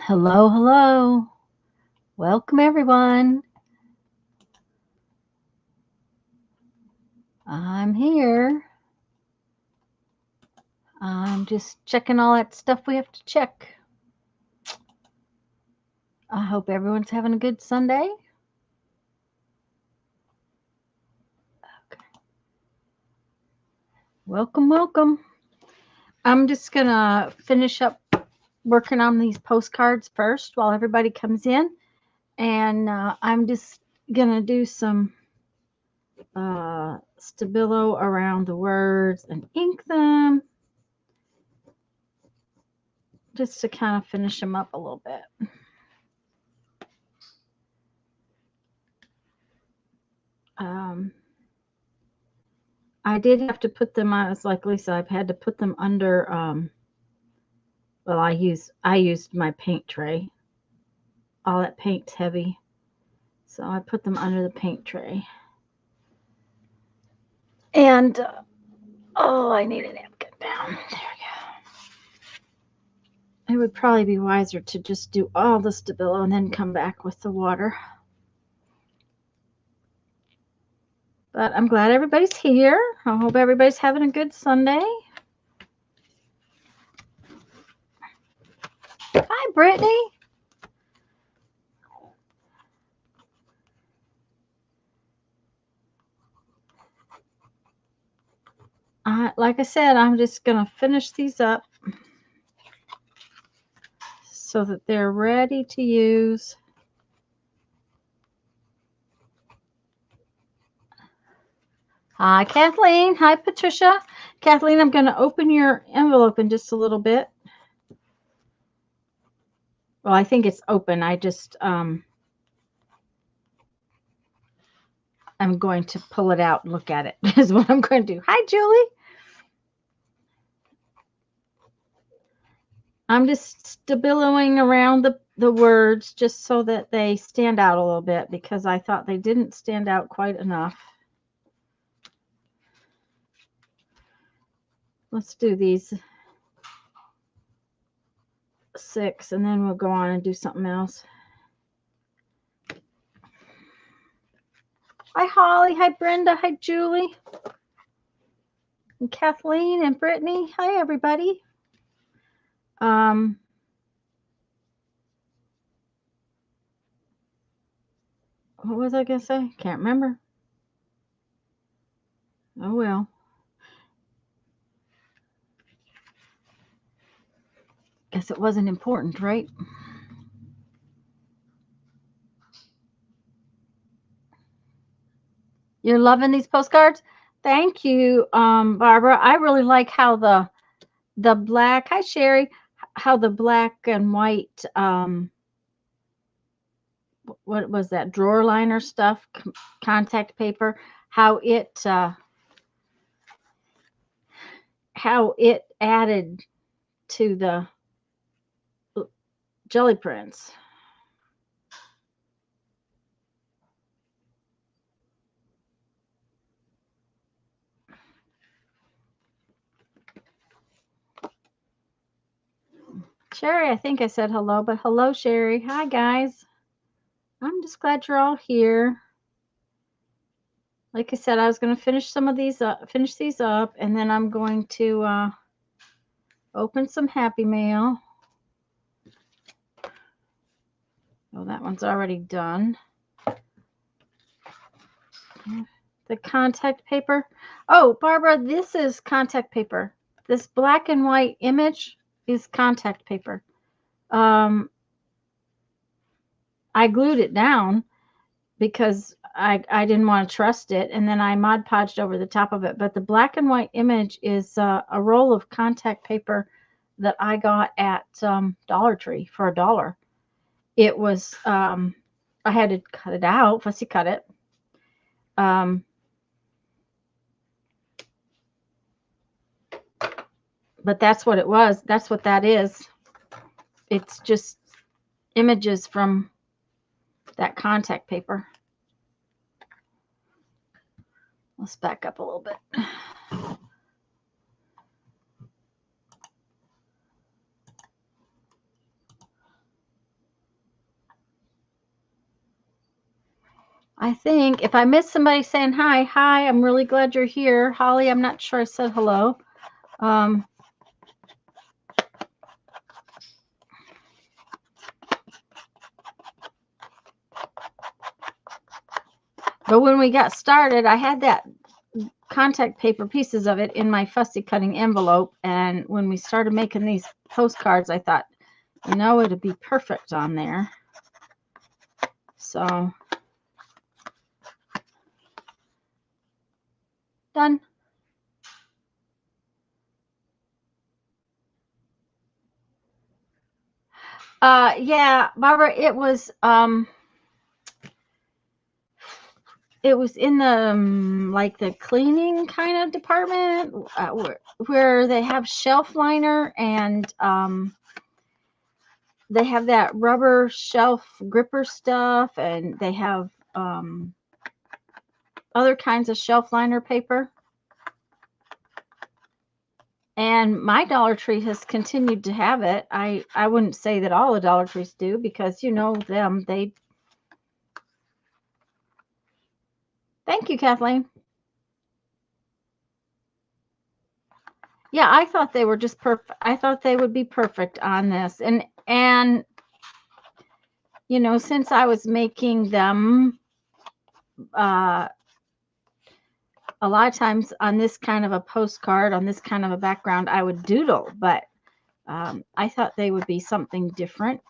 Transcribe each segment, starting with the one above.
Hello, hello. Welcome, everyone. I'm here. I'm just checking all that stuff we have to check. I hope everyone's having a good Sunday. Okay. Welcome, welcome. I'm just going to finish up working on these postcards first while everybody comes in. And I'm just going to do some Stabilo around the words and ink them just to kind of finish them up a little bit. I did have to put them on. It's like Lisa, I've had to put them under. Well, I used my paint tray. All that paint's heavy, so I put them under the paint tray. And oh, I need a napkin down. There we go. It would probably be wiser to just do all the Stabilo and then come back with the water. But I'm glad everybody's here. I hope everybody's having a good Sunday. Hi, Brittany. Like I said, I'm just going to finish these up so that they're ready to use. Hi, Kathleen. Hi, Patricia. Kathleen, I'm going to open your envelope in just a little bit. Well, I think it's open. I just, I'm going to pull it out and look at it is what I'm going to do. Hi, Julie. I'm just stabiloing around the words just so that they stand out a little bit because I thought they didn't stand out quite enough. Let's do these 6 and then we'll go on and do something else. Hi, Holly. Hi, Brenda. Hi, Julie. And Kathleen and Brittany. Hi, everybody. What was I going to say? Can't remember. Oh, well. Guess it wasn't important, right? You're loving these postcards? Thank you, Barbara. I really like how the black, hi, Sherry, how the black and white, what was that, drawer liner stuff, contact paper, how it added to the jelly prints. Sherry, I think I said hello, but hello, Sherry. Hi, guys. I'm just glad you're all here. Like I said, I was going to finish these up, and then I'm going to open some Happy Mail. Oh, that one's already done. The contact paper. Oh, Barbara, this is contact paper. This black and white image is contact paper. I glued it down because I didn't want to trust it, and then I Mod Podged over the top of it. But the black and white image is a roll of contact paper that I got at Dollar Tree for $1. It was I had to cut it out, fussy cut it. But that's what it was. That's what that is. It's just images from that contact paper. Let's back up a little bit. I think if I missed somebody saying hi, I'm really glad you're here. Holly, I'm not sure I said hello. But when we got started, I had that contact paper, pieces of it, in my fussy cutting envelope. And when we started making these postcards, I thought, you know, it'd be perfect on there. So, done. Yeah, Barbara, it was in the like the cleaning kind of department, where they have shelf liner, and they have that rubber shelf gripper stuff, and they have other kinds of shelf liner paper. And my Dollar Tree has continued to have it. I wouldn't say that all the Dollar Trees do, because you know them. Thank you, Kathleen. Yeah, I thought they were just perfect. I thought they would be perfect on this. And you know, since I was making them, a lot of times on this kind of a postcard, on this kind of a background, I would doodle, but I thought they would be something different.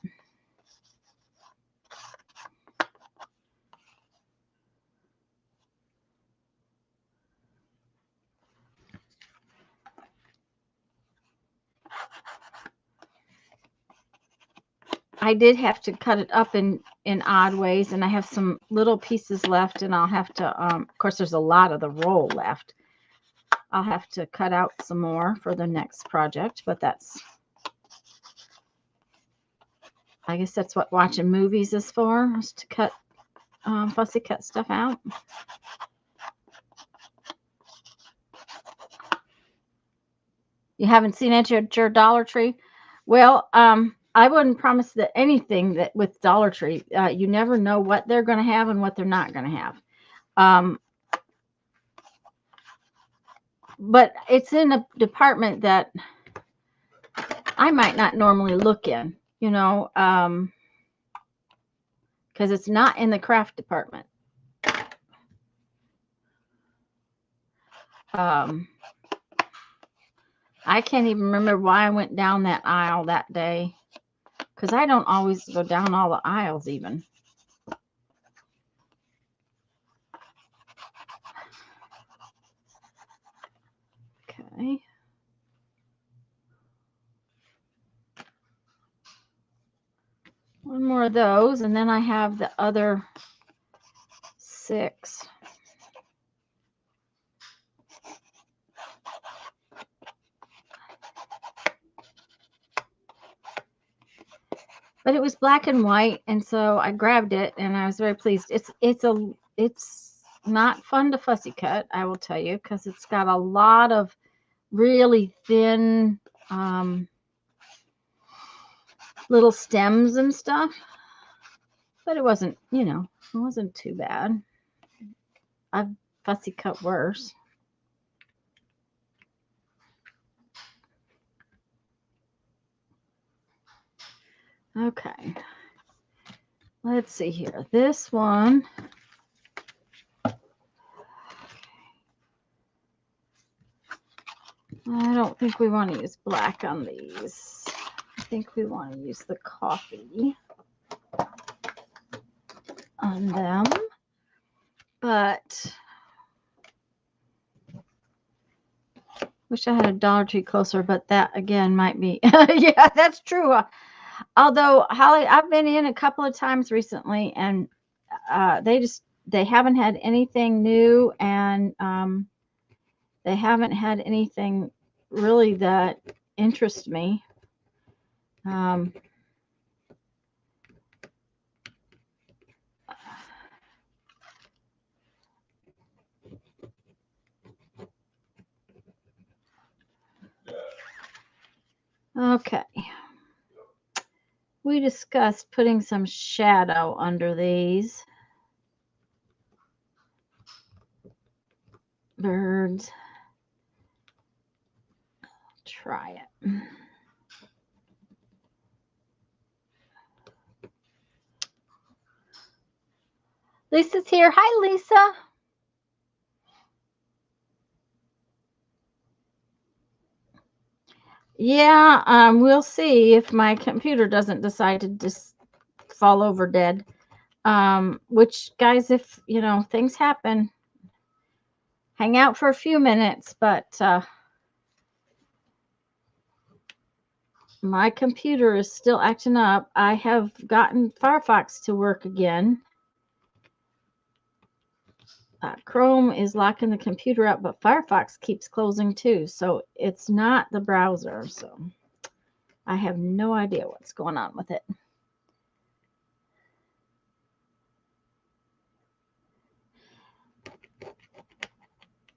I did have to cut it up in odd ways, and I have some little pieces left, and I'll have to, of course, there's a lot of the roll left. I'll have to cut out some more for the next project, but I guess that's what watching movies is for, is to cut, fussy cut stuff out. You haven't seen it at your Dollar Tree? Well, I wouldn't promise that anything that with Dollar Tree. You never know what they're going to have and what they're not going to have. But it's in a department that I might not normally look in, you know, because it's not in the craft department. I can't even remember why I went down that aisle that day, because I don't always go down all the aisles even. Okay. One more of those, and then I have the other 6. But it was black and white, and so I grabbed it, and I was very pleased. It's not fun to fussy cut, I will tell you, because it's got a lot of really thin little stems and stuff. But it wasn't, you know, it wasn't too bad. I've fussy cut worse. Okay. Let's see here. This one. I don't think we want to use black on these. I think we want to use the coffee on them. But wish I had a Dollar Tree closer, but that again might be yeah, that's true. Although, Holly, I've been in a couple of times recently, and they haven't had anything new, and they haven't had anything really that interests me. Okay. We discussed putting some shadow under these. birds. Try it. Lisa's here. Hi, Lisa. Yeah, we'll see if my computer doesn't decide to just fall over dead. Which, guys, if, things happen, hang out for a few minutes, but my computer is still acting up. I have gotten Firefox to work again. Chrome is locking the computer up, but Firefox keeps closing too. So it's not the browser. So I have no idea what's going on with it.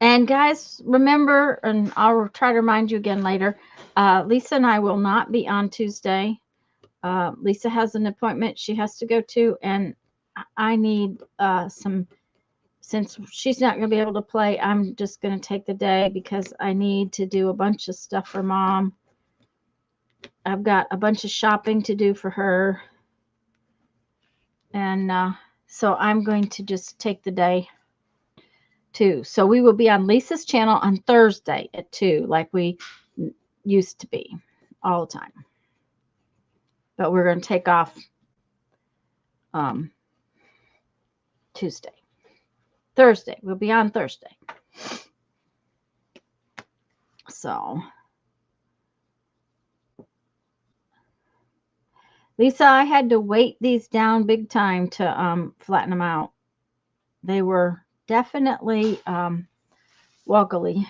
And guys, remember, and I'll try to remind you again later, Lisa and I will not be on Tuesday. Lisa has an appointment she has to go to, and I need since she's not going to be able to play, I'm just going to take the day because I need to do a bunch of stuff for Mom. I've got a bunch of shopping to do for her. And so I'm going to just take the day too. So we will be on Lisa's channel on Thursday at 2, like we used to be all the time. But we're going to take off Tuesday. Thursday. We'll be on Thursday. So, Lisa, I had to weight these down big time to flatten them out. They were definitely woggly.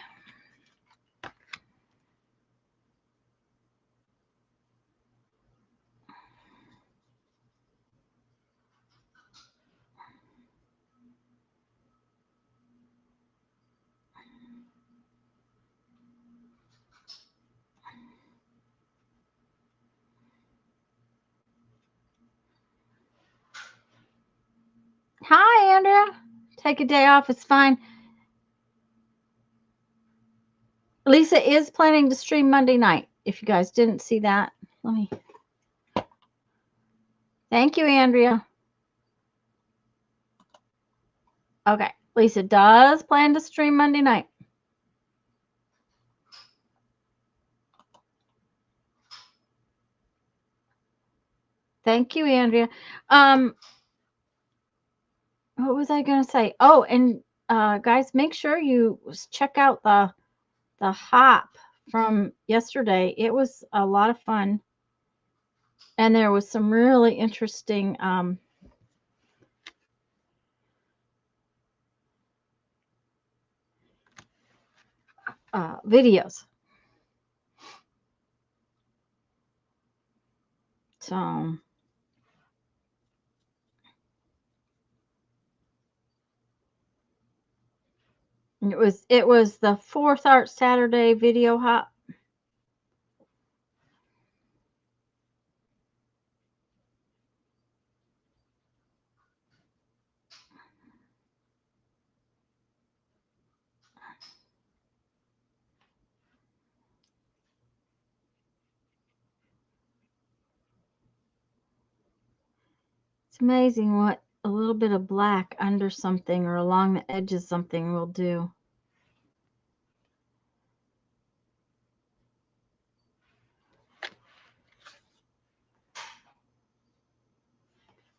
Hi, Andrea. Take a day off. It's fine. Lisa is planning to stream Monday night. If you guys didn't see that, let me. Thank you, Andrea. Okay. Lisa does plan to stream Monday night. Thank you, Andrea. What was I going to say? Oh, and guys, make sure you check out the hop from yesterday. It was a lot of fun. And there was some really interesting videos. So it was the 4th Art Saturday video hop. It's amazing what a little bit of black under something or along the edge of something will do.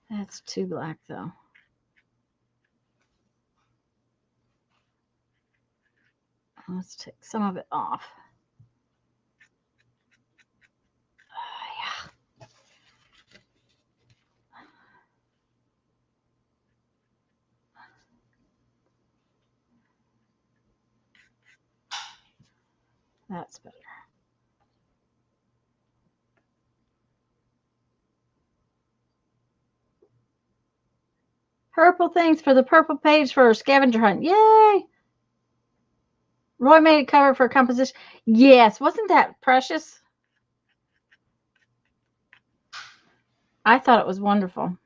That's too black though. Let's take some of it off. Yeah. That's better. Purple things for the purple page for a scavenger hunt. Yay! Roy made a cover for a composition. Yes, wasn't that precious? I thought it was wonderful.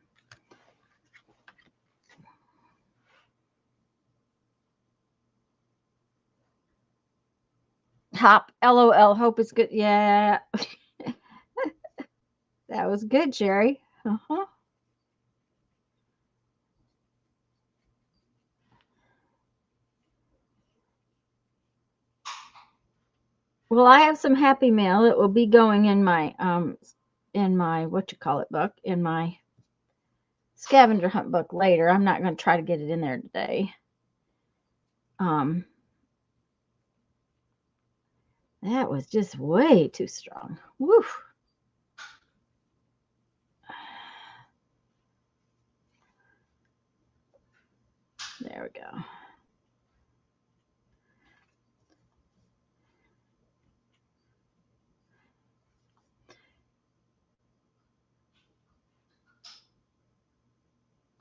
Hop, LOL, hope is good. Yeah. That was good, Jerry. Uh-huh. Well, I have some happy mail. It will be going in my what you call it book, in my scavenger hunt book later. I'm not going to try to get it in there today. Um, that was just way too strong. Woo. There we go.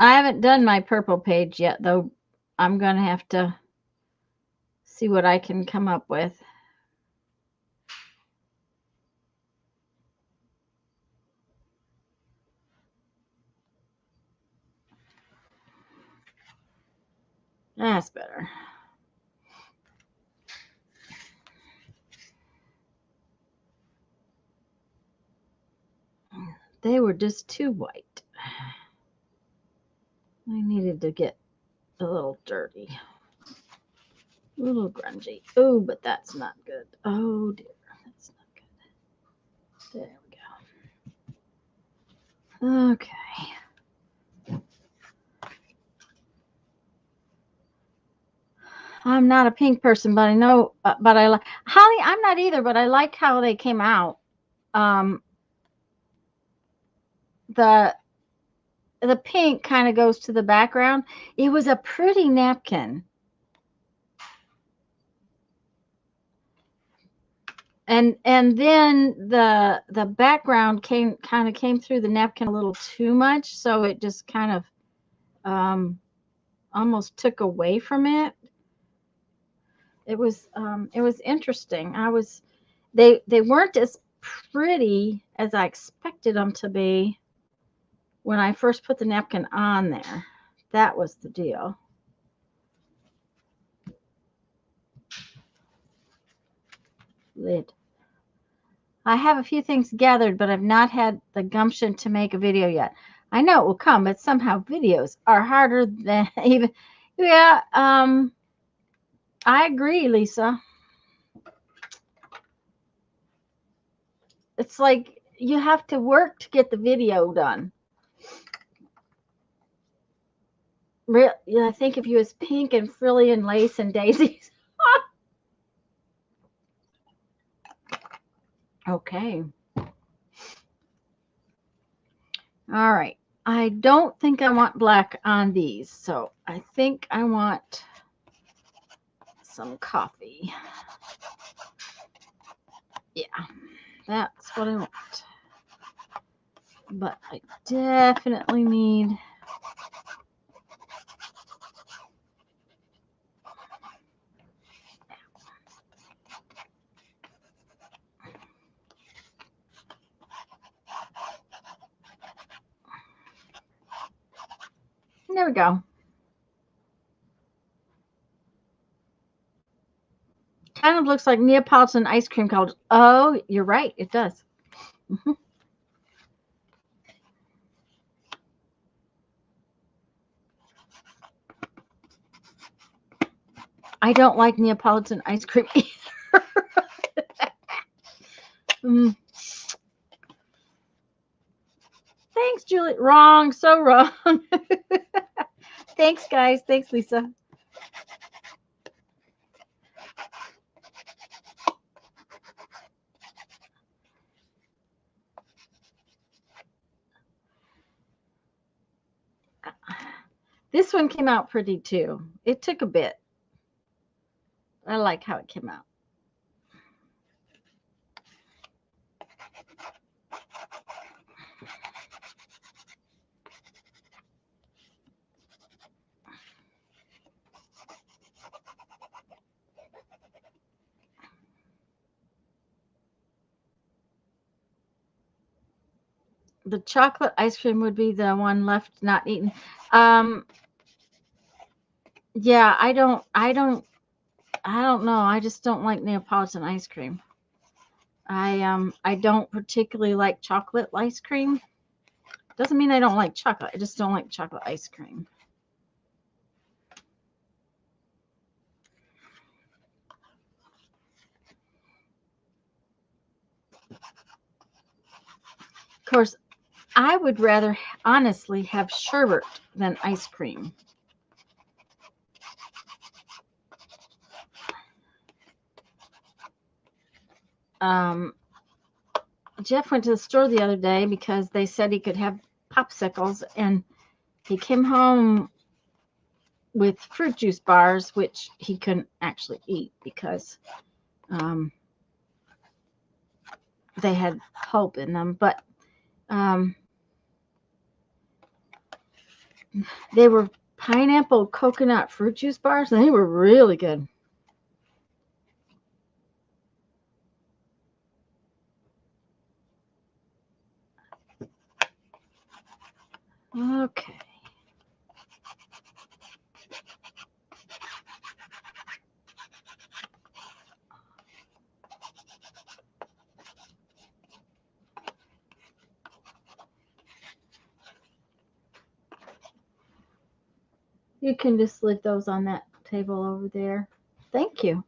I haven't done my purple page yet, though. I'm going to have to see what I can come up with. That's better. They were just too white. I needed to get a little dirty. A little grungy. Oh, but that's not good. Oh, dear. That's not good. There we go. Okay. I'm not a pink person, but I know, but I like Holly. I'm not either, but I like how they came out. Um, the the pink kind of goes to the background. It was a pretty napkin. And then the background came through the napkin a little too much, so it just kind of almost took away from it. It was interesting. They weren't as pretty as I expected them to be when I first put the napkin on there. That was the deal. Lid. I have a few things gathered, but I've not had the gumption to make a video yet. I know it will come, but somehow videos are harder than even. Yeah, I agree, Lisa. It's like you have to work to get the video done. Real, yeah, I think if you was pink and frilly and lace and daisies. Okay. All right. I don't think I want black on these, so I think I want some coffee. Yeah, that's what I want. But I definitely need there we go. Kind of looks like Neapolitan ice cream called. Oh, you're right. It does. Mm-hmm. I don't like Neapolitan ice cream either. Mm. Thanks, Julie. Wrong. So wrong. Thanks, guys. Thanks, Lisa. This one came out pretty too. It took a bit. I like how it came out. The chocolate ice cream would be the one left not eaten. Yeah, I don't I don't know. I just don't like Neapolitan ice cream. I don't particularly like chocolate ice cream. Doesn't mean I don't like chocolate. I just don't like chocolate ice cream. Of course, I would rather honestly have sherbet than ice cream. Um, Jeff went to the store the other day because they said he could have popsicles, and he came home with fruit juice bars, which he couldn't actually eat because um, they had pulp in them. But um, they were pineapple coconut fruit juice bars, and they were really good. Okay. You can just leave those on that table over there. Thank you.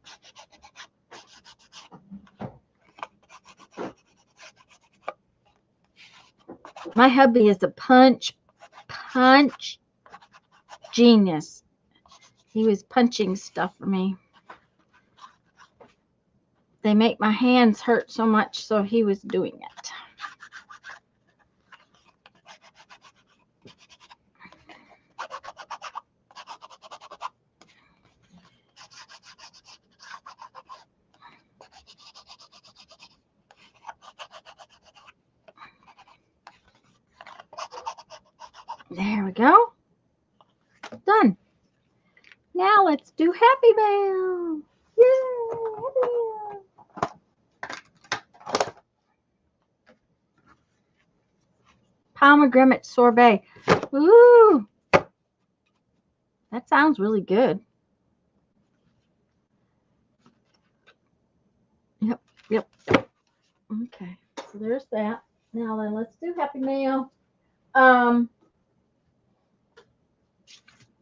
My hubby is a punch genius. He was punching stuff for me. They make my hands hurt so much, so he was doing it. There we go. Done. Now let's do Happy Mail. Yay! Happy Mail. Pomegranate sorbet. Ooh, that sounds really good. Yep, yep. Okay, so there's that. Now then, let's do Happy Mail.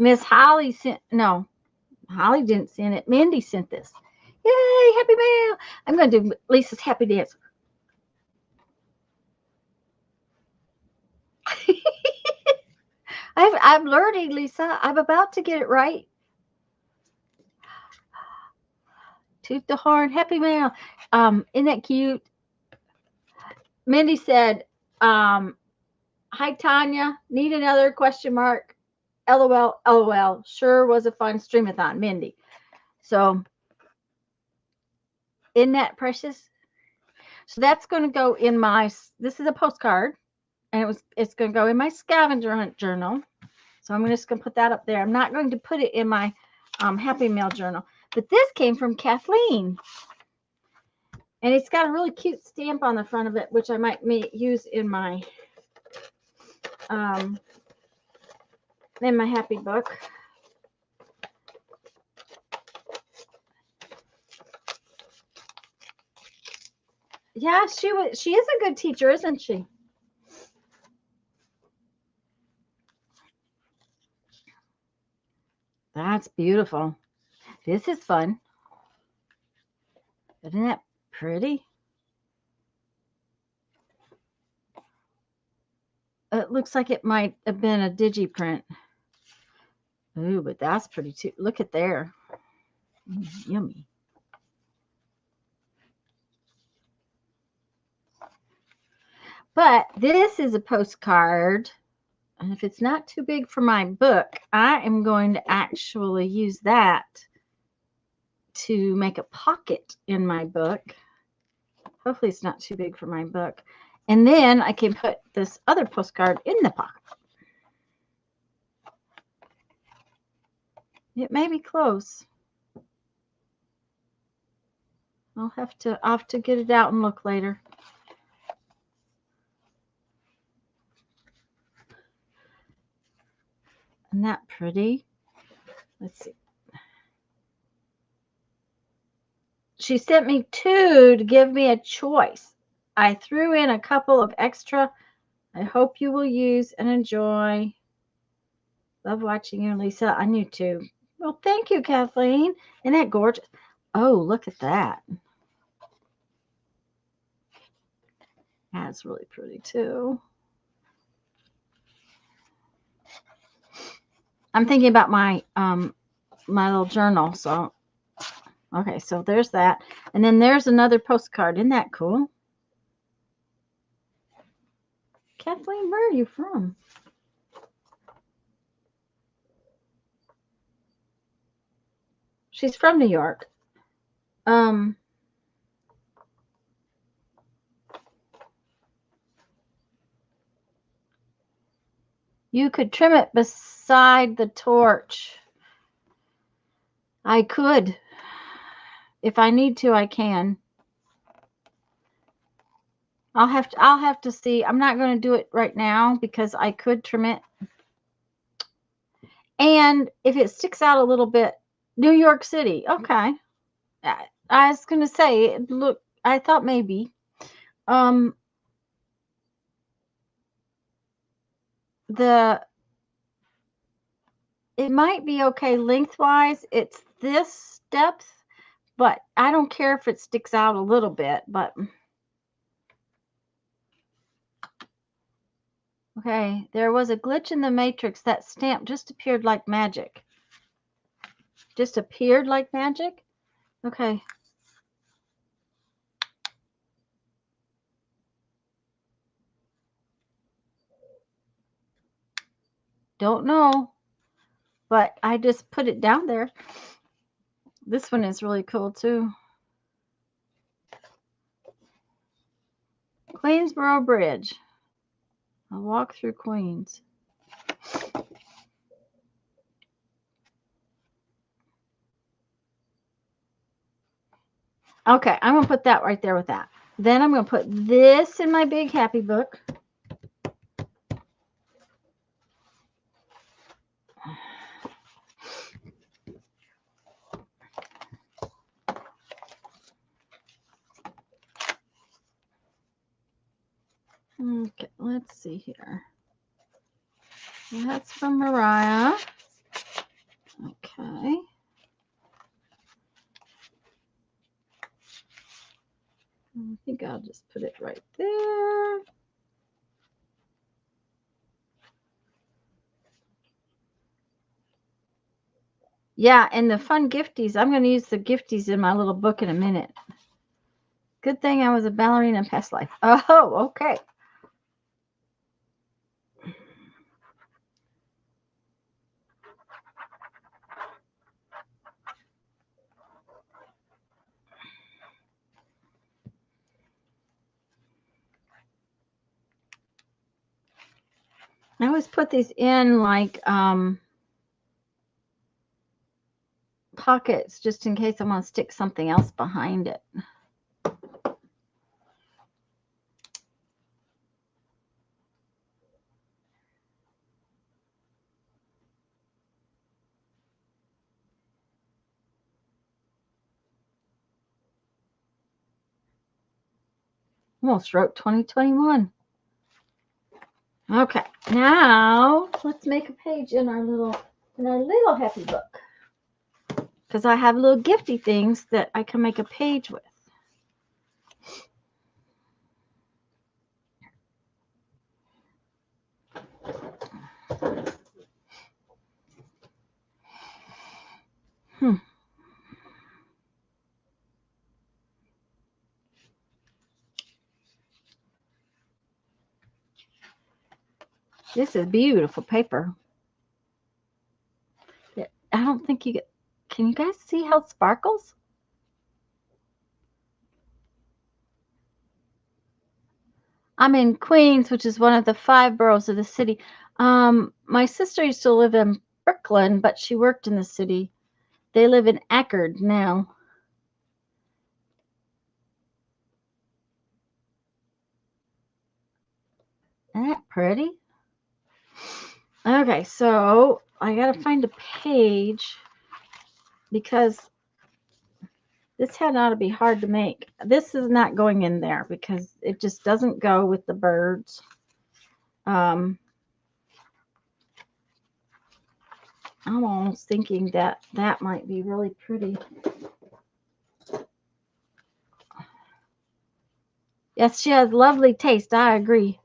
Miss Holly sent, no, Holly didn't send it. Mindy sent this. Yay, Happy Mail. I'm going to do Lisa's Happy Dance. I'm learning, Lisa. I'm about to get it right. Toot the horn, Happy Mail. Isn't that cute? Mindy said, hi, Tanya. Need another question mark? LOL, LOL. Sure was a fun streamathon, Mindy. So, isn't that precious? So that's going to go in my, this is a postcard, and it's going to go in my scavenger hunt journal. So I'm just going to put that up there. I'm not going to put it in my Happy Mail journal. But this came from Kathleen. And it's got a really cute stamp on the front of it, which I might use in my happy book. Yeah, she is a good teacher, isn't she? That's beautiful. This is fun. Isn't that pretty? It looks like it might have been a digiprint. Ooh, but that's pretty too. Look at there. Yummy. But this is a postcard. And if it's not too big for my book, I am going to actually use that to make a pocket in my book. Hopefully it's not too big for my book. And then I can put this other postcard in the pocket. It may be close. I'll have to get it out and look later. Isn't that pretty? Let's see. she sent me 2 to give me a choice. I threw in a couple of extra. I hope you will use and enjoy. Love watching you, Lisa, on YouTube. Well, thank you, Kathleen. Isn't that gorgeous? Oh, look at that. That's really pretty, too. I'm thinking about my my little journal. So, okay, so there's that. And then there's another postcard. Isn't that cool? Kathleen, where are you from? She's from New York. You could trim it beside the torch. I could. If I need to, I can. I'll have to see. I'm not going to do it right now because I could trim it. And if it sticks out a little bit, New York City. Okay. I was going to say, look, I thought maybe. It might be okay lengthwise. It's this depth, but I don't care if it sticks out a little bit, but okay, there was a glitch in the matrix. That stamp just appeared like magic. Just appeared like magic? Okay. Don't know, but I just put it down there. This one is really cool too. Queensboro Bridge. A walk through Queens. Okay, I'm going to put that right there with that. Then I'm going to put this in my big happy book. Okay, let's see here. That's from Mariah. Okay. I think I'll just put it right there. Yeah, and the fun gifties. I'm going to use the gifties in my little book in a minute. Good thing I was a ballerina in past life. Oh, okay. I always put these in like pockets just in case I want to stick something else behind it. Almost wrote 2021. Okay, now let's make a page in our little happy book. Because I have little gifty things that I can make a page with. This is beautiful paper. I don't think you get. Can you guys see how it sparkles? I'm in Queens, which is one of the 5 boroughs of the city. My sister used to live in Brooklyn, but she worked in the city. They live in Eckerd now. Isn't that pretty? Okay, so I gotta find a page because This head ought to be hard to make. This is not going in there because it just doesn't go with the birds. I'm almost thinking that that might be really pretty. Yes, she has lovely taste. I agree.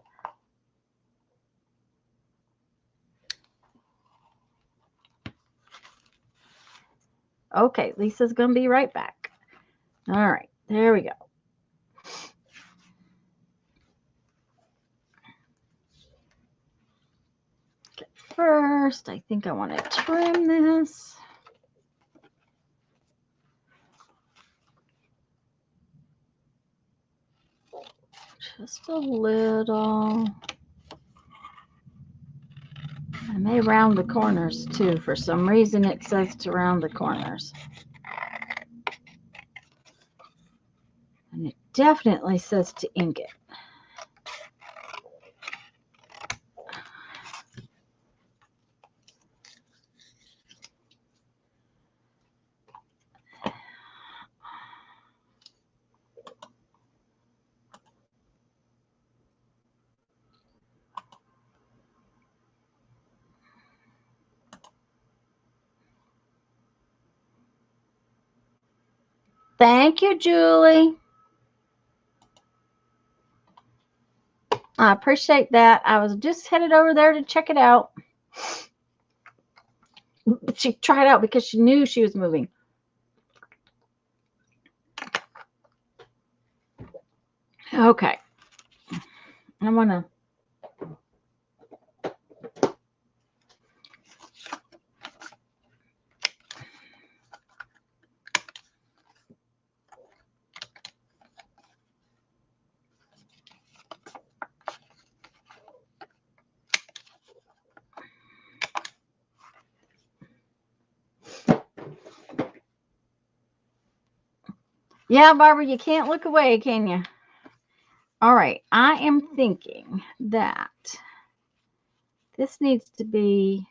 Okay, Lisa's going to be right back. All right, there we go. Okay, first, I think I want to trim this. Just a little. I may round the corners too. For some reason, it says to round the corners. And it definitely says to ink it. Thank you, Julie. I appreciate that. I was just headed over there to check it out. She tried out because she knew she was moving. Okay. I want to. Yeah, Barbara, you can't look away, can you? All right. I am thinking that this needs to be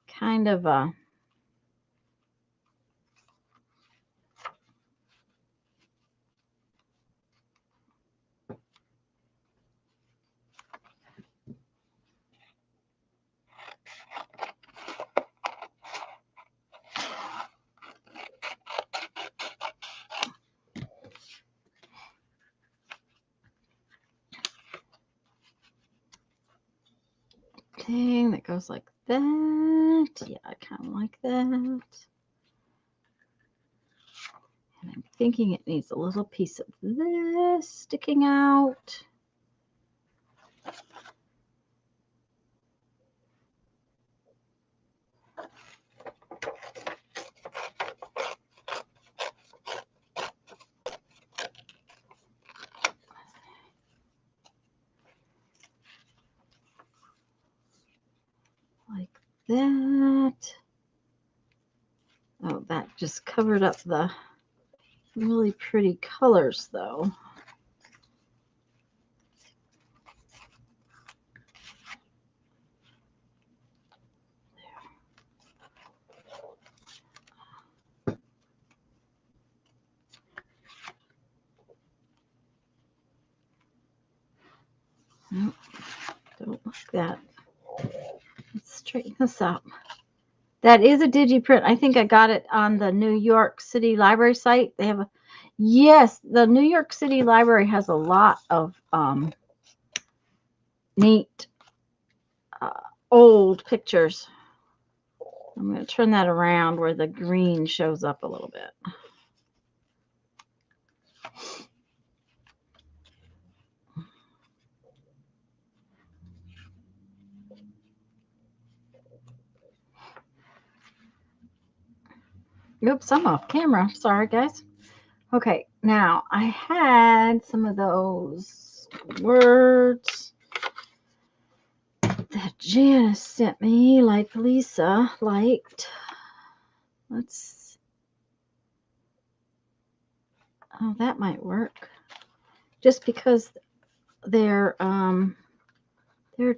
kind of a. Thing that goes like that. Yeah, I kind of like that. And I'm thinking it needs a little piece of this sticking out. Like that. Oh, that just covered up the really pretty colors though. Nope, don't like that. Let's straighten this up. That is a digiprint. I think I got it on the New York City Library site. They have a, yes, the New York City Library has a lot of neat old pictures. I'm going to turn that around where the green shows up a little bit. Oops, I'm off camera. Sorry, guys. Okay, now I had some of those words that Janice sent me, like Lisa liked. Let's. Oh, that might work. Just because they're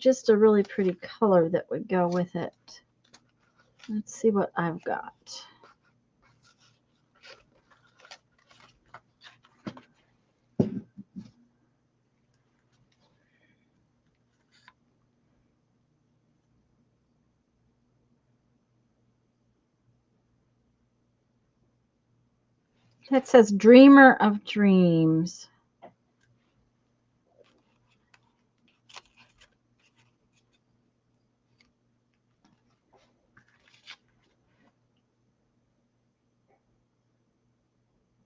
just a really pretty color that would go with it. Let's see what I've got. That says Dreamer of Dreams.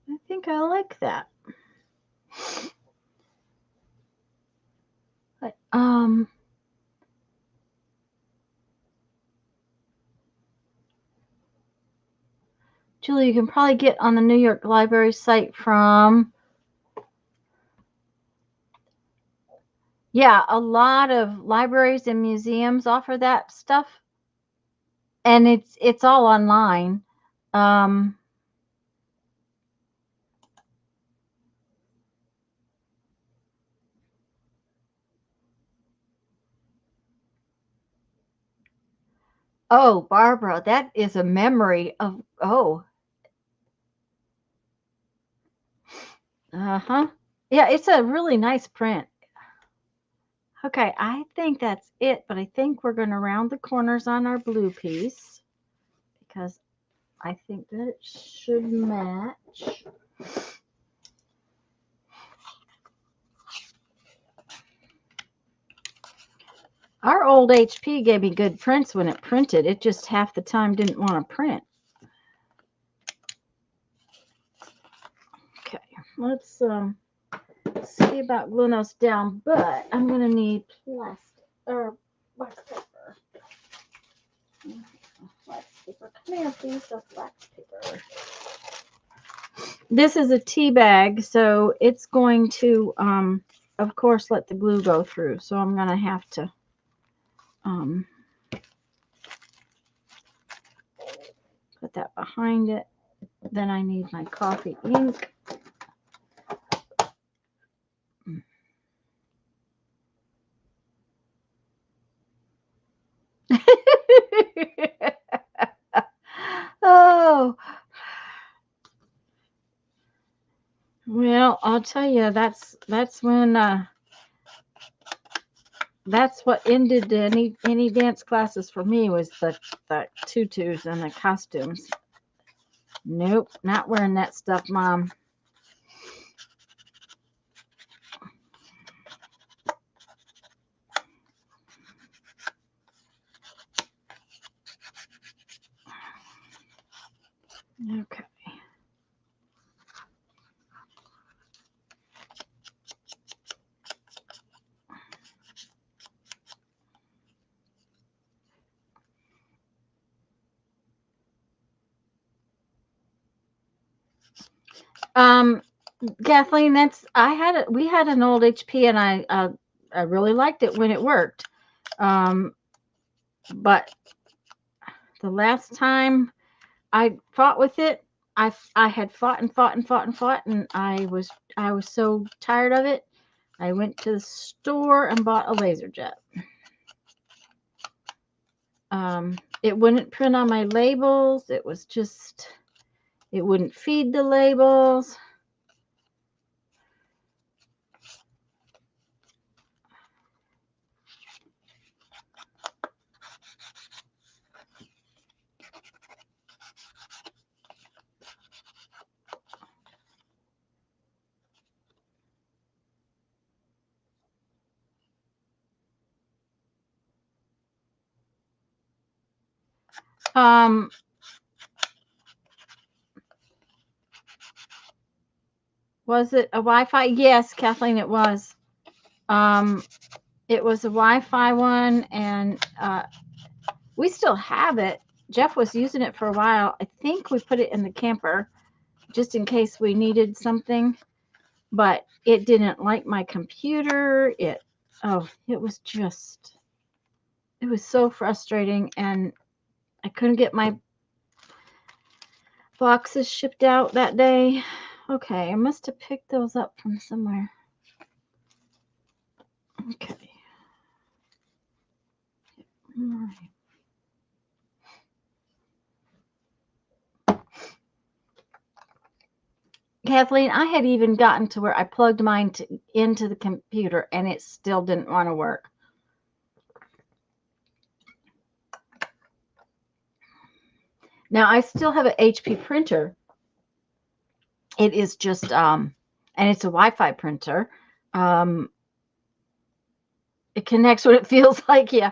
I think I like that. But, Julie, you can probably get on the New York Library site from, yeah, a lot of libraries and museums offer that stuff, and it's all online. Um, oh, Barbara, that is a memory of, oh, uh-huh. Yeah, it's a really nice print. Okay, I think that's it, but I think we're going to round the corners on our blue piece because I think that it should match. Our old HP gave me good prints when it printed. It just half the time didn't want to print. Okay, let's see about gluing those down, but I'm going to need plastic or wax paper. Wax paper. Come here, piece of wax paper. This is a tea bag, so it's going to, of course, let the glue go through. So I'm going to have to put that behind it. Then I need my coffee ink. Oh, well, I'll tell you, that's when that's what ended any dance classes for me was the tutus and the costumes. Nope, not wearing that stuff, Mom. Okay. Kathleen, we had an old HP and I really liked it when it worked. But the last time I fought with it, I had fought and fought and fought and fought, and I was so tired of it. I went to the store and bought a LaserJet. It wouldn't print on my labels. It was just, it wouldn't feed the labels. Was it a Wi-Fi? Yes, Kathleen, it was. It was a Wi-Fi one, and we still have it. Jeff was using it for a while. I think we put it in the camper just in case we needed something, but it didn't like my computer. It was so frustrating, and I couldn't get my boxes shipped out that day. Okay, I must have picked those up from somewhere. Okay. All right. Kathleen, I had even gotten to where I plugged mine into the computer and it still didn't want to work. Now, I still have an HP printer, It is just, and it's a Wi-Fi printer. It connects what it feels like. Yeah.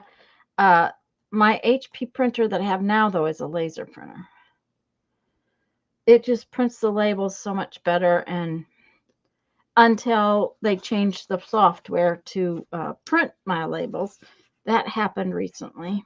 My HP printer that I have now, though, is a laser printer. It just prints the labels so much better, and until they changed the software to print my labels, that happened recently.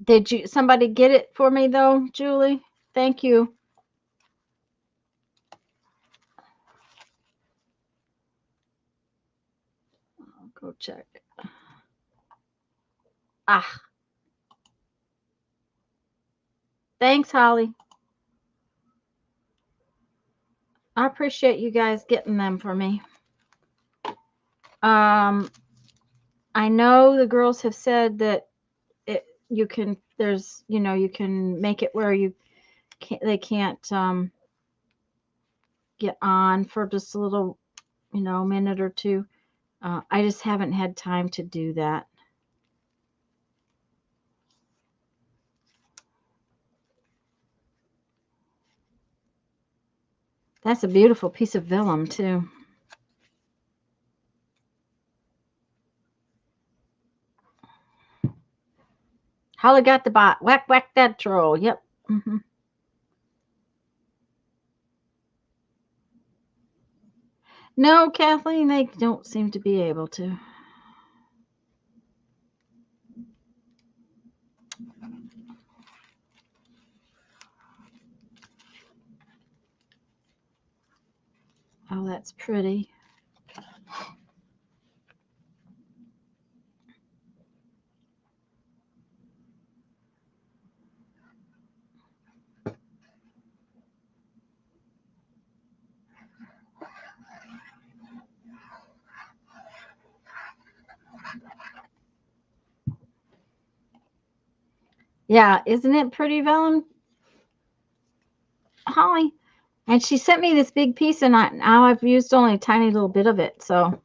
Did somebody get it for me though, Julie? Thank you. I'll go check. Ah, thanks, Holly. I appreciate you guys getting them for me. I know the girls have said that you can, there's, you can make it where they can't get on for just a little, minute or two. I just haven't had time to do that. That's a beautiful piece of vellum too. Holly got the bot. Whack, whack that troll. Yep. No, Kathleen, they don't seem to be able to. Oh, that's pretty. Yeah, isn't it pretty, vellum, Holly? And she sent me this big piece, and now I've used only a tiny little bit of it. So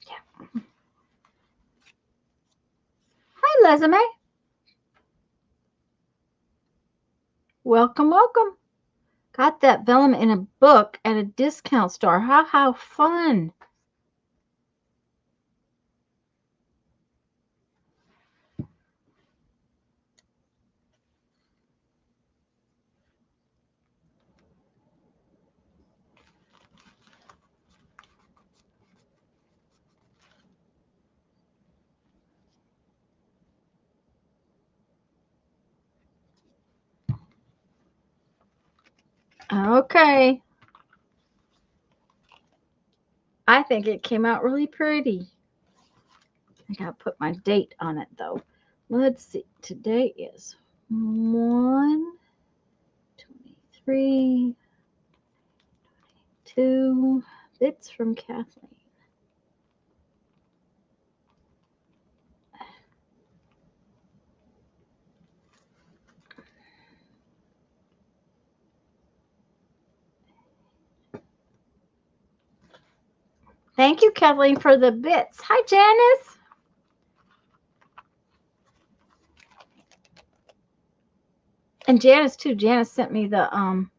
yeah. Hi, Lesame. Welcome, welcome. Got that vellum in a book at a discount store. How fun. Okay. I think it came out really pretty. I gotta put my date on it though. Let's see. Today is 1/23/22. Bits from Kathleen. Thank you, Kathleen, for the bits. Hi, Janice. And Janice too. Janice sent me the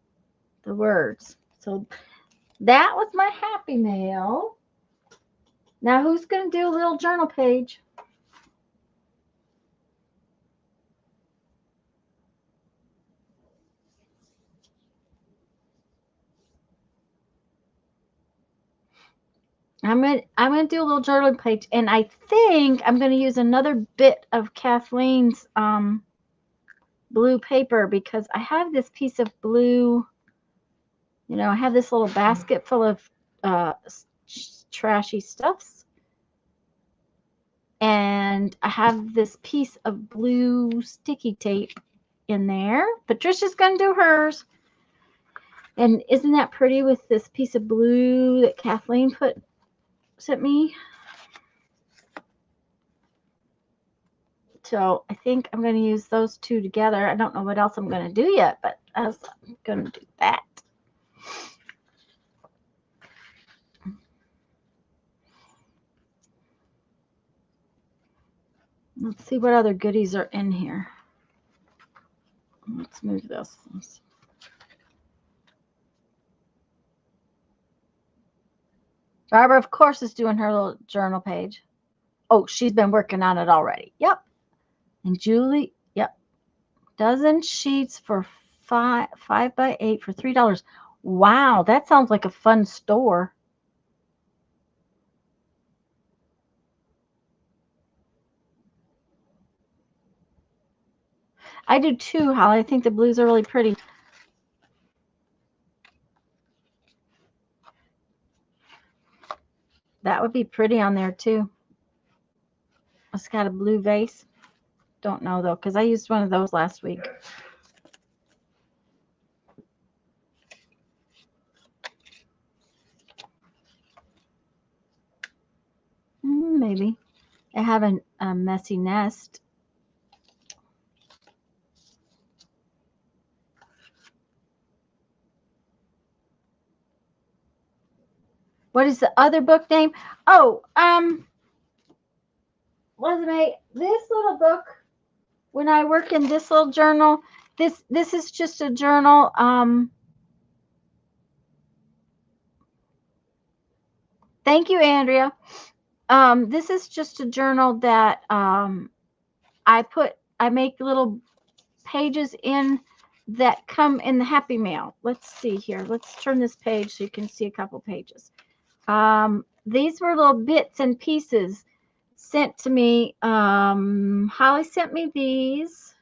words. So that was my happy mail. Now who's gonna do a little journal page? I'm gonna do a little journaling page, and I think I'm gonna use another bit of Kathleen's blue paper, because I have this piece of blue. I have this little basket full of trashy stuffs, And I have this piece of blue sticky tape in there. Patricia's going to do hers. And isn't that pretty with this piece of blue that Kathleen sent me? So I think I'm going to use those two together. I don't know what else I'm going to do yet, but I'm going to do that. Let's see what other goodies are in here. Let's move this. Barbara, of course, is doing her little journal page. Oh, she's been working on it already. Yep. And Julie, yep. Dozen sheets for 5 by 8 for $3. Wow, that sounds like a fun store. I do too, Holly. I think the blues are really pretty. That would be pretty on there too. It's got a blue vase. Don't know though, because I used one of those last week. Maybe. I have a messy nest. What is the other book name? Oh, this little book, when I work in this little journal, this is just a journal. Thank you, Andrea. This is just a journal that I make little pages in that come in the Happy Mail. Let's see here. Let's turn this page so you can see a couple pages. These were little bits and pieces sent to me. Holly sent me these.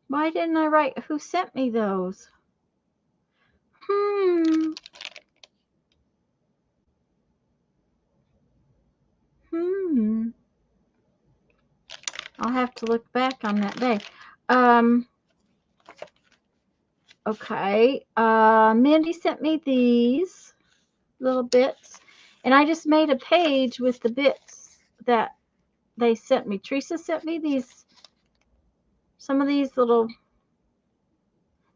Why didn't I write who sent me those? I'll have to look back on that day. Okay. Mindy sent me these little bits, and I just made a page with the bits that they sent me. Teresa sent me these, some of these little,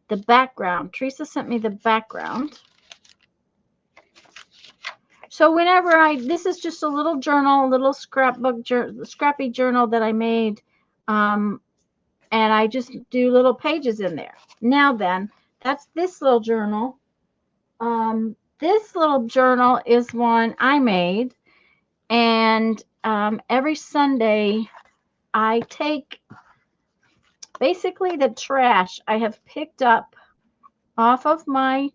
the background. Teresa sent me the background. So whenever this is just a little journal, a little scrappy journal that I made, and I just do little pages in there. Now then, that's this little journal. This little journal is one I made, and every Sunday I take basically the trash I have picked up off of my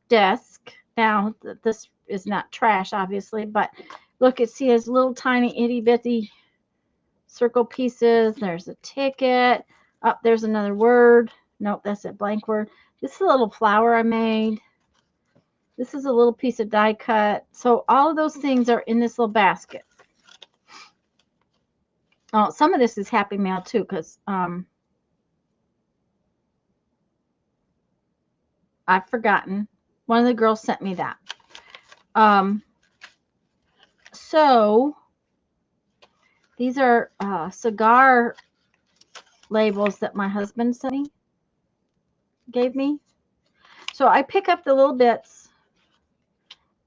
desk. Now, this is not trash, obviously, but look, see his little tiny itty bitty circle pieces. There's a ticket. Oh, there's another word. Nope, that's a blank word. This is a little flower I made. This is a little piece of die cut. So all of those things are in this little basket. Oh, some of this is Happy Mail too, because I've forgotten. One of the girls sent me that. So these are cigar labels that my husband gave me. So I pick up the little bits,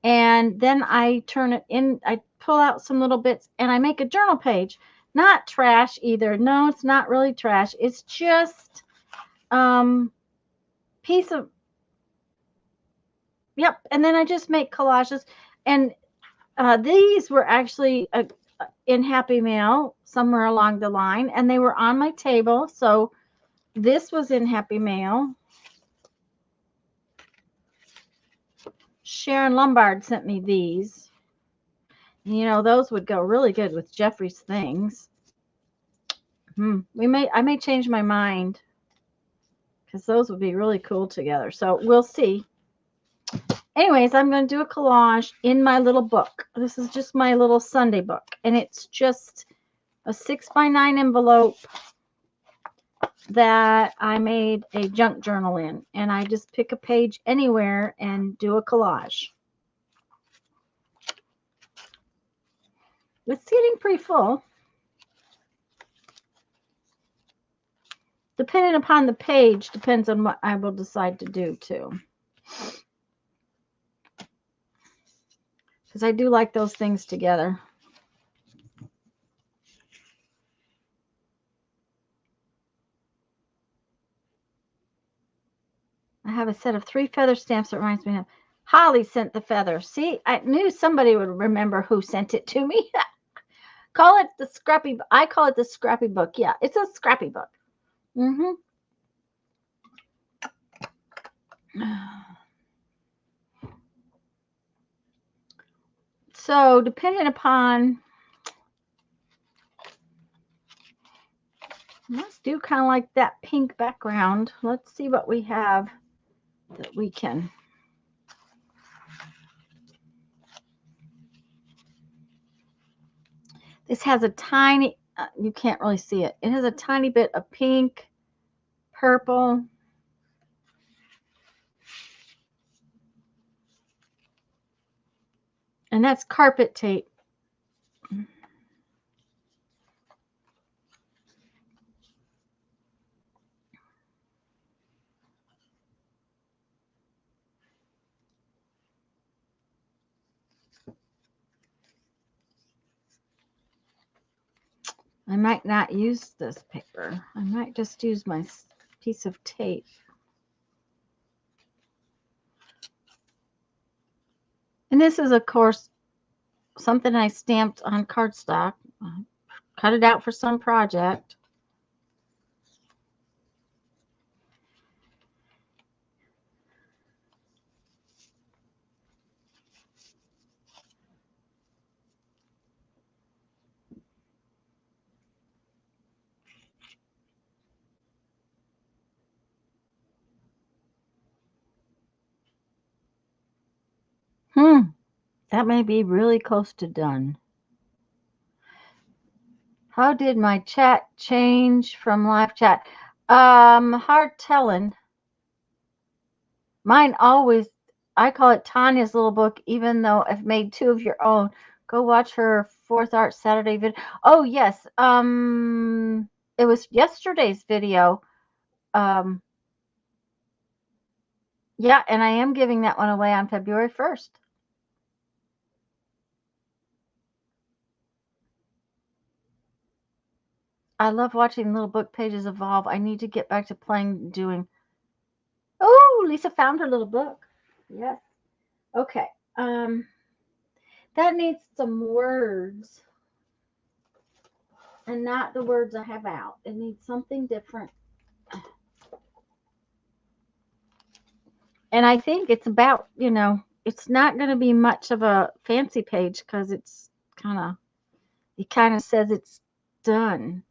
and then I turn it in. I pull out some little bits, and I make a journal page. Not trash either. No, it's not really trash. It's just piece of, yep. And then I just make collages, and these were actually in Happy Mail somewhere along the line, and they were on my table. So this was in Happy Mail. Sharon Lombard sent me these. You know, those would go really good with Jeffrey's things. I may change my mind, because those would be really cool together. So we'll see. Anyways, I'm going to do a collage in my little book. This is just my little Sunday book. And it's just a 6x9 envelope that I made a junk journal in. And I just pick a page anywhere and do a collage. It's getting pretty full. Depending upon the page, depends on what I will decide to do too. Because I do like those things together. I have a set of 3 feather stamps that reminds me of Holly sent the feather. See, I knew somebody would remember who sent it to me. Call it the scrappy. I call it the scrappy book. Yeah, it's a scrappy book. So depending upon, let's do kind of like that pink background. Let's see what we have that we can. This has a tiny, you can't really see it. It has a tiny bit of pink, purple. And that's carpet tape. I might not use this paper. I might just use my piece of tape. And this is, of course, something I stamped on cardstock. Cut it out for some project. That may be really close to done. How did my chat change from live chat? Hard telling. Mine always, I call it Tanya's little book, even though I've made 2 of your own. Go watch her 4th Art Saturday video. Oh, yes. It was yesterday's video. Yeah, and I am giving that one away on February 1st. I love watching little book pages evolve. I need to get back to doing. Oh, Lisa found her little book. Yes. Okay. That needs some words. And not the words I have out. It needs something different. And I think it's about, it's not going to be much of a fancy page because it kind of says it's done.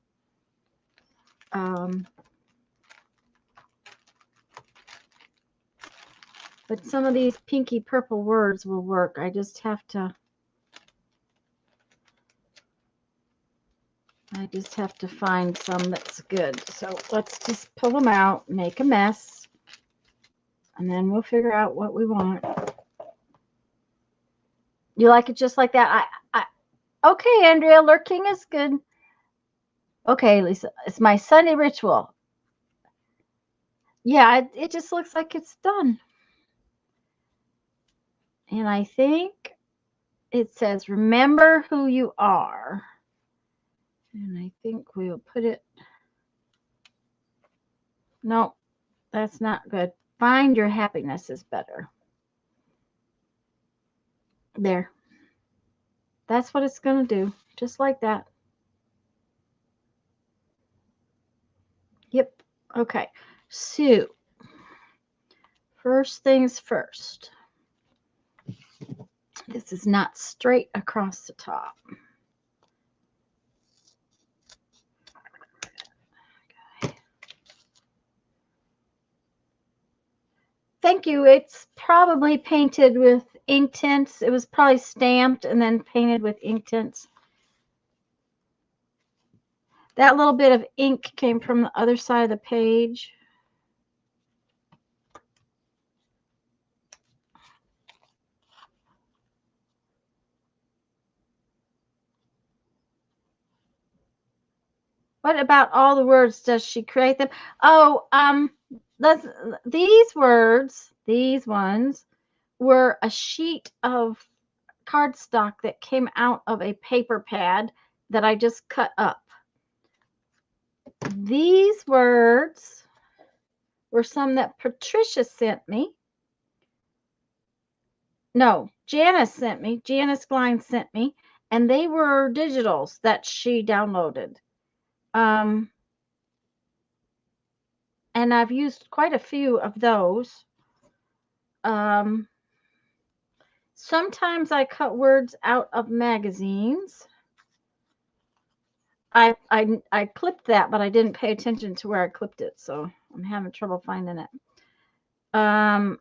But some of these pinky purple words will work. I just have to find some that's good. So let's just pull them out, make a mess, and then we'll figure out what we want. You like it just like that? Okay, Andrea, lurking is good. Okay, Lisa, it's my Sunday ritual. Yeah, it just looks like it's done. And I think it says, remember who you are. And I think we'll put it. No, that's not good. Find your happiness is better. There. That's what it's going to do. Just like that. Yep. Okay. So, first things first. This is not straight across the top. Thank you. It's probably painted with ink tints. It was probably stamped and then painted with ink tints. That little bit of ink came from the other side of the page. What about all the words? Does she create them? Oh, these words, these ones, were a sheet of cardstock that came out of a paper pad that I just cut up. These words were some that Patricia sent me. No, Janice sent me. Janice Klein sent me, and they were digitals that she downloaded. And I've used quite a few of those. Sometimes I cut words out of magazines. I clipped that, but I didn't pay attention to where I clipped it, so I'm having trouble finding it. I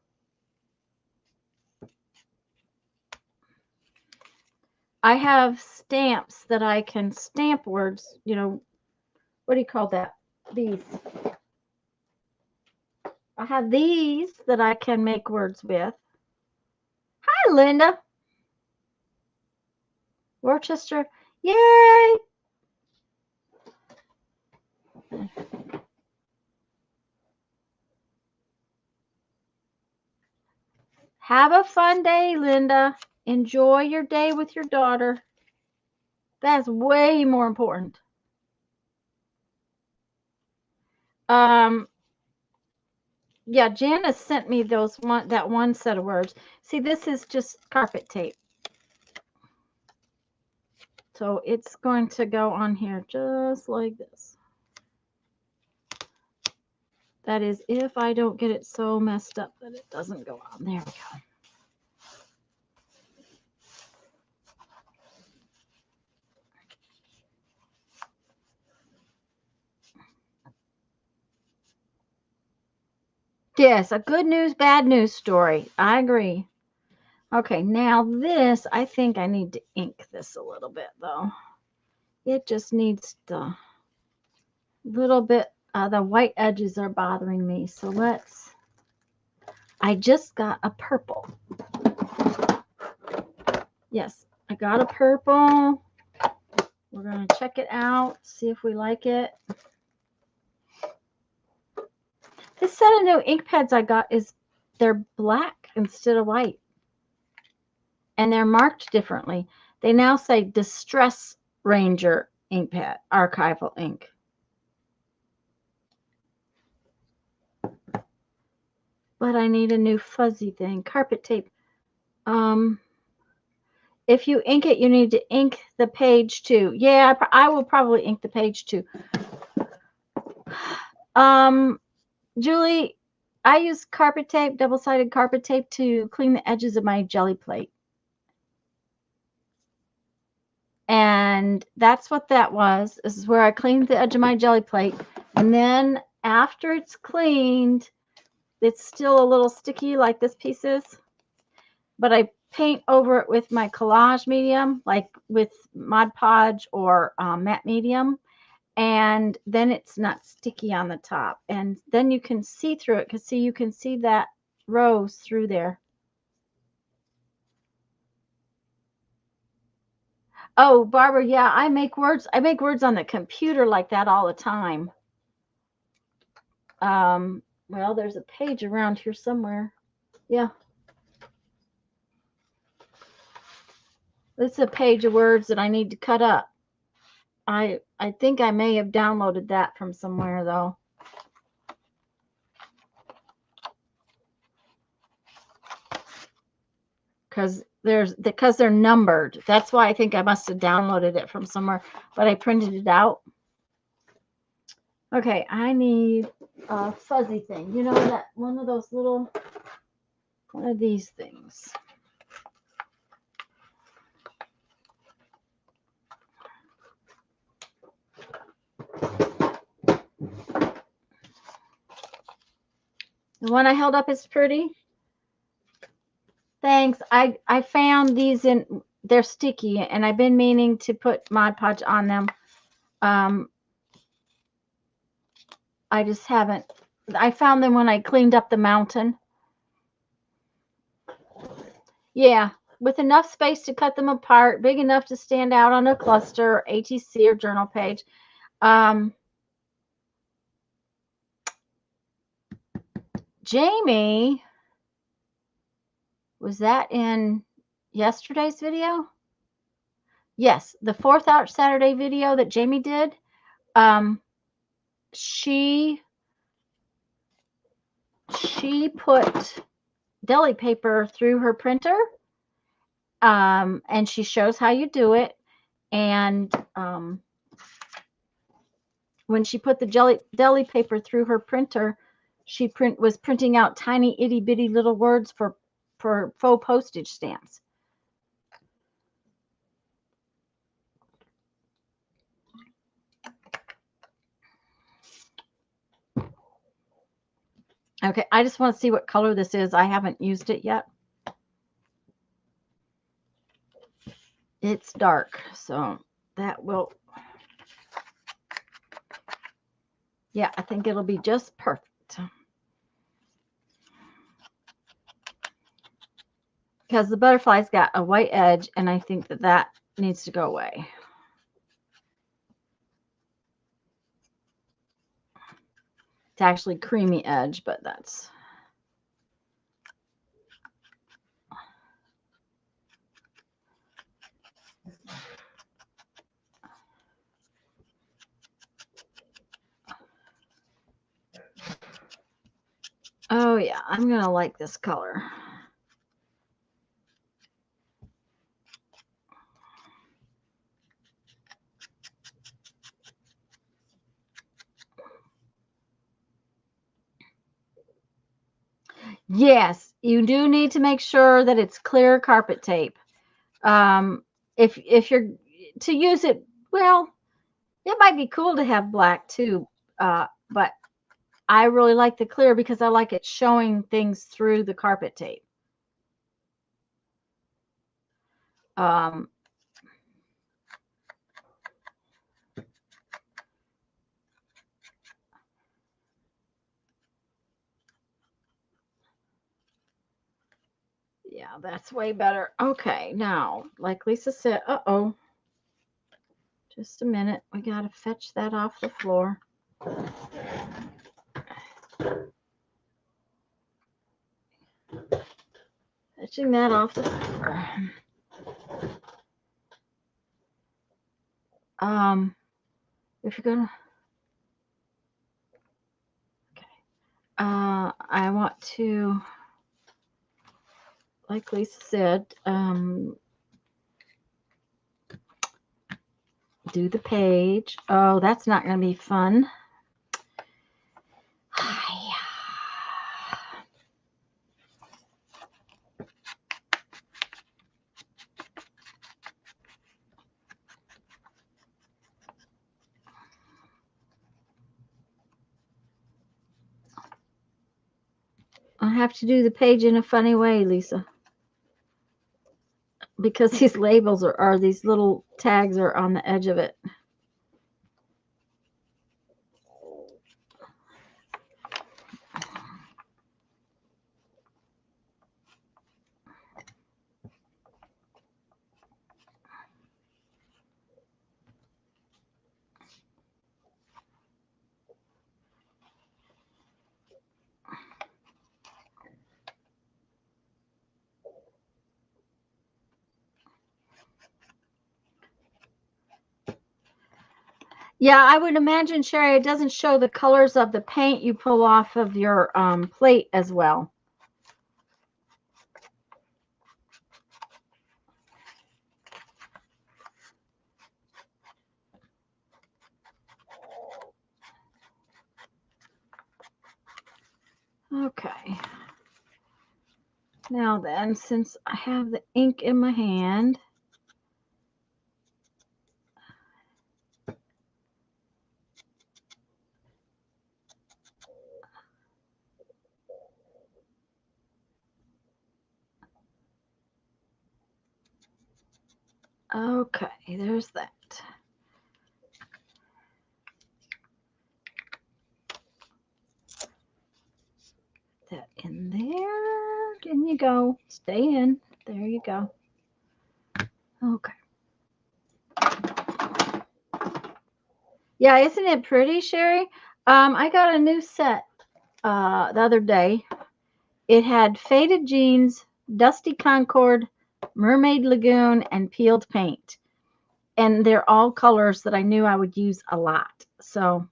have stamps that I can stamp words, you know, what do you call that? These. I have these that I can make words with. Hi, Linda. Worcester. Yay! Have a fun day, Linda. Enjoy your day with your daughter. That's way more important. Yeah, Janice sent me that one set of words. See, this is just carpet tape. So it's going to go on here just like this. That is if I don't get it so messed up that it doesn't go on. There we go. Yes, a good news, bad news story. I agree. Okay, now this, I think I need to ink this a little bit though. It just needs to, little bit, the white edges are bothering me. So I just got a purple. Yes, I got a purple. We're going to check it out, see if we like it. This set of new ink pads I got they're black instead of white. And they're marked differently. They now say Distress Ranger ink pad, archival ink. But I need a new fuzzy thing. Carpet tape. If you ink it, you need to ink the page too. Yeah, I will probably ink the page too. Julie, I use carpet tape, double-sided carpet tape to clean the edges of my jelly plate. And that's what that was. This is where I cleaned the edge of my jelly plate. And then after it's cleaned, it's still a little sticky like this piece is. But I paint over it with my collage medium, like with Mod Podge or matte medium. And then it's not sticky on the top. And then you can see through it because see, you can see that rose through there. Oh, Barbara, yeah, I make words on the computer like that all the time. Well, there's a page around here somewhere. Yeah. This is a page of words that I need to cut up. I think I may have downloaded that from somewhere though. Because they're numbered. That's why I think I must have downloaded it from somewhere, but I printed it out. Okay, I need a fuzzy thing. You know that one of those little, one of these things. The one I held up is pretty. Thanks. I found these they're sticky, and I've been meaning to put Mod Podge on them. I just haven't. I found them when I cleaned up the mountain. Yeah, with enough space to cut them apart, big enough to stand out on a cluster, ATC or journal page. Jamie, was that in yesterday's video? Yes, the 4th Art Saturday video that Jamie did. She put deli paper through her printer, and she shows how you do it. And when she put the deli paper through her printer, she was printing out tiny itty bitty little words for faux postage stamps. Okay, I just want to see what color this is. I haven't used it yet. It's dark, so that will, yeah, I think it'll be just perfect. Because the butterfly's got a white edge, and I think that needs to go away. It's actually creamy edge, but that's... Oh yeah, I'm gonna like this color. Yes, you do need to make sure that it's clear carpet tape. If you're to use it, well, it might be cool to have black too, but I really like the clear because I like it showing things through the carpet tape. Yeah, that's way better. Okay, now, like Lisa said, just a minute. We got to fetch that off the floor. Fetching that off the floor. If you're gonna, okay. I want to, like Lisa said, do the page. Oh, that's not going to be fun. I have to do the page in a funny way, Lisa, because these labels are these little tags are on the edge of it. Yeah, I would imagine, Sherry, it doesn't show the colors of the paint you pull off of your plate as well. Okay. Now then, since I have the ink in my hand, Okay, there's that. That in there. In you go. Stay in. There you go. Okay. Yeah, isn't it pretty, Sherry? I got a new set the other day. It had faded jeans, dusty Concord, mermaid lagoon, and peeled paint. And they're all colors that I knew I would use a lot. So,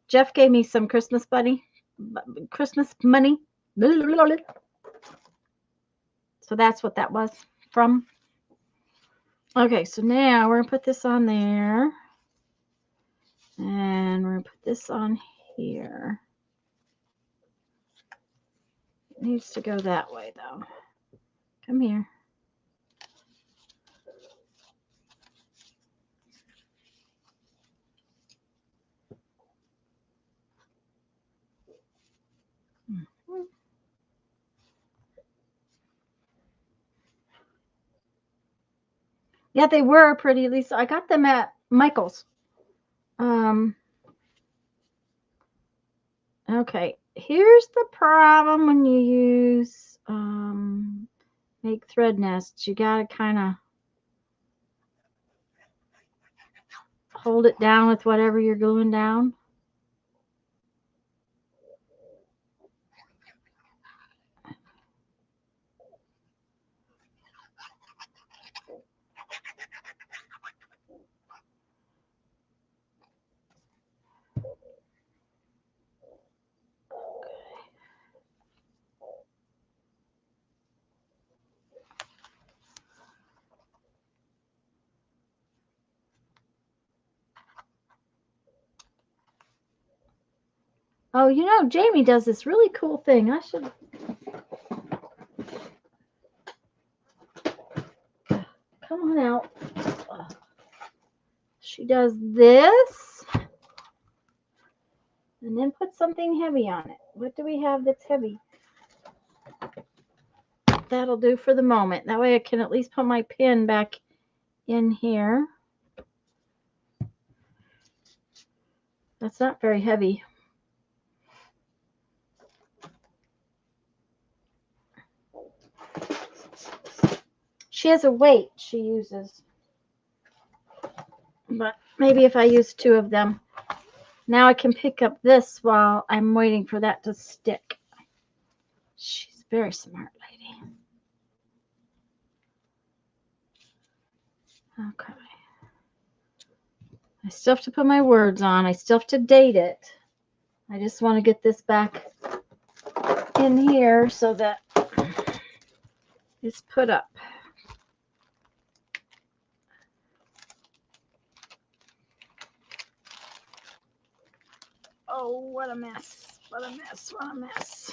Jeff gave me some Christmas money. So that's what that was from. Okay, so now we're gonna put this on there. And we're gonna put this on here. It needs to go that way though. Come here. Yeah, they were pretty, Lisa. I got them at Michael's. Okay, here's the problem when you use make thread nests. You gotta kind of hold it down with whatever you're gluing down. Oh, you know, Jamie does this really cool thing. I should. Come on out. She does this. And then put something heavy on it. What do we have that's heavy? That'll do for the moment. That way I can at least put my pin back in here. That's not very heavy. She has a weight she uses. But maybe if I use 2 of them. Now I can pick up this while I'm waiting for that to stick. She's a very smart lady. Okay. I still have to put my words on. I still have to date it. I just want to get this back in here so that it's put up. Oh, what a mess. What a mess. What a mess.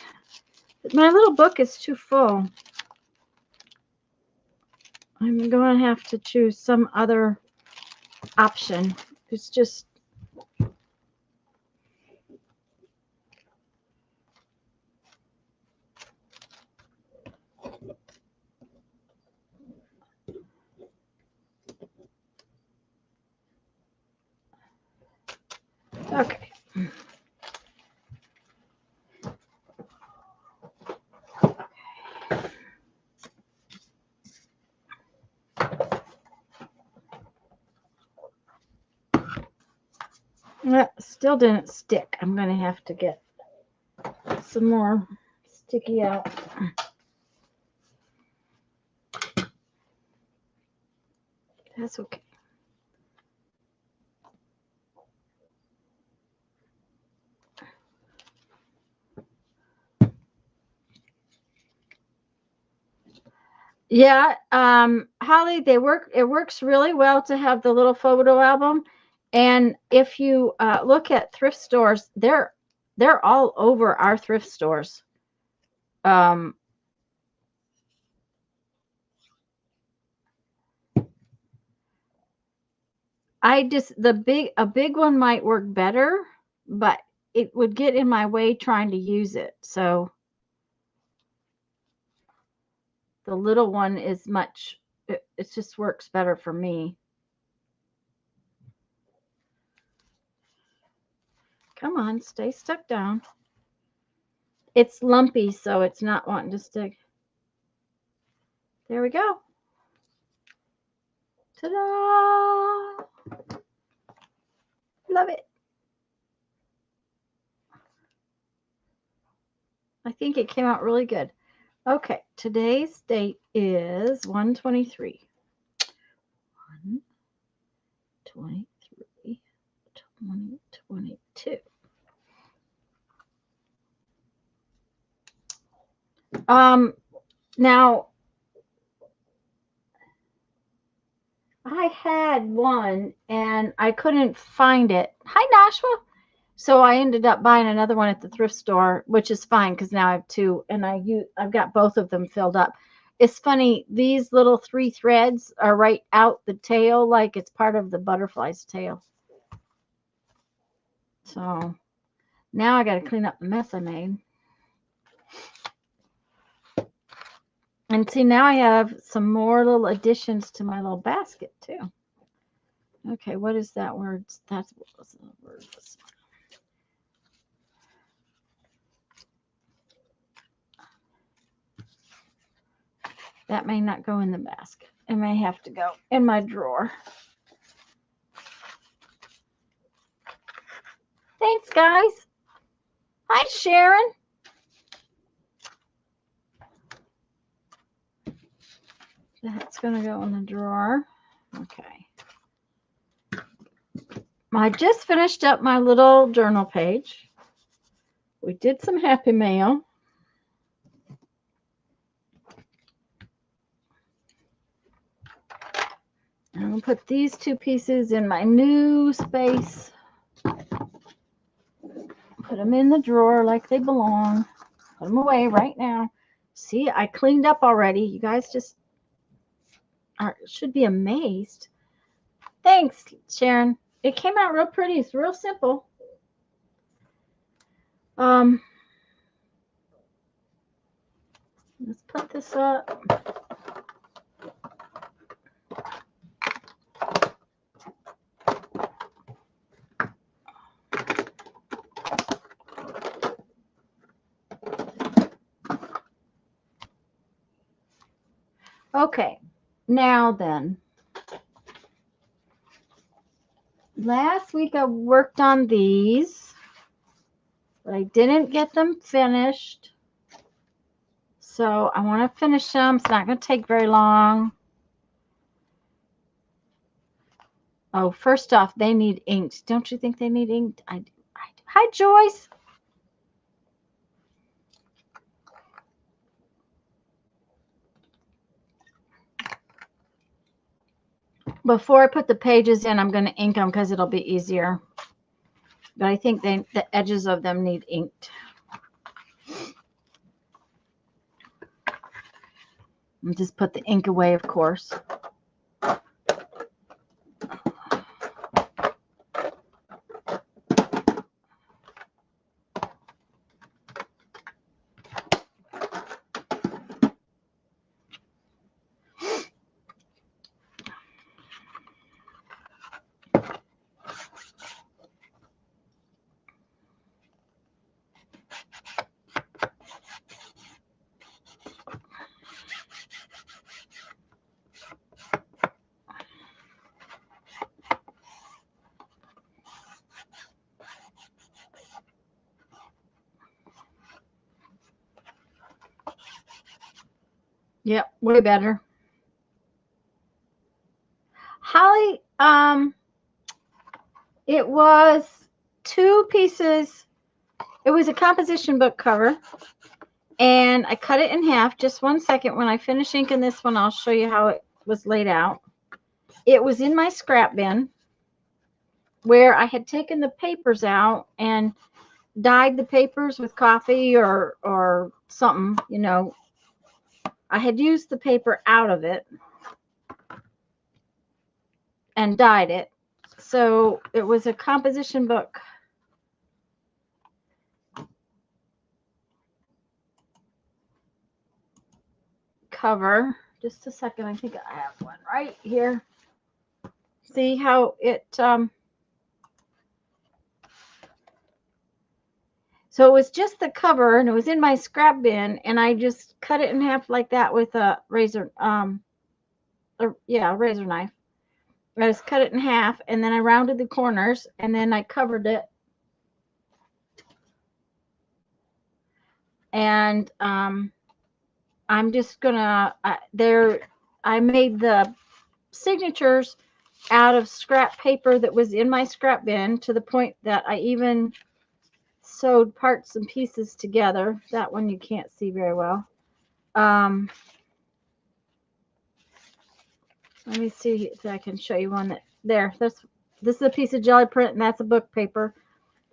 My little book is too full. I'm going to have to choose some other option. It's just okay. That still didn't stick. I'm going to have to get some more sticky out. That's okay. Yeah, Holly, they work. It works really well to have the little photo album, and if you look at thrift stores, they're all over our thrift stores. I just a big one might work better, but it would get in my way trying to use it. So The little one is much, it just works better for me. Come on, stay stuck down. It's lumpy, so it's not wanting to stick. There we go. Ta-da! Love it. I think it came out really good. Okay, today's date is 1/23. 1/23, 2022. Now I had one and I couldn't find it. Hi, Nashua. So I ended up buying another one at the thrift store, which is fine because now I have two, and I've got both of them filled up. It's funny, these little 3 threads are right out the tail, like it's part of the butterfly's tail. So now I got to clean up the mess I made. And see, now I have some more little additions to my little basket too. Okay, what is that word? That's what was the word. That may not go in the basket. It may have to go in my drawer. Thanks, guys. Hi, Sharon. That's going to go in the drawer. Okay. I just finished up my little journal page. We did some Happy Mail. I'm going to put these 2 pieces in my new space. Put them in the drawer like they belong. Put them away right now. See, I cleaned up already. You guys just should be amazed. Thanks, Sharon. It came out real pretty. It's real simple. Let's put this up. Okay, now then. Last week I worked on these, but I didn't get them finished. So I want to finish them. It's not going to take very long. Oh, first off, they need inked. Don't you think they need inked? I do. Hi, Joyce. Before I put the pages in, I'm going to ink them because it'll be easier. But I think the edges of them need inked. And just put the ink away, of course. Yep, way better. Holly, it was 2 pieces. It was a composition book cover, and I cut it in half. Just 1 second. When I finish inking this one, I'll show you how it was laid out. It was in my scrap bin where I had taken the papers out and dyed the papers with coffee or something, you know. I had used the paper out of it and dyed it. So it was a composition book. cover. Just a second. I think I have one right here. See how it, so it was just the cover and it was in my scrap bin and I just cut it in half like that with a razor, razor knife. I just cut it in half and then I rounded the corners and then I covered it. And I'm just gonna, I made the signatures out of scrap paper that was in my scrap bin to the point that I even sewed parts and pieces together. That one you can't see very well. Let me see if I can show you one that there. This is a piece of jelly print and that's a book paper.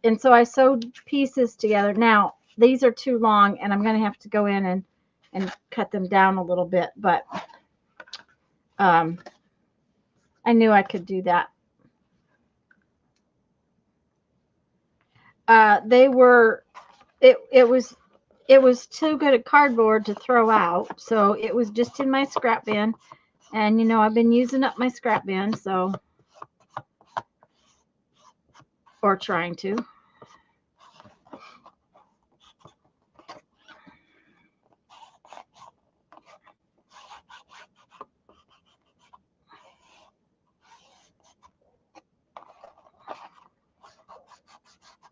And so I sewed pieces together. Now these are too long and I'm going to have to go in and cut them down a little bit, but I knew I could do that. It was too good a cardboard to throw out, so it was just in my scrap bin. And you know, I've been using up my scrap bin, so, or trying to.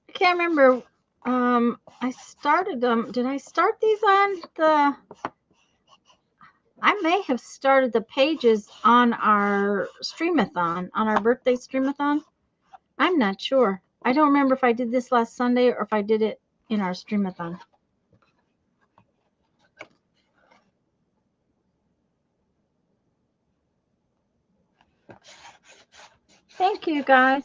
I can't remember. I started them. Did I start these on the? I may have started the pages on our streamathon, on our birthday streamathon. I'm not sure. I don't remember if I did this last Sunday or if I did it in our streamathon. Thank you, guys.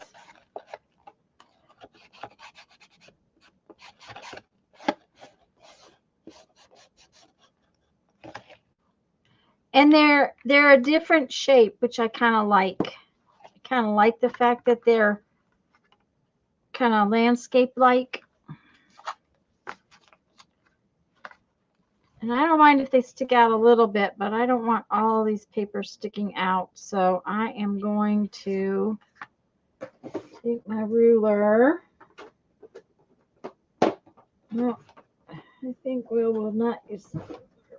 And they're a different shape, which I kind of like. I kind of like the fact that they're kind of landscape-like. And I don't mind if they stick out a little bit, but I don't want all these papers sticking out. So I am going to take my ruler. No, I think we will not use,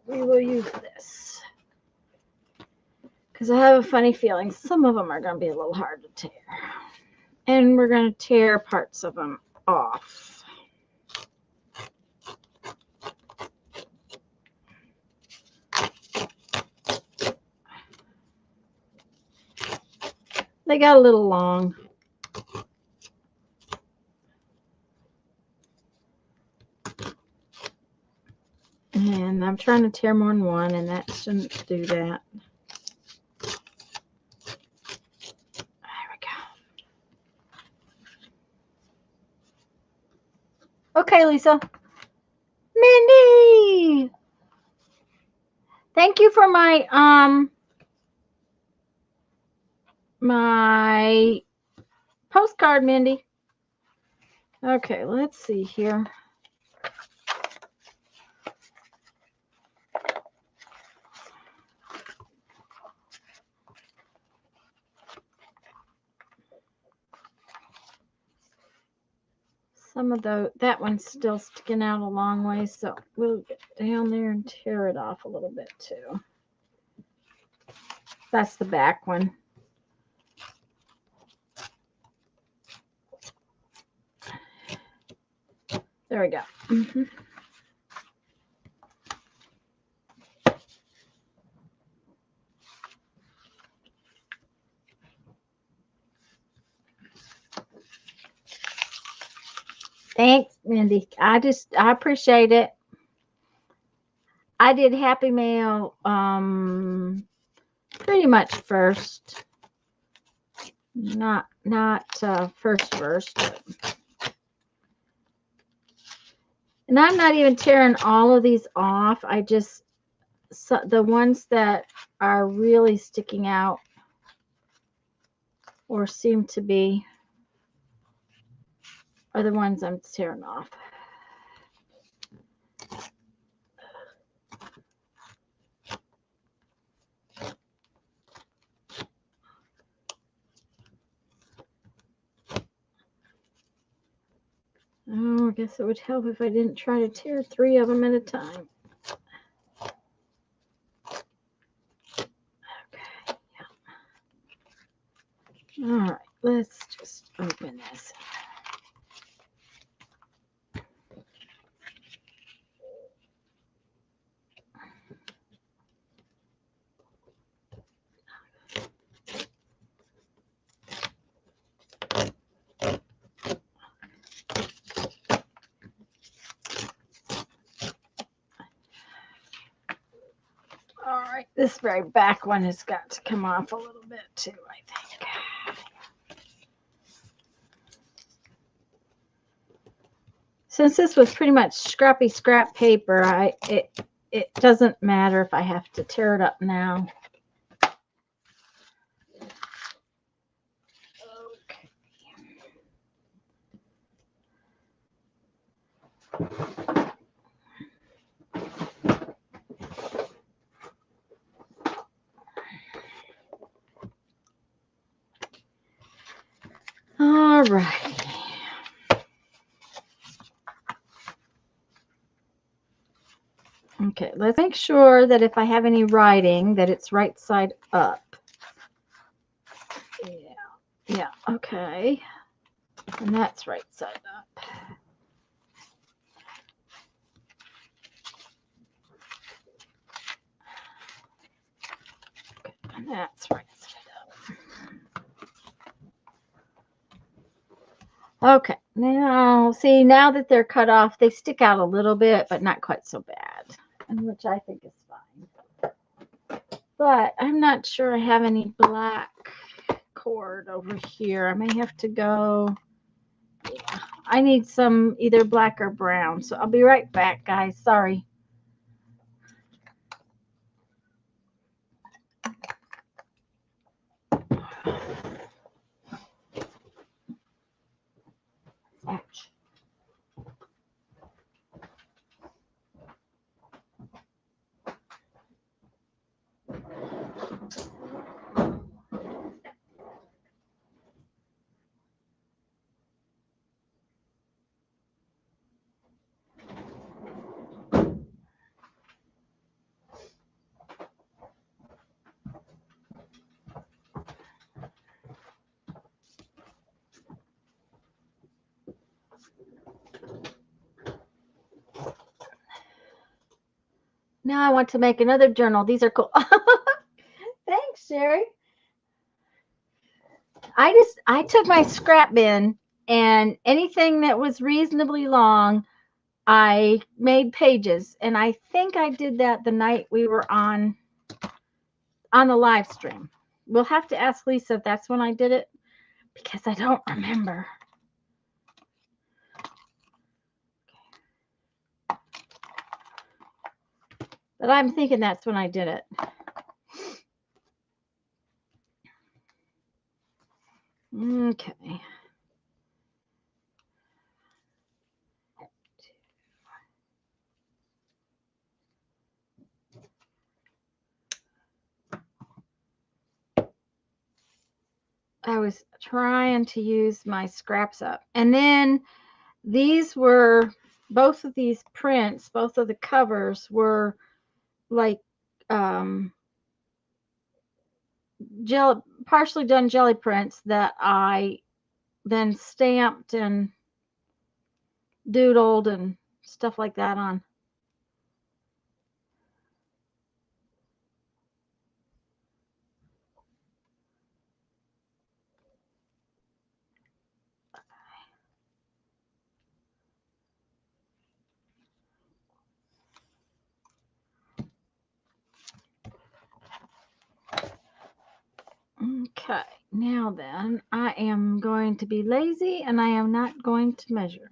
we will use this. Because I have a funny feeling some of them are going to be a little hard to tear. And we're going to tear parts of them off. They got a little long. And I'm trying to tear more than one, and that shouldn't do that. There we go. Okay, Lisa. Mindy! Thank you for my my postcard, Mindy. Okay, let's see here. Some of that one's still sticking out a long way, so we'll get down there and tear it off a little bit too. That's the back one. There we go. Thanks, Mindy. I appreciate it. I did Happy Mail pretty much first. Not first. And I'm not even tearing all of these off. I just, the ones that are really sticking out or seem to be are the ones I'm tearing off. guess it would help if I didn't try to tear 3 of them at a time. Okay, yeah. All right, let's just open this. All right, this very back one has got to come off a little bit too, I think. Since this was pretty much scrappy scrap paper, it doesn't matter if I have to tear it up now. Okay. All right. Okay, let's make sure that if I have any writing, that it's right side up. Yeah, okay. And that's right side up. Okay, and that's right side up. Okay, now, see, now that they're cut off, they stick out a little bit, but not quite so bad, and which I think is fine. But I'm not sure I have any black cord over here. I may have to go. Yeah, I need some either black or brown. So I'll be right back, guys. Sorry. Ouch. Now I want to make another journal. These are cool. Thanks, Sherry. I took my scrap bin and anything that was reasonably long, I made pages. And I think I did that the night we were on the live stream. We'll have to ask Lisa if that's when I did it because I don't remember. But I'm thinking that's when I did it. Okay. I was trying to use my scraps up. And then these were, both of these prints, both of the covers were like partially done jelly prints that I then stamped and doodled and stuff like that on. Okay, now then, I am going to be lazy and I am not going to measure.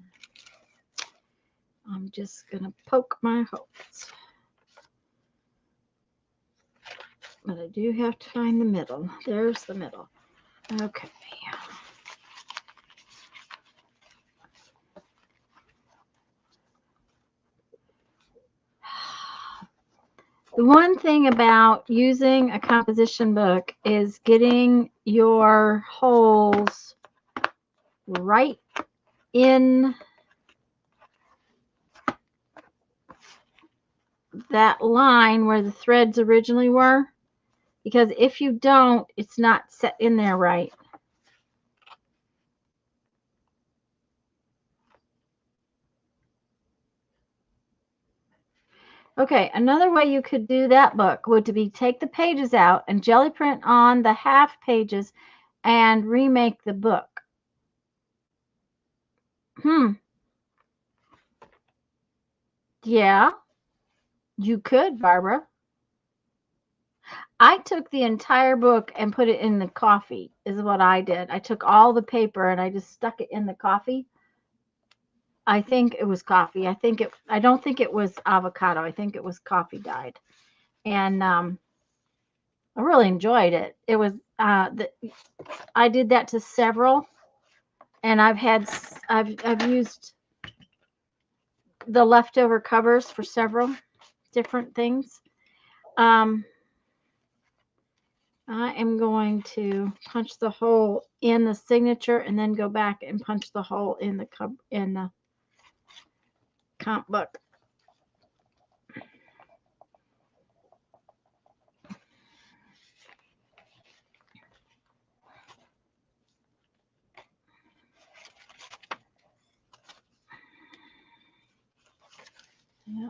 I'm just going to poke my holes. But I do have to find the middle. There's the middle. Okay. The one thing about using a composition book is getting your holes right in that line where the threads originally were, because if you don't, it's not set in there right. Okay, another way you could do that book would to be take the pages out and jelly print on the half pages and remake the book. Yeah, you could, Barbara. I took the entire book and put it in the coffee, is what I did. I took all the paper and I just stuck it in the coffee. I think it was coffee. I don't think it was avocado. I think it was coffee dyed. And I really enjoyed it. It was, I did that to several, and I've used the leftover covers for several different things. I am going to punch the hole in the signature and then go back and punch the hole in the comp book. Yeah.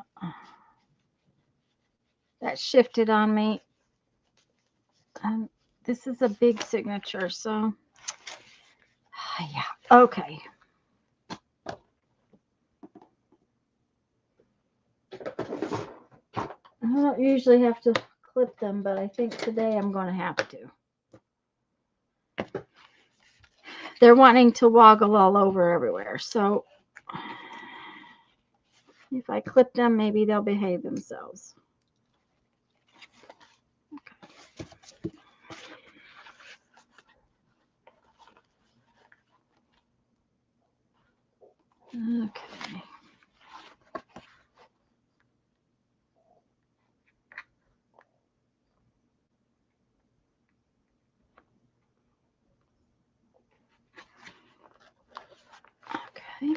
That shifted on me. This is a big signature, so yeah. Okay. I don't usually have to clip them, but I think today I'm going to have to. They're wanting to woggle all over everywhere, so if I clip them, maybe they'll behave themselves. Okay. Okay.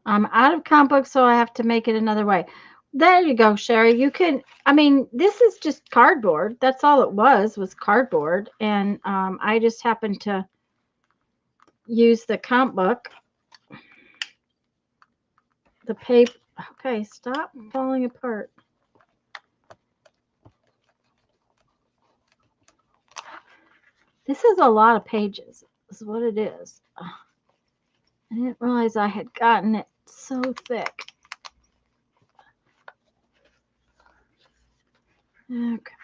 I'm out of comp book, so I have to make it another way. There you go, Sherry. You can, I mean, this is just cardboard. That's all it was cardboard. And I just happened to use the comp book. The paper. Okay, stop falling apart. This is a lot of pages, is what it is. I didn't realize I had gotten it so thick. Okay.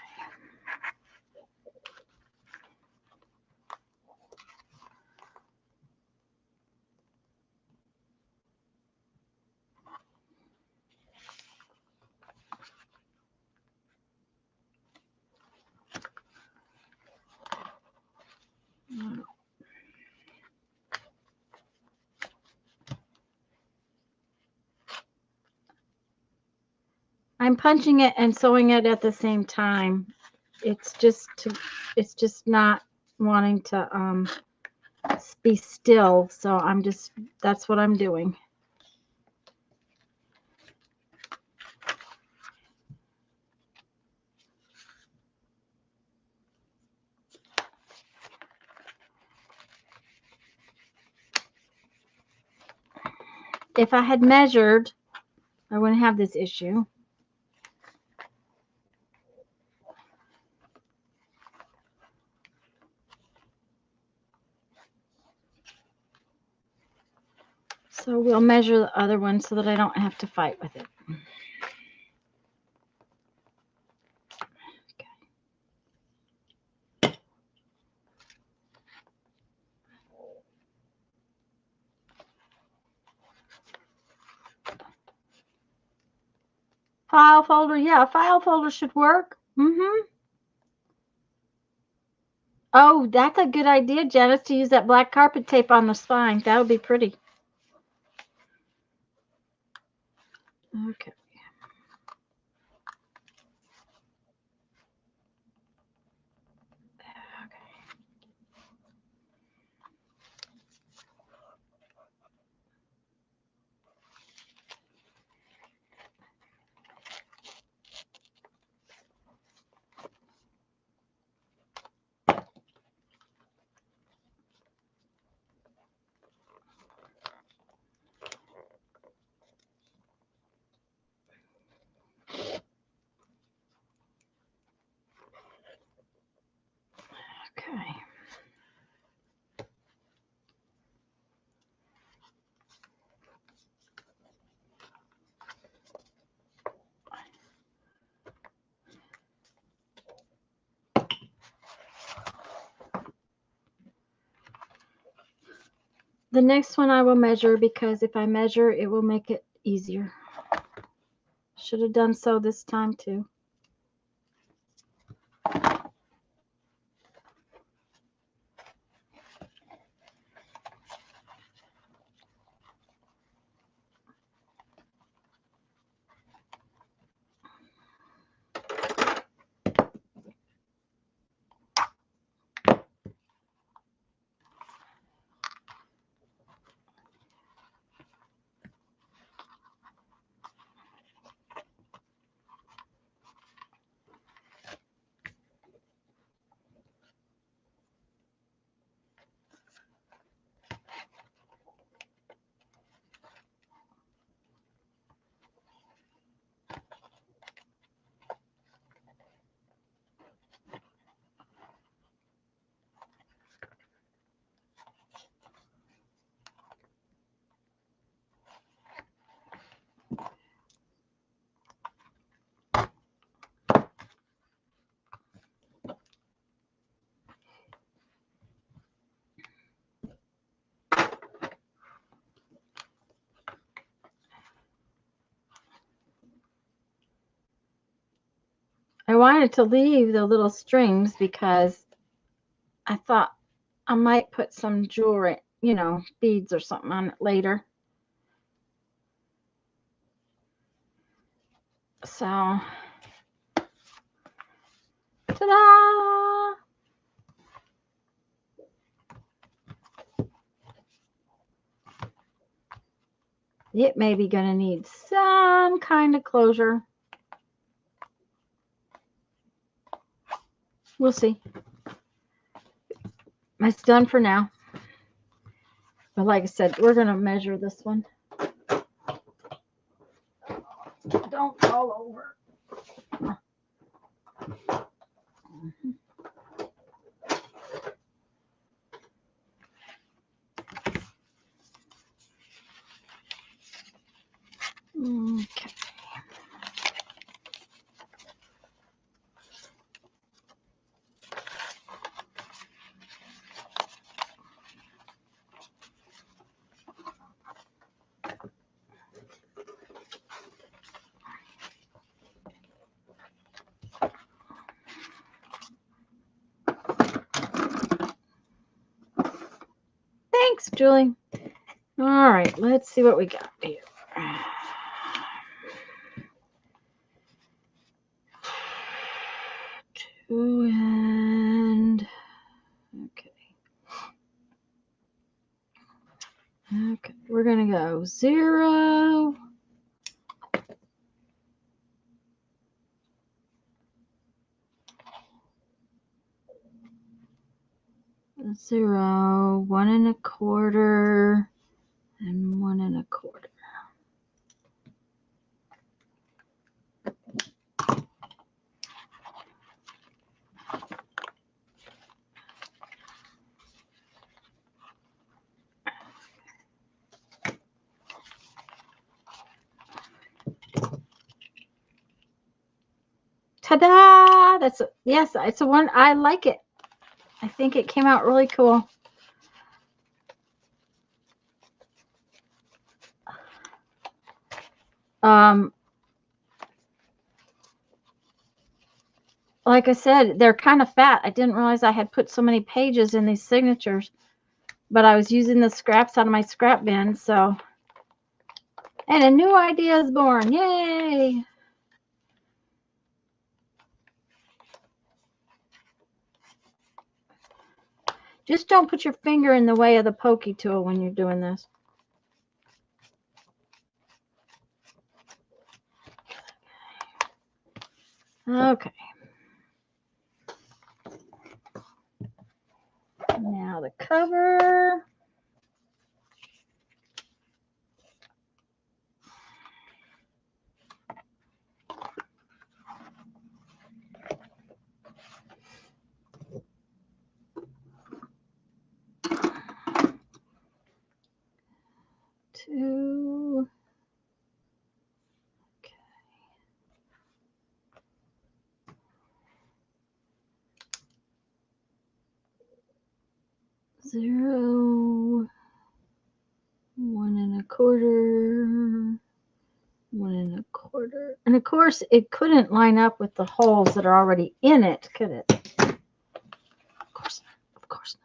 I'm punching it and sewing it at the same time. It's just not wanting to be still, so that's what I'm doing. If I had measured, I wouldn't have this issue. So we'll measure the other one so that I don't have to fight with it. File folder, yeah, file folder should work. Oh, that's a good idea, Janice, to use that black carpet tape on the spine. That would be pretty. Okay. The next one I will measure, because if I measure, it will make it easier. Should have done so this time too. I wanted to leave the little strings because I thought I might put some jewelry, you know, beads or something on it later. So, ta-da! It may be going to need some kind of closure. We'll see. It's done for now. But like I said, we're going to measure this one. Don't fall over. Okay. Thanks, Julie. All right, let's see what we got here. Two and okay. Okay, we're gonna go 0, 0, 1 1/4, and 1 1/4. Ta-da! That's a, yes, it's a one. I like it. I think it came out really cool. Like I said, they're kind of fat. I didn't realize I had put so many pages in these signatures, but I was using the scraps out of my scrap bin, so. And a new idea is born. Yay! Just don't put your finger in the way of the pokey tool when you're doing this. Okay. Now the cover. Two. Okay. 0. 1 1/4, 1 1/4. And of course, it couldn't line up with the holes that are already in it, could it? Of course not. Of course not.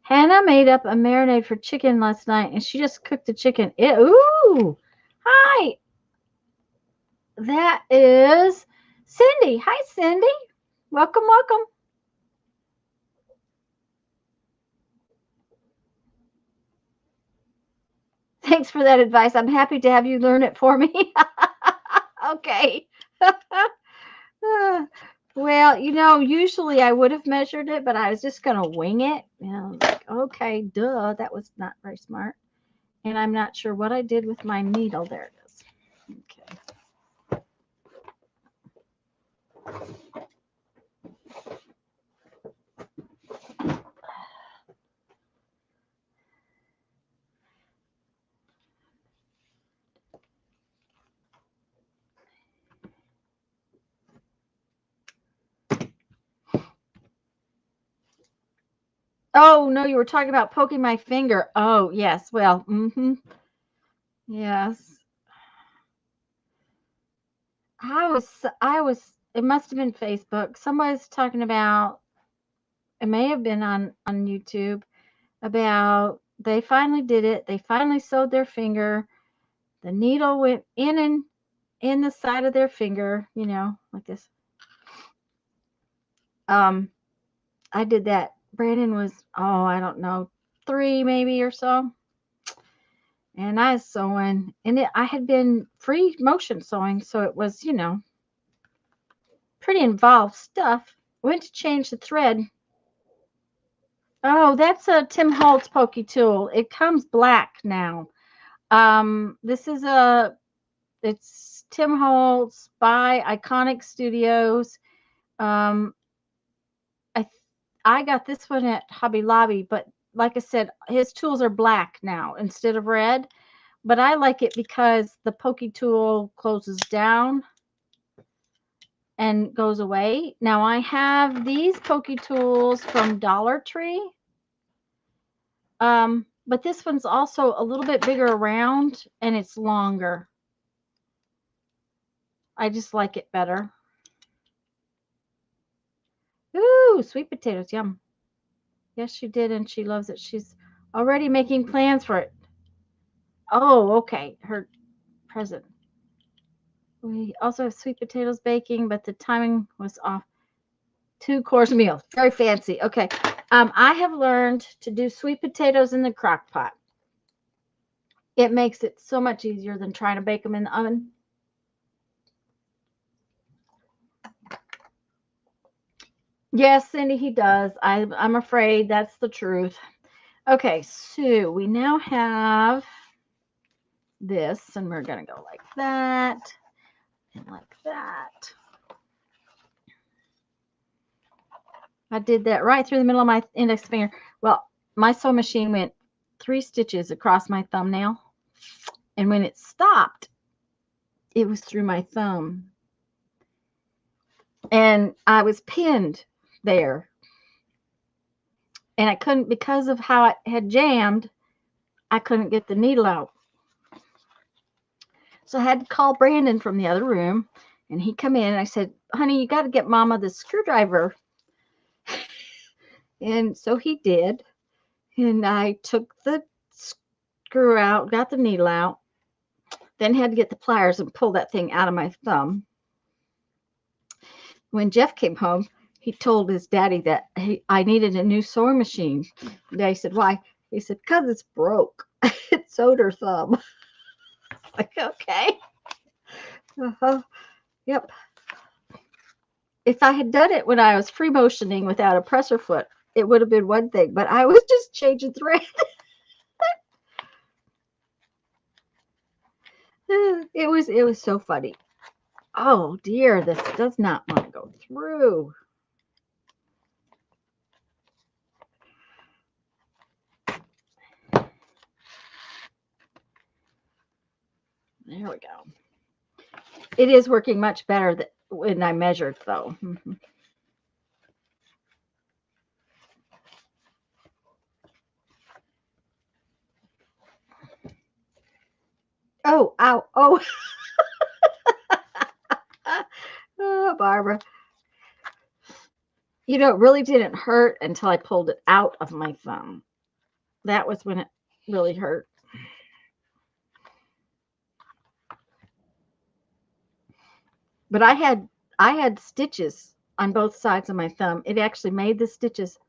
Hannah made up a marinade for chicken last night, and she just cooked the chicken. Ooh! Hi! That is Cindy. Hi, Cindy. Welcome, welcome. Thanks for that advice. I'm happy to have you learn it for me. Okay. Well, usually I would have measured it, but I was just going to wing it. And I was like, okay, duh, that was not very smart. And I'm not sure what I did with my needle. There it is. Okay. Oh, no, you were talking about poking my finger. Oh, yes. Well, yes. It must have been Facebook. Somebody's talking about, it may have been on YouTube, about they finally did it. They finally sewed their finger. The needle went in and in the side of their finger, like this. I did that. Brandon was, I don't know, 3 maybe or so. And I was sewing, and I had been free motion sewing, so it was, pretty involved stuff. Went to change the thread. Oh, that's a Tim Holtz pokey tool. It comes black now. This is it's Tim Holtz by Iconic Studios. I got this one at Hobby Lobby, but like I said, his tools are black now instead of red. But I like it because the pokey tool closes down and goes away. Now I have these pokey tools from Dollar Tree. But this one's also a little bit bigger around and it's longer. I just like it better. Ooh, sweet potatoes, yum. Yes, she did, and she loves it. She's already making plans for it. Oh, okay. Her present. We also have sweet potatoes baking, but the timing was off. 2-course meal. Very fancy. Okay. I have learned to do sweet potatoes in the crock pot. It makes it so much easier than trying to bake them in the oven. Yes, Cindy, he does. I'm afraid that's the truth. Okay, so we now have this, and we're going to go like that and like that. I did that right through the middle of my index finger. Well, my sewing machine went 3 stitches across my thumbnail, and when it stopped, it was through my thumb. And I was pinned there. And I couldn't, because of how it had jammed, I couldn't get the needle out. So I had to call Brandon from the other room, and he come in, and I said, honey, you got to get Mama the screwdriver. And so he did. And I took the screw out, got the needle out, then had to get the pliers and pull that thing out of my thumb. When Jeff came home, he told his daddy that I needed a new sewing machine. Daddy said, why? He said, because it's broke. It sewed her thumb. Like, okay. Yep. If I had done it when I was free motioning without a presser foot, it would have been one thing, but I was just changing thread. It was so funny. Oh dear, this does not want to go through. There we go. It is working much better when I measured, though. Oh, ow, oh. Oh, Barbara. You know, it really didn't hurt until I pulled it out of my thumb. That was when it really hurt. But I had stitches on both sides of my thumb. It actually made the stitches.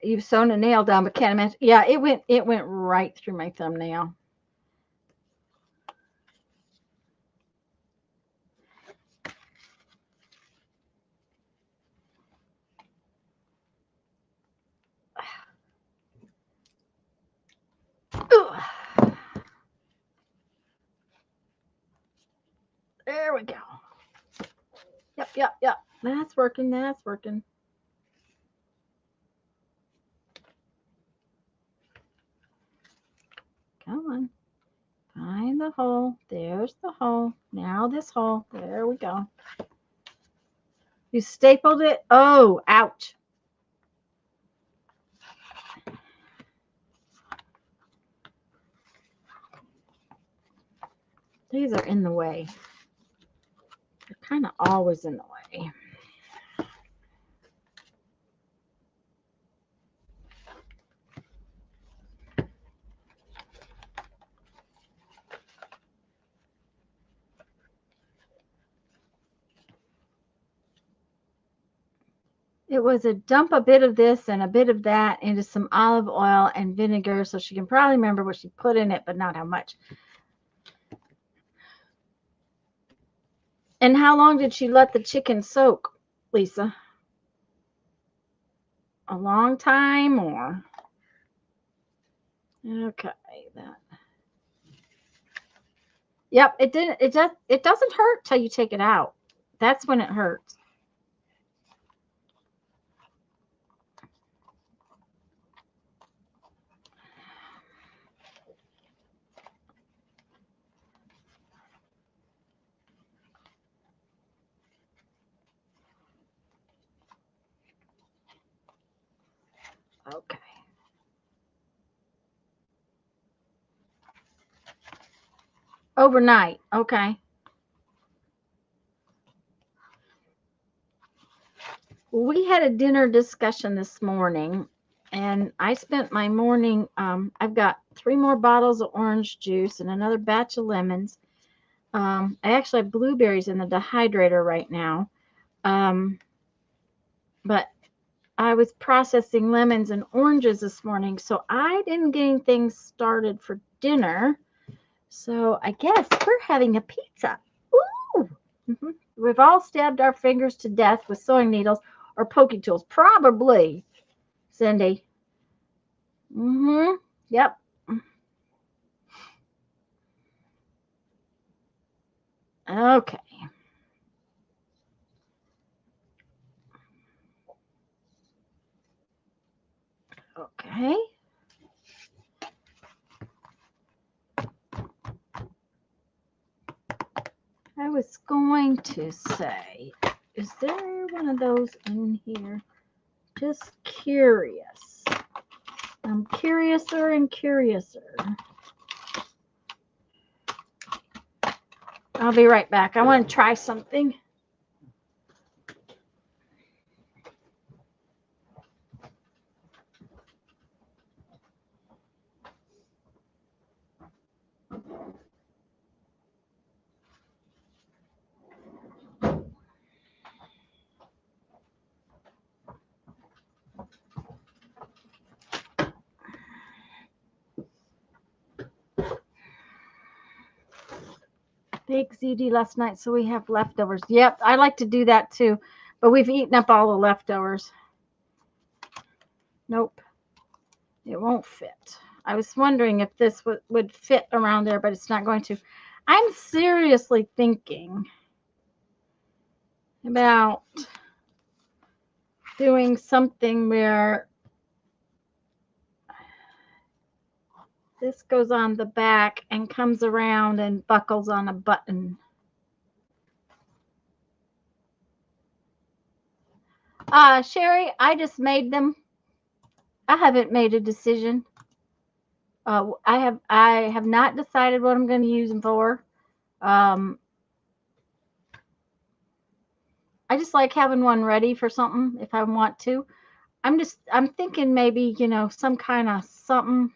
You've sewn a nail down, but can't imagine. Yeah, it went right through my thumbnail. Ooh. There we go. Yep, yep, yep. That's working. That's working. Come on. Find the hole. There's the hole. Now this hole. There we go. You stapled it. Oh, ouch. These are in the way. They're kind of always in the way. It was a dump a bit of this and a bit of that into some olive oil and vinegar so she can probably remember what she put in it, but not how much. And how long did she let the chicken soak, Lisa? A long time or? Okay, that. Yep, it didn't. It doesn't hurt till you take it out. That's when it hurts. Okay. Overnight. Okay. We had a dinner discussion this morning, and I spent my morning. I've got 3 more bottles of orange juice and another batch of lemons. I actually have blueberries in the dehydrator right now. Um, but I was processing lemons and oranges this morning, so I didn't get anything started for dinner. So I guess we're having a pizza. Ooh! Mhm. We've all stabbed our fingers to death with sewing needles or poking tools. Probably, Cindy. Mm-hmm. Yep. Okay. Okay. I was going to say, is there one of those in here? Just curious. I'm curiouser and curiouser. I'll be right back. I want to try something. Big ZD last night, so we have leftovers. Yep, I like to do that too, but we've eaten up all the leftovers. Nope, it won't fit. I was wondering if this would fit around there, but it's not going to. I'm seriously thinking about doing something where this goes on the back and comes around and buckles on a button. Sherry, I just made them. I haven't made a decision. I have not decided what I'm going to use them for. I just like having one ready for something if I want to. I'm thinking maybe, some kind of something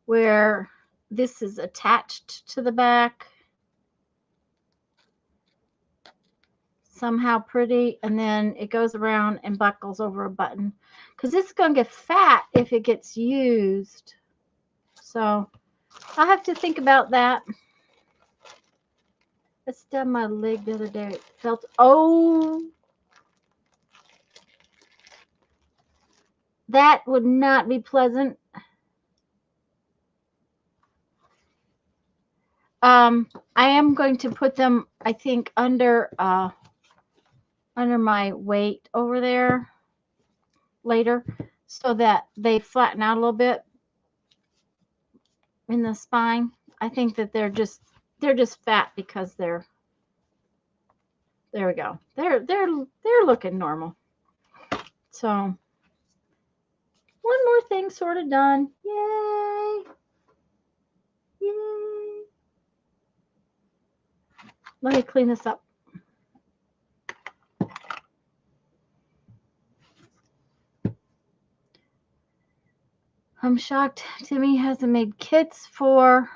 where this is attached to the back somehow pretty, and then it goes around and buckles over a button, because it's going to get fat if it gets used. So I'll have to think about that. I stabbed my leg the other day. It felt, oh, that would not be pleasant. I am going to put them, I think, under my weight over there later, so that they flatten out a little bit in the spine. I think that they're just fat because they're, there we go. They're looking normal. So one more thing sort of done. Yay. Yay. Let me clean this up. I'm shocked Timmy hasn't made kits for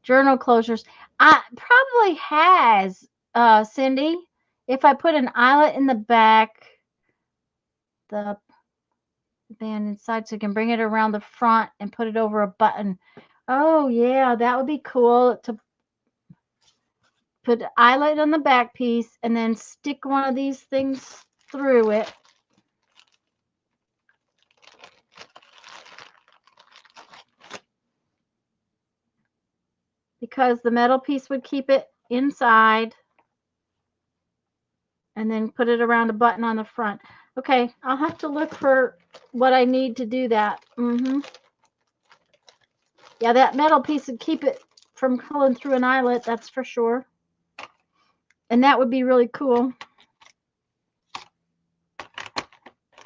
journal closures. I probably has, Cindy. If I put an eyelet in the back, the band inside, so you can bring it around the front and put it over a button. Oh yeah, that would be cool to put the eyelet on the back piece and then stick one of these things through it. Because the metal piece would keep it inside, and then put it around a button on the front. Okay, I'll have to look for what I need to do that. Yeah, that metal piece would keep it from pulling through an eyelet, that's for sure. And that would be really cool.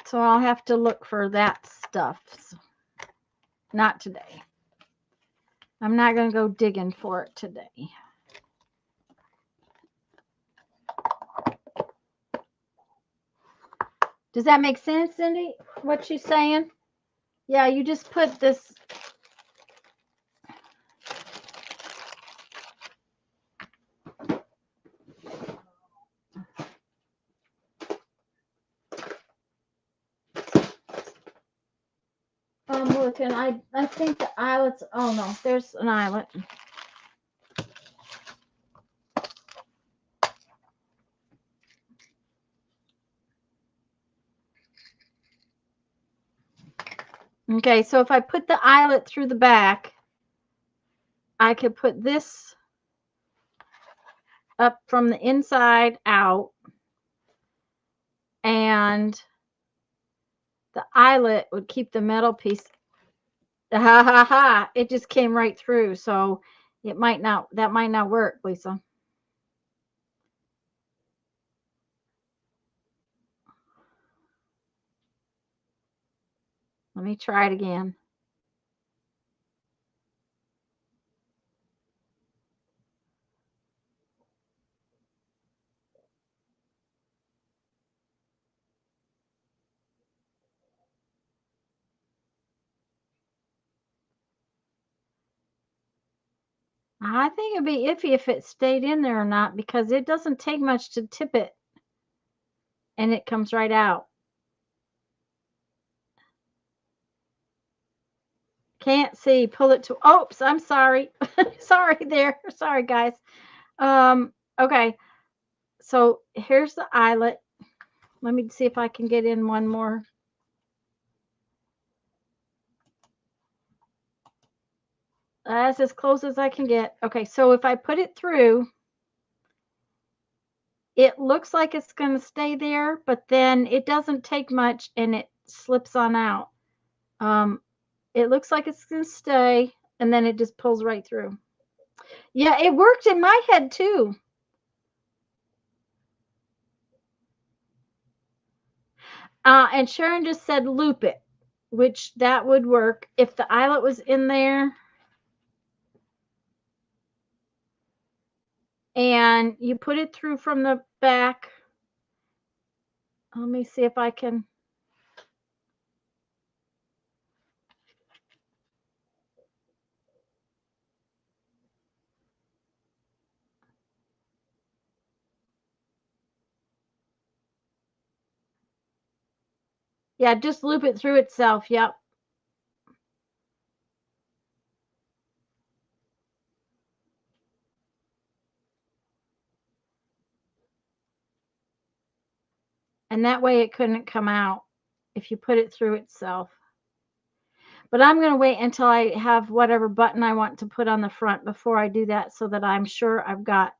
So I'll have to look for that stuff. So, not today. I'm not going to go digging for it today. Does that make sense, Cindy? What she's saying? Yeah, you just put this. I'm looking. I think the eyelets. Oh no, there's an eyelet. Okay, so if I put the eyelet through the back, I could put this up from the inside out, and the eyelet would keep the metal piece. Ha ha ha! It just came right through, so it might not. That might not work, Lisa. Let me try it again. I think it'd be iffy if it stayed in there or not, because it doesn't take much to tip it, and it comes right out. Can't see. Pull it to. Oops, I'm sorry. Sorry there. Sorry, guys. Okay. So here's the eyelet. Let me see if I can get in one more. That's as close as I can get. Okay, so if I put it through, it looks like it's going to stay there, but then it doesn't take much and it slips on out. It looks like it's going to stay, and then it just pulls right through. Yeah, it worked in my head too. And Sharon just said loop it, which that would work if the eyelet was in there. And you put it through from the back. Let me see if I can. Yeah, just loop it through itself. Yep. And that way it couldn't come out if you put it through itself. But I'm going to wait until I have whatever button I want to put on the front before I do that, so that I'm sure I've got.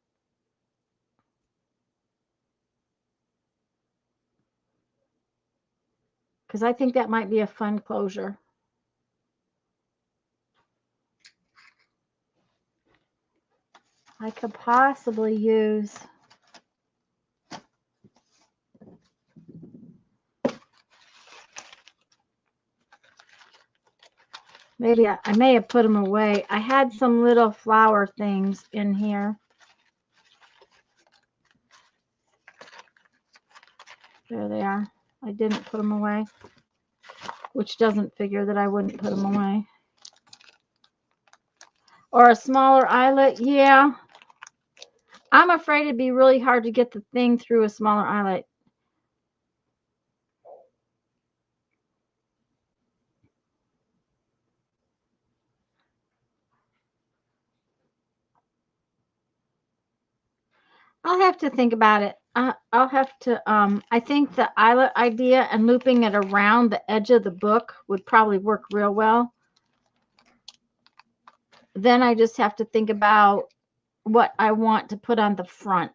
Because I think that might be a fun closure. I could possibly use. Maybe I may have put them away. I had some little flower things in here. There they are. I didn't put them away, which doesn't figure that I wouldn't put them away. Or a smaller eyelet. Yeah. I'm afraid it'd be really hard to get the thing through a smaller eyelet. I'll have to think about it. I'll have to, I think the eyelet idea and looping it around the edge of the book would probably work real well. Then I just have to think about what I want to put on the front.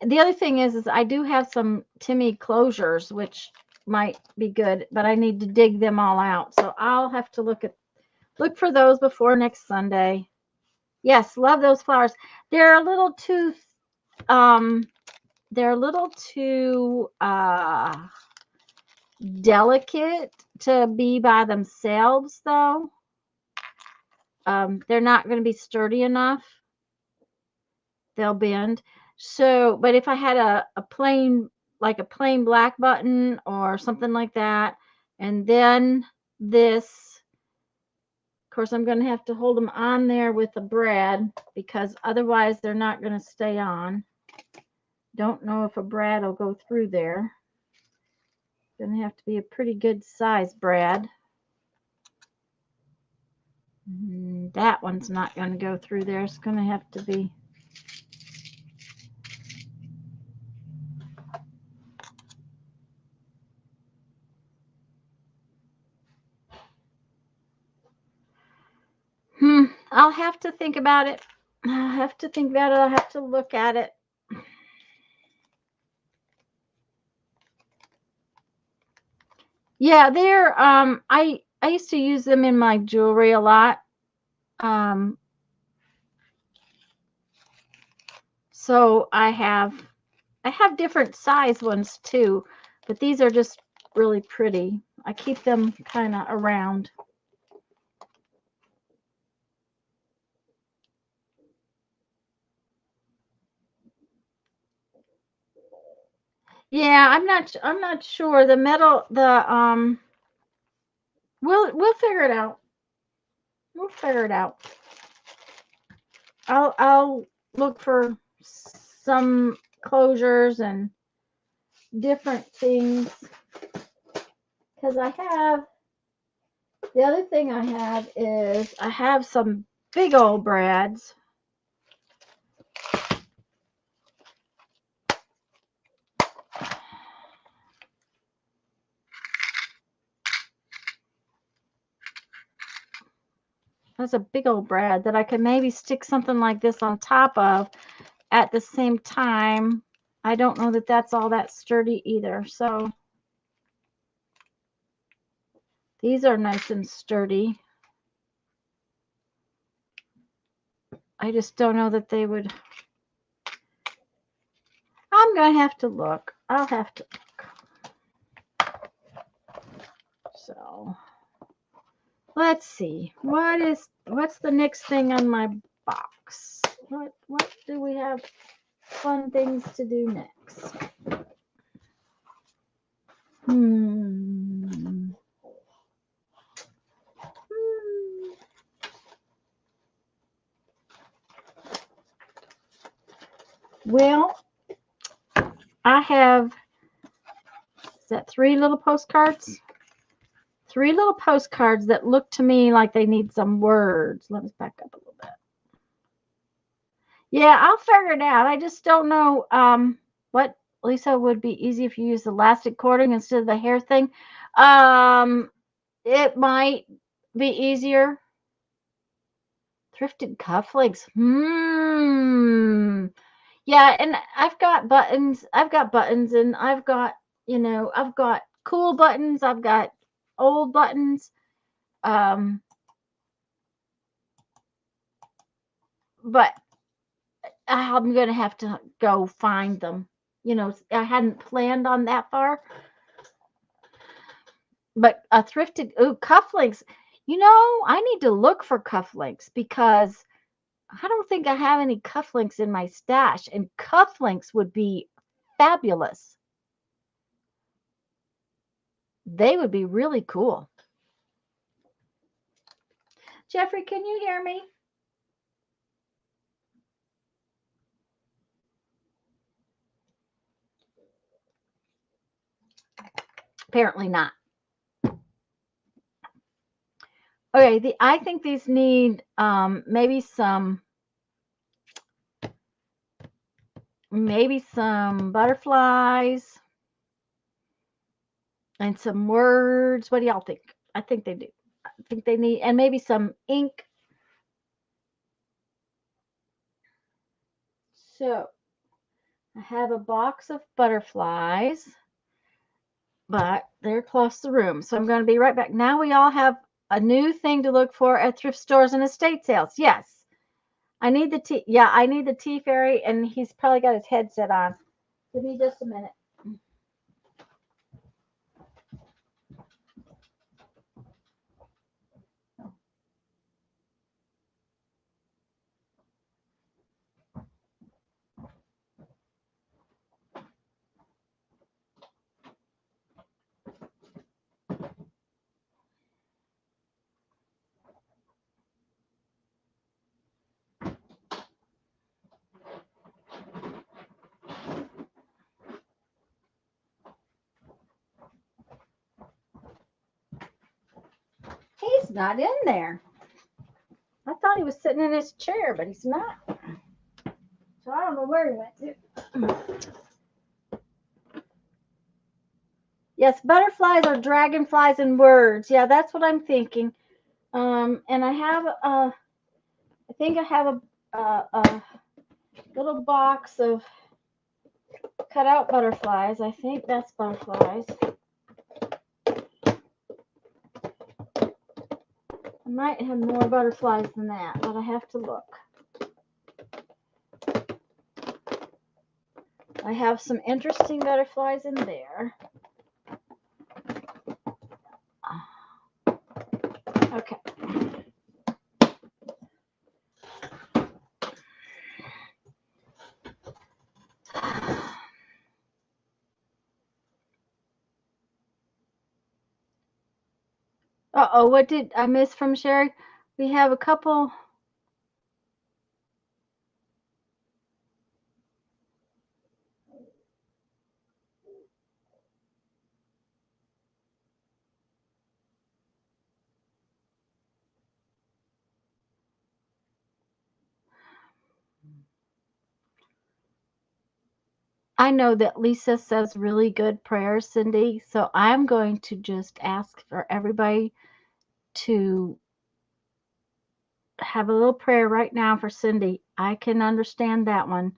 The other thing is I do have some Timmy closures, which might be good, but I need to dig them all out. So I'll have to look for those before next Sunday. Yes, love those flowers. They're a little too delicate to be by themselves, though. They're not going to be sturdy enough. They'll bend. So, but if I had a plain, like a plain black button or something like that, and then this, of course, I'm going to have to hold them on there with a brad, because otherwise they're not going to stay on. Don't know if a brad will go through there. Going to have to be a pretty good size brad. That one's not going to go through there. It's going to have to be. I'll have to think about it. I'll have to think about it. I'll have to look at it. Yeah, they're I used to use them in my jewelry a lot. So I have different size ones too, but these are just really pretty. I keep them kind of around. Yeah, I'm not sure. The metal, we'll figure it out. We'll figure it out. I'll look for some closures and different things, because the other thing I have is I have some big old brads. That's a big old brad that I could maybe stick something like this on top of at the same time. I don't know that that's all that sturdy either. So these are nice and sturdy. I just don't know that they would. I'm going to have to look. I'll have to look. So let's see. What's the next thing on my box? What do we have fun things to do next? Well, I have, is that 3 little postcards? 3 little postcards that look to me like they need some words. Let me back up a little bit. Yeah, I'll figure it out. I just don't know what, Lisa, would be easy if you use elastic cording instead of the hair thing. It might be easier. Thrifted cufflinks. Yeah, and I've got buttons. And I've got, I've got cool buttons. I've got old buttons. But I'm going to have to go find them. I hadn't planned on that far. But a thrifted, cufflinks. I need to look for cufflinks because I don't think I have any cufflinks in my stash, and cufflinks would be fabulous. They would be really cool. Jeffrey, can you hear me? Apparently not. Okay, I think these need maybe some butterflies and some words. What do y'all think? I think they do. I think they need, and maybe some ink. So I have a box of butterflies, but they're across the room. So I'm going to be right back. Now we all have a new thing to look for at thrift stores and estate sales. Yes. I need the tea. Yeah, I need the tea fairy, and he's probably got his headset on. Give me just a minute. He's not in there. I thought he was sitting in his chair, but he's not. So I don't know where he went to. Yes, butterflies or dragonflies and words. Yeah, that's what I'm thinking. And I have I think I have a little box of cut out butterflies. I think that's butterflies. I might have more butterflies than that, but I have to look. I have some interesting butterflies in there. Okay. Uh-oh, what did I miss from Sherry? We have a couple. I know that Lisa says really good prayers, Cindy, so I'm going to just ask for everybody to have a little prayer right now for Cindy. I can understand that one.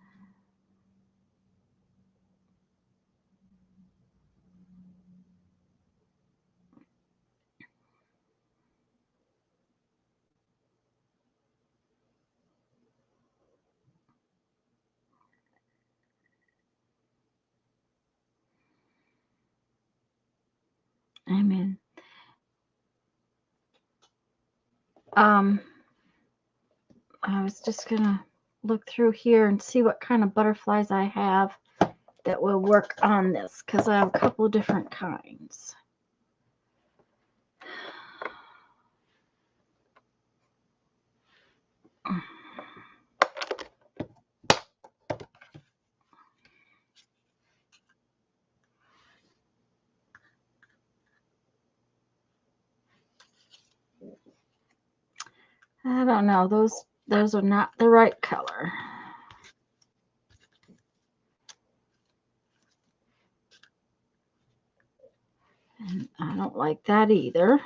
Amen. I was just gonna look through here and see what kind of butterflies I have that will work on this, because I have a couple of different kinds. I don't know. Those are not the right color. And I don't like that either.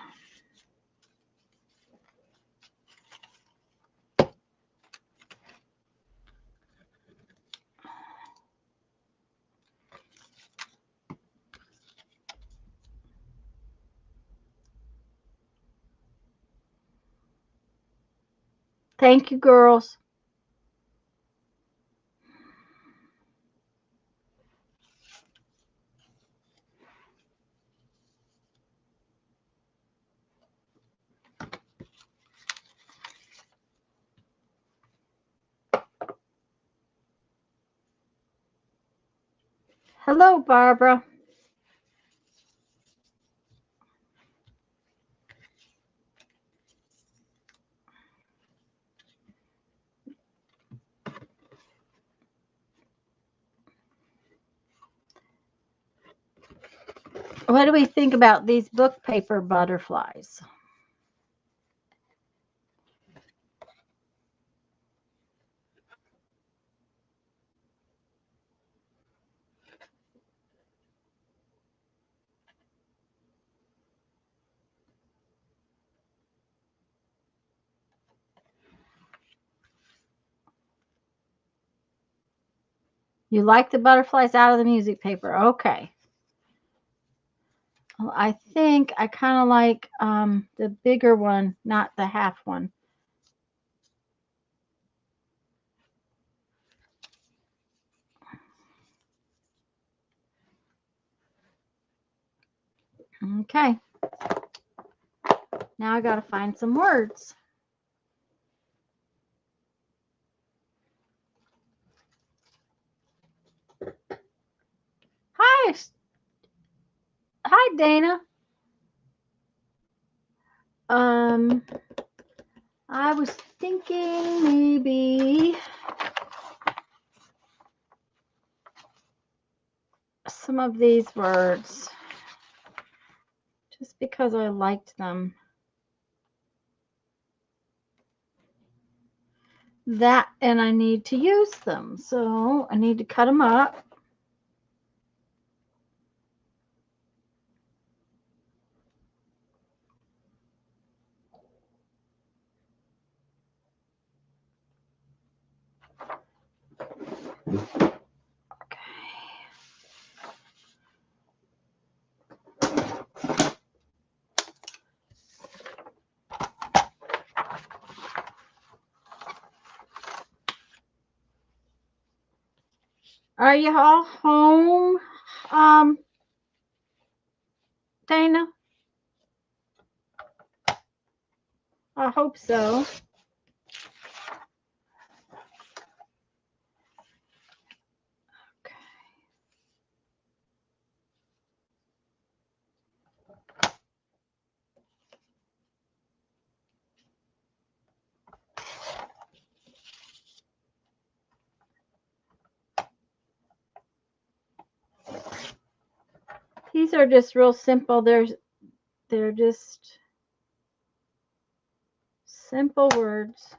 Thank you, girls. Hello, Barbara. What do we think about these book paper butterflies? You like the butterflies out of the music paper. Okay. Well, I think I kind of like the bigger one, not the half one. Okay. Now I got to find some words. Hi. Hi, Dana. I was thinking maybe some of these words, just because I liked them. That, and I need to use them, so I need to cut them up. Are you all home, Dana? I hope so. Okay. These are just real simple. They're just simple words.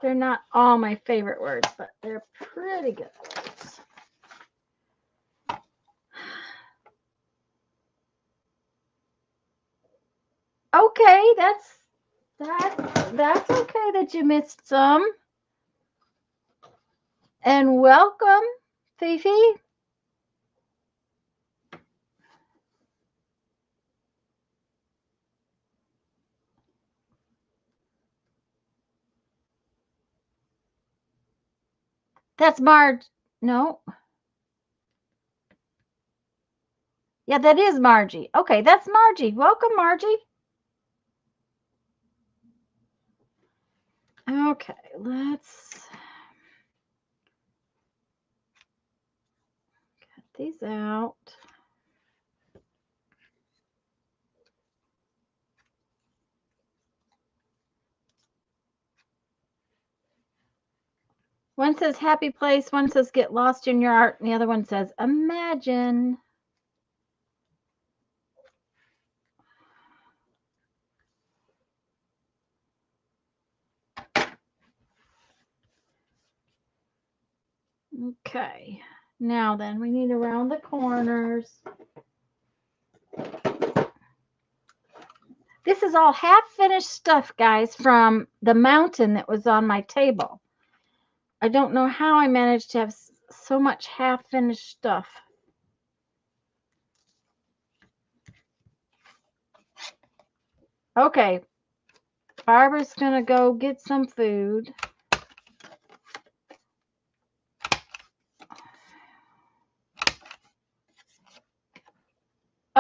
They're not all my favorite words, but they're pretty good words. Okay, that's okay that you missed some. And welcome, Fifi. That's Marge. No. Yeah, that is Margie. Okay, that's Margie. Welcome, Margie. Okay, let's cut these out. One says happy place, one says get lost in your art, and the other one says imagine. Okay, now then we need to round the corners. This is all half finished stuff, guys, from the mountain that was on my table. I don't know how I managed to have so much half finished stuff. Okay, Barbara's gonna go get some food.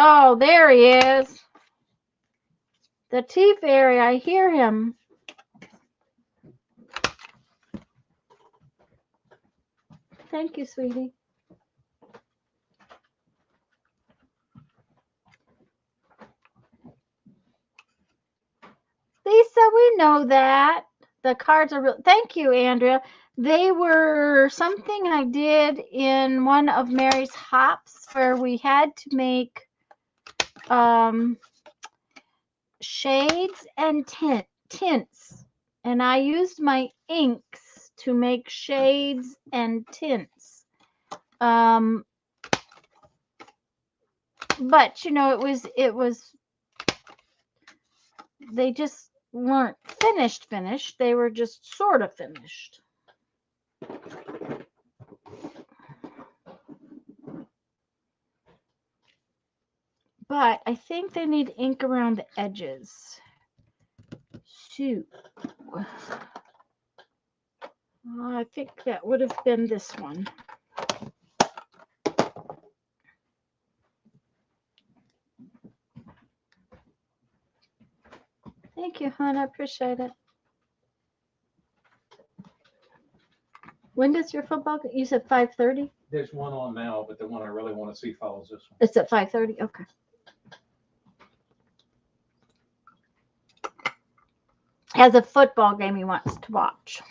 Oh, there he is. The tea fairy, I hear him. Thank you, sweetie. Lisa, we know that. The cards are real. Thank you, Andrea. They were something I did in one of Mary's hops where we had to make shades and tints. And I used my inks to make shades and tints. But you know, it was they just weren't finished. They were just sort of finished. But I think they need ink around the edges. So I think that would have been this one. Thank you, hon. I appreciate it. When does your football game? You said 5:30? There's one on now, but the one I really want to see follows this one. It's at 5:30? Okay. Has a football game he wants to watch,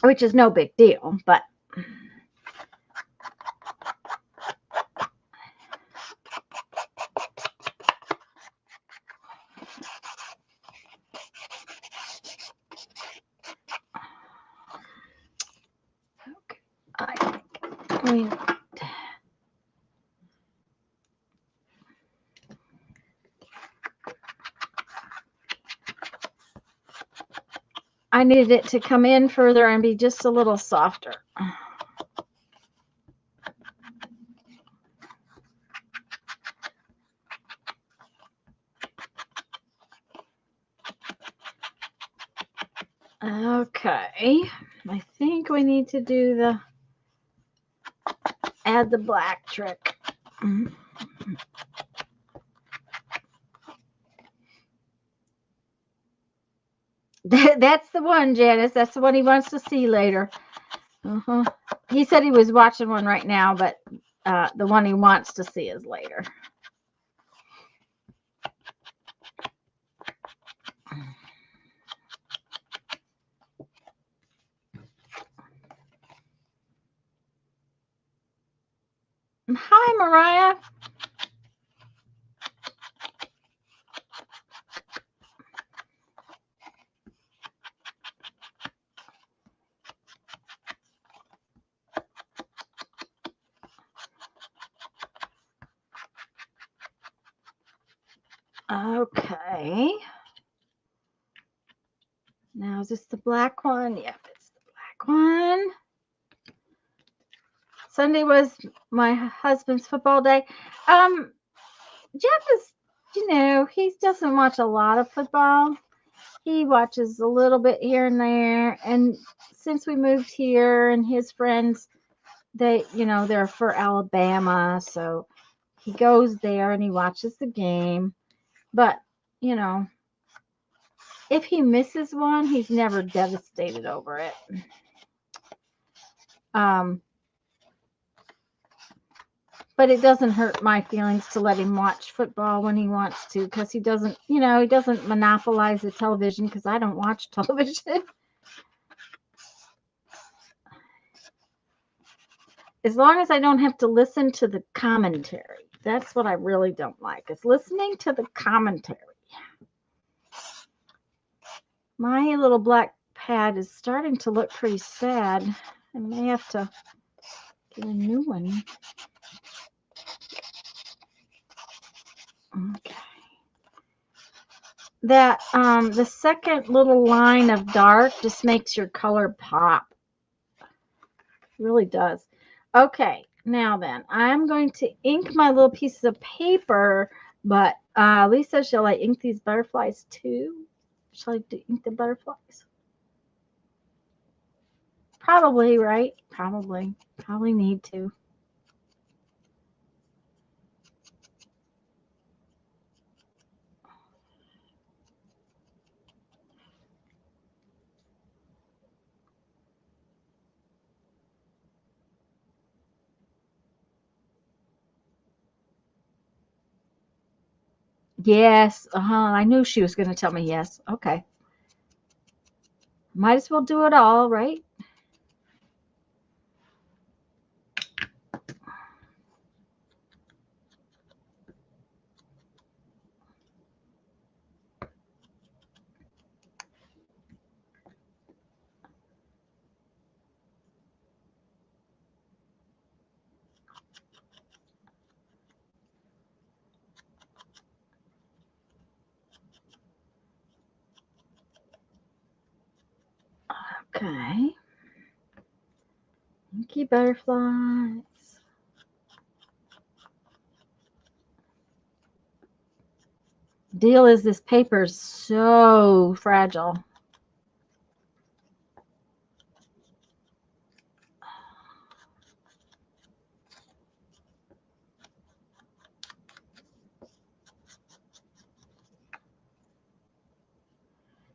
which is no big deal, but okay. I needed it to come in further and be just a little softer. Okay, I think we need to do the add the black trick. That's the one, Janice. That's the one he wants to see later. He said he was watching one right now, but the one he wants to see is later. Hi, Mariah. Okay. Now, is this the black one? Yep, it's the black one. Sunday was my husband's football day. Jeff is, he doesn't watch a lot of football. He watches a little bit here and there. And since we moved here and his friends, they're for Alabama. So he goes there and he watches the game. But, if he misses one, he's never devastated over it. But it doesn't hurt my feelings to let him watch football when he wants to, because he doesn't monopolize the television, because I don't watch television. As long as I don't have to listen to the commentary. That's what I really don't like, is listening to the commentary. My little black pad is starting to look pretty sad. I may have to get a new one. Okay. That the second little line of dark just makes your color pop. It really does. Okay, now then, I'm going to ink my little pieces of paper, but Lisa, shall I ink these butterflies too? Shall I ink the butterflies? Probably, right? Probably need to. Yes, I knew she was going to tell me yes. Okay. Might as well do it all, right? Okay. Inky butterflies. Deal is this paper is so fragile.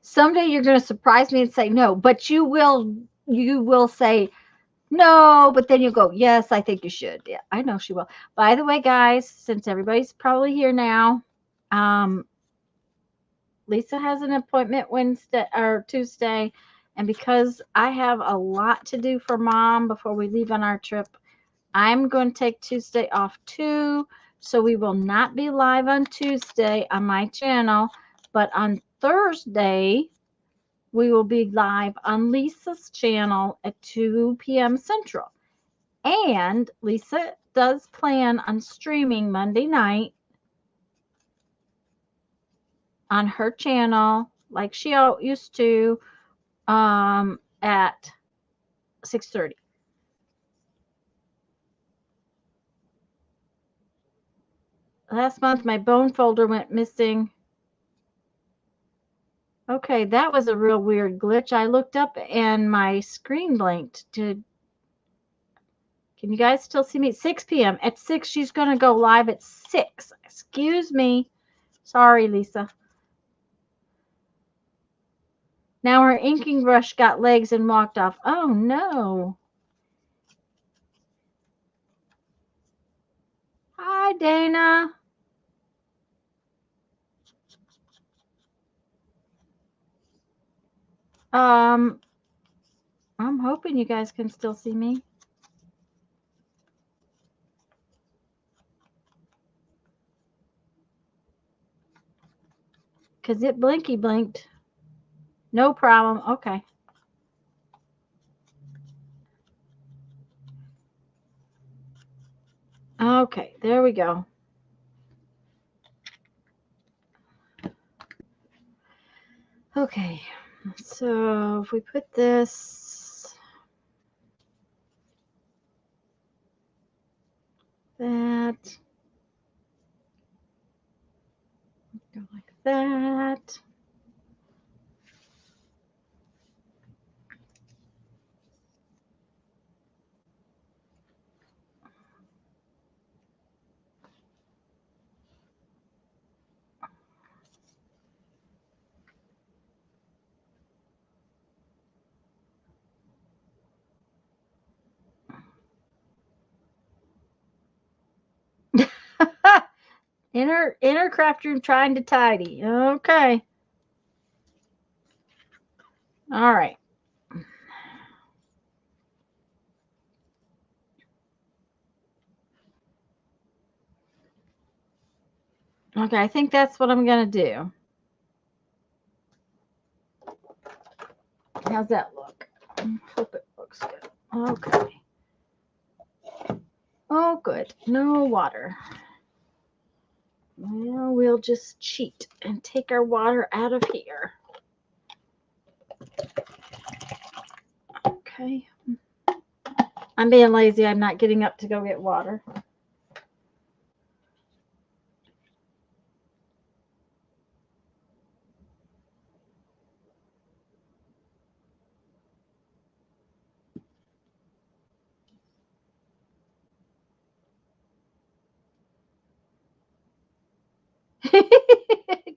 Someday you're going to surprise me and say no, but you will say no, but then you'll go, yes, I think you should. Yeah, I know she will. By the way, guys, since everybody's probably here now, Lisa has an appointment Wednesday or Tuesday, and because I have a lot to do for Mom before we leave on our trip, I'm going to take Tuesday off too. So we will not be live on Tuesday on my channel, but on Thursday we will be live on Lisa's channel at 2 p.m. Central. And Lisa does plan on streaming Monday night on her channel like she used to at 6:30. Last month my bone folder went missing. Okay, that was a real weird glitch. I looked up and my screen blinked. Can you guys still see me? 6 p.m. At 6, she's going to go live at 6. Excuse me. Sorry, Lisa. Now her inking brush got legs and walked off. Oh, no. Hi, Dana. I'm hoping you guys can still see me. Because it blinky blinked. No problem. Okay. Okay, there we go. Okay, so if we put this that. Inner craft room trying to tidy. Okay. All right. Okay, I think that's what I'm going to do. How's that look? Hope it looks good. Okay. Oh, good. No water. Well, we'll just cheat and take our water out of here. Okay. I'm being lazy. I'm not getting up to go get water.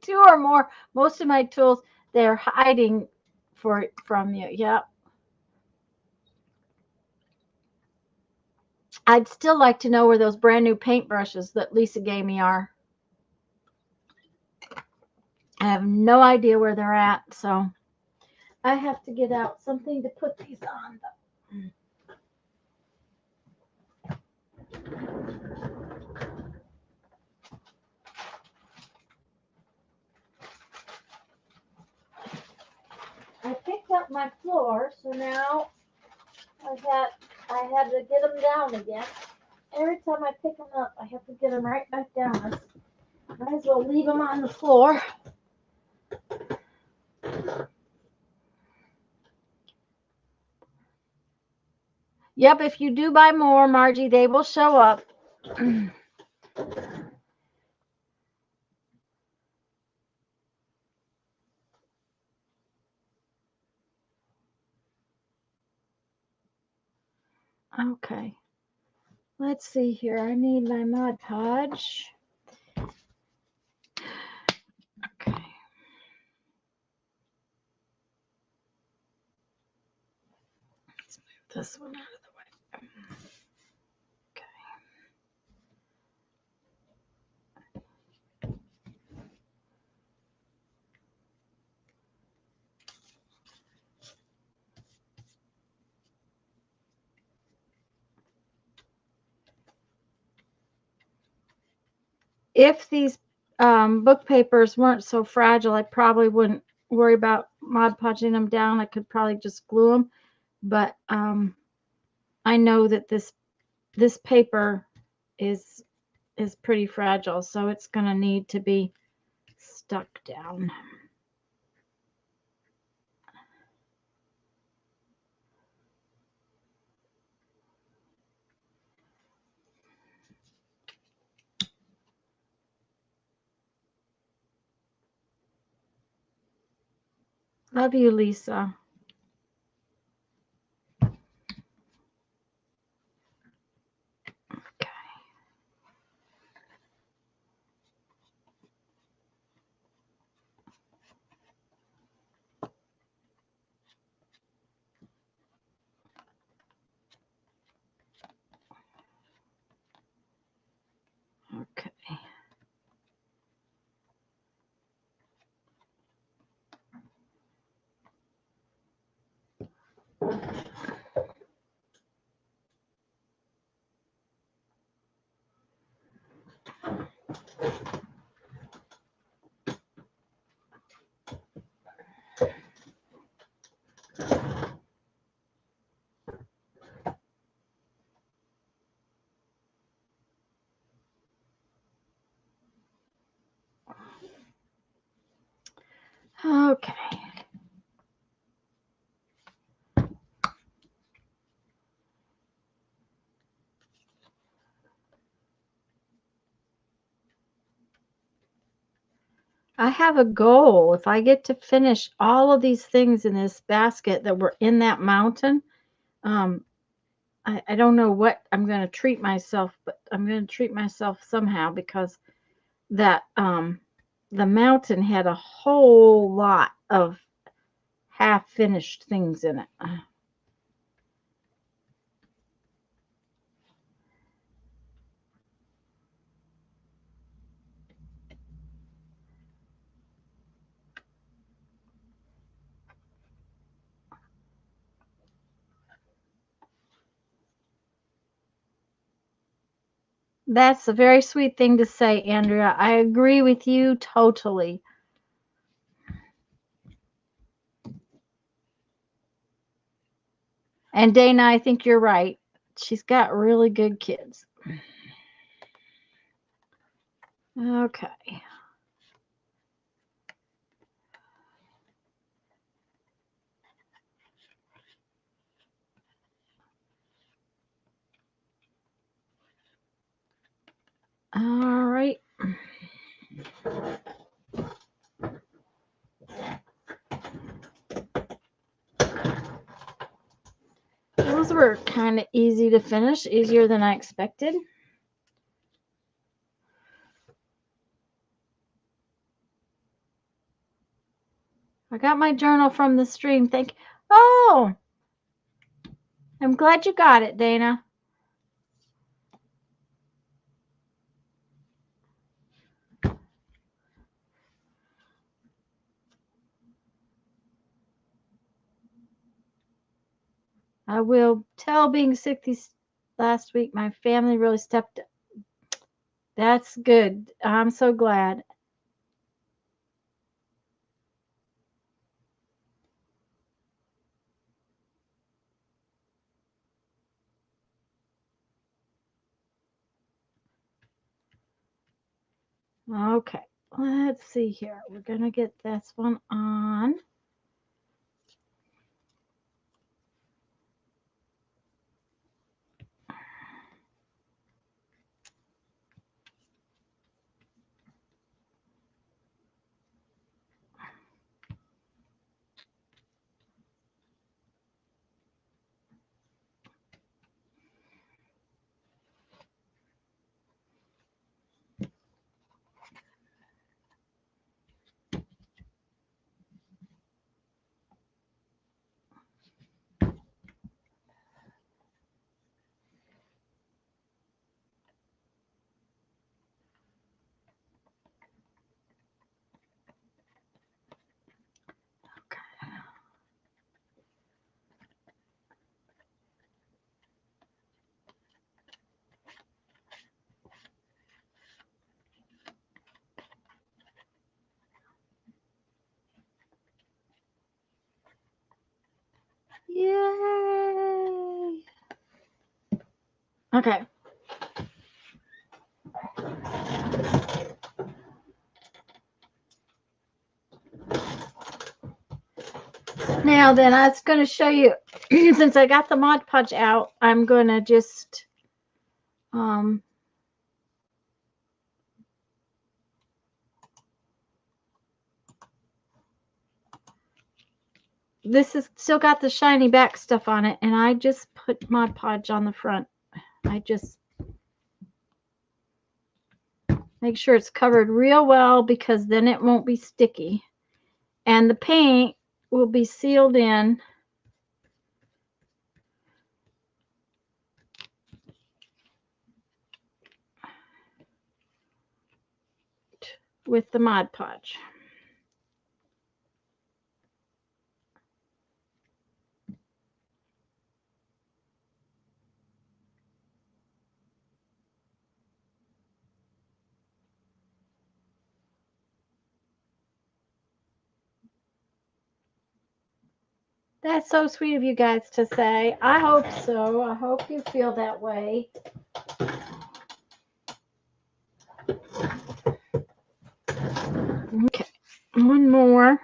Two or more. Most of my tools, they're hiding from you. Yep. I'd still like to know where those brand new paintbrushes that Lisa gave me are. I have no idea where they're at, so I have to get out something to put these on. I picked up my floor, so now I had to get them down again. Every time I pick them up, I have to get them right back down. Might as well leave them on the floor. Yep, if you do buy more, Margie, they will show up. Okay. Let's see here. I need my Mod Podge. Okay. Let's move this one out of the way. Okay. If these book papers weren't so fragile, I probably wouldn't worry about Mod Podging them down. I could probably just glue them. But I know that this paper is pretty fragile, so it's going to need to be stuck down. Love you, Lisa. Okay. Okay. Okay. I have a goal. If I get to finish all of these things in this basket that were in that mountain, um, I don't know what I'm going to treat myself, but I'm going to treat myself somehow because that the mountain had a whole lot of half finished things in it. That's a very sweet thing to say, Andrea. I agree with you totally. And Dana, I think you're right. She's got really good kids. Okay. All right. Those were kind of easy to finish, easier than I expected. I got my journal from the stream. Oh, I'm glad you got it, Dana. I will tell being sick these last week, my family really stepped up. That's good. I'm so glad. Okay, let's see here. We're going to get this one on. Yay! Okay. Now then, I was going to show you, since I got the Mod Podge out, I'm going to just this is still got the shiny back stuff on it, and I just put Mod Podge on the front. I just make sure it's covered real well because then it won't be sticky. And the paint will be sealed in with the Mod Podge. That's so sweet of you guys to say. I hope so. I hope you feel that way. Okay, one more.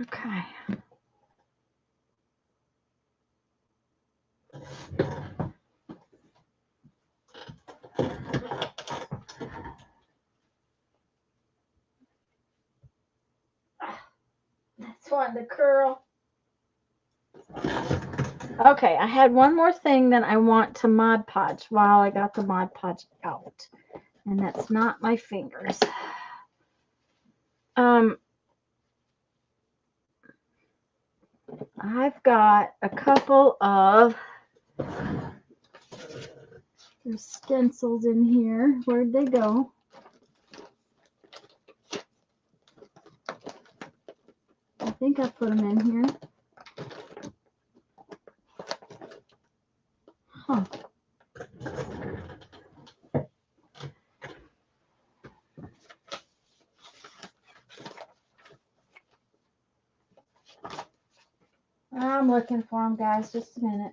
Okay. That's one to curl. Okay, I had one more thing that I want to Mod Podge while I got the Mod Podge out. And that's not my fingers. I've got a couple of there's stencils in here. Where'd they go? I think I put them in here. Huh. I'm looking for them, guys. Just a minute.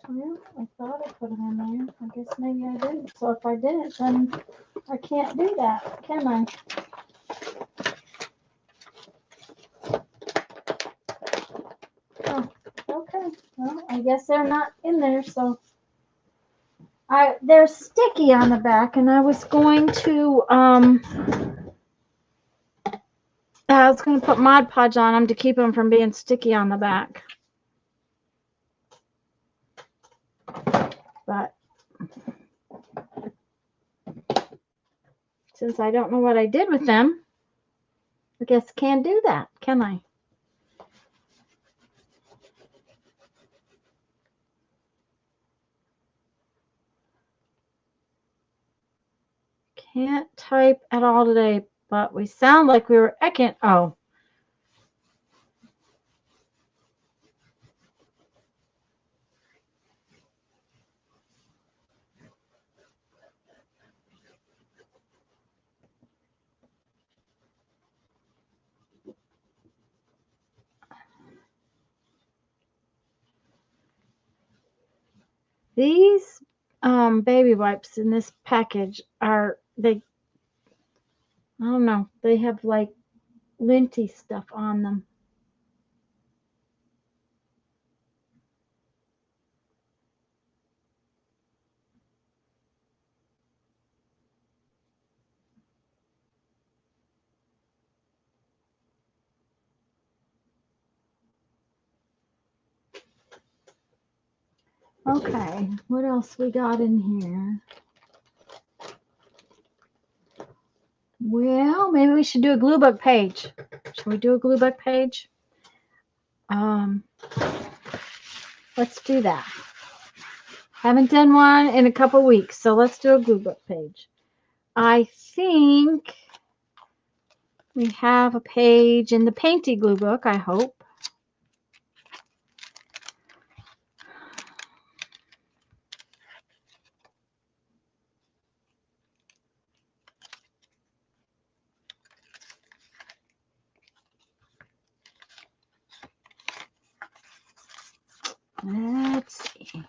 Well, I thought I put them in there. I guess maybe I didn't. So if I didn't, then I can't do that, can I? Oh, okay. Well, I guess they're not in there, so they're sticky on the back, and I was going to put Mod Podge on them to keep them from being sticky on the back. But since I don't know what I did with them, I guess I can't do that, can I? Can't type at all today, but we sound like we were ecking. Oh. These baby wipes in this package I don't know, they have like linty stuff on them. Okay, what else we got in here? Well, maybe we should do a glue book page. Should we do a glue book page? Let's do that. Haven't done one in a couple weeks, so let's do a glue book page. I think we have a page in the Painty glue book, I hope. Let's see.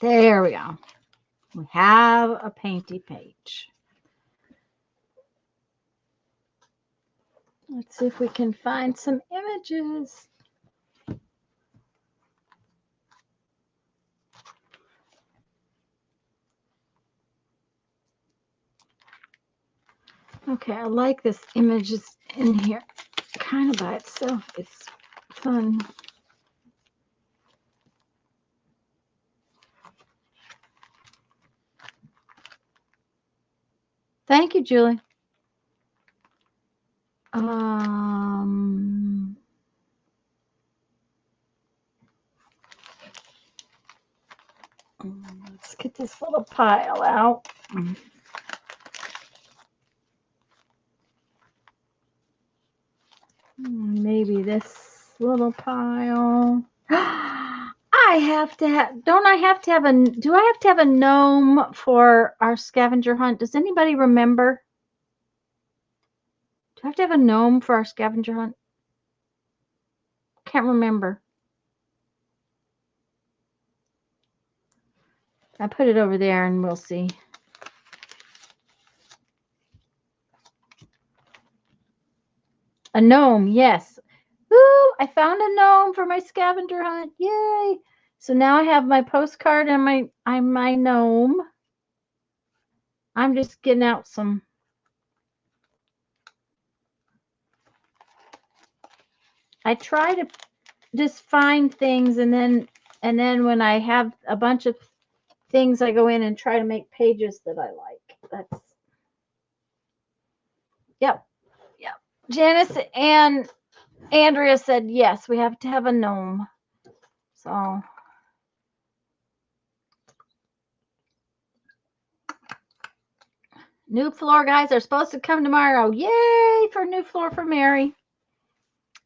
There we go. We have a Painty page. Let's see if we can find some images. Okay, I like this image is in here kind of by itself. It's fun. Thank you, Julie. Let's get this little pile out. Maybe this little pile. I I have to have, don't I have to have a, do I have to have a gnome for our scavenger hunt? Does anybody remember? Do I have to have a gnome for our scavenger hunt? Can't remember. I put it over there and we'll see. A gnome, yes. Woo! I found a gnome for my scavenger hunt. Yay! So now I have my postcard and my gnome. I'm just getting out some. I try to just find things and then when I have a bunch of things, I go in and try to make pages that I like. That's yep. Janice and Andrea said yes, we have to have a gnome. So new floor guys are supposed to come tomorrow. Yay for new floor for Mary.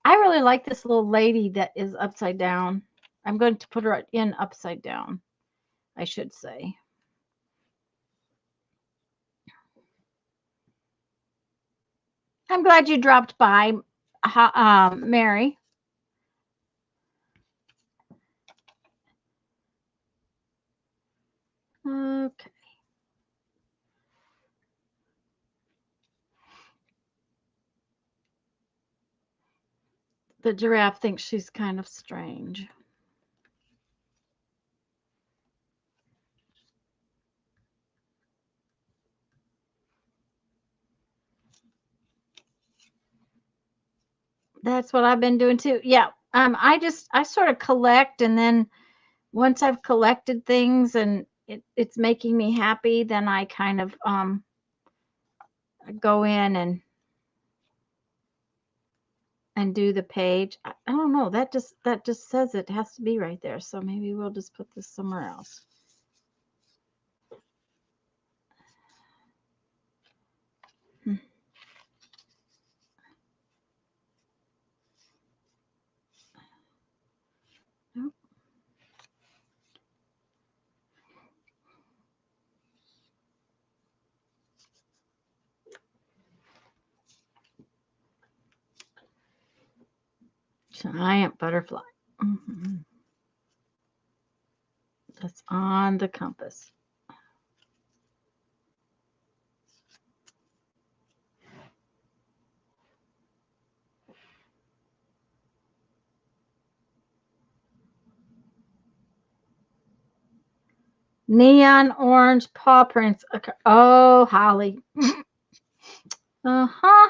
I really like this little lady that is upside down. I'm going to put her in upside down, I should say. I'm glad you dropped by, Mary. Okay. The giraffe thinks she's kind of strange. That's what I've been doing too. Yeah. I sort of collect, and then once I've collected things and it's making me happy, then I kind of go in and do the page. I don't know. That just says it has to be right there. So maybe we'll just put this somewhere else. Nope. Giant butterfly. Mm-hmm. That's on the compass. Neon orange paw prints. Okay. Oh, Holly. Uh-huh.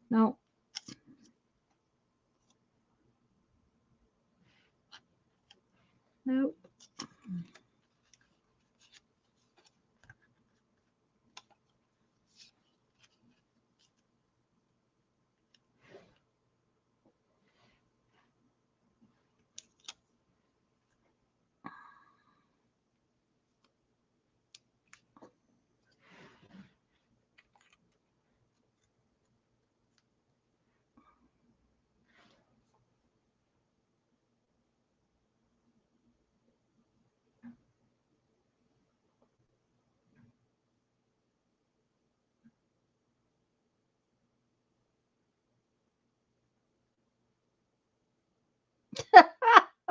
No. Nope.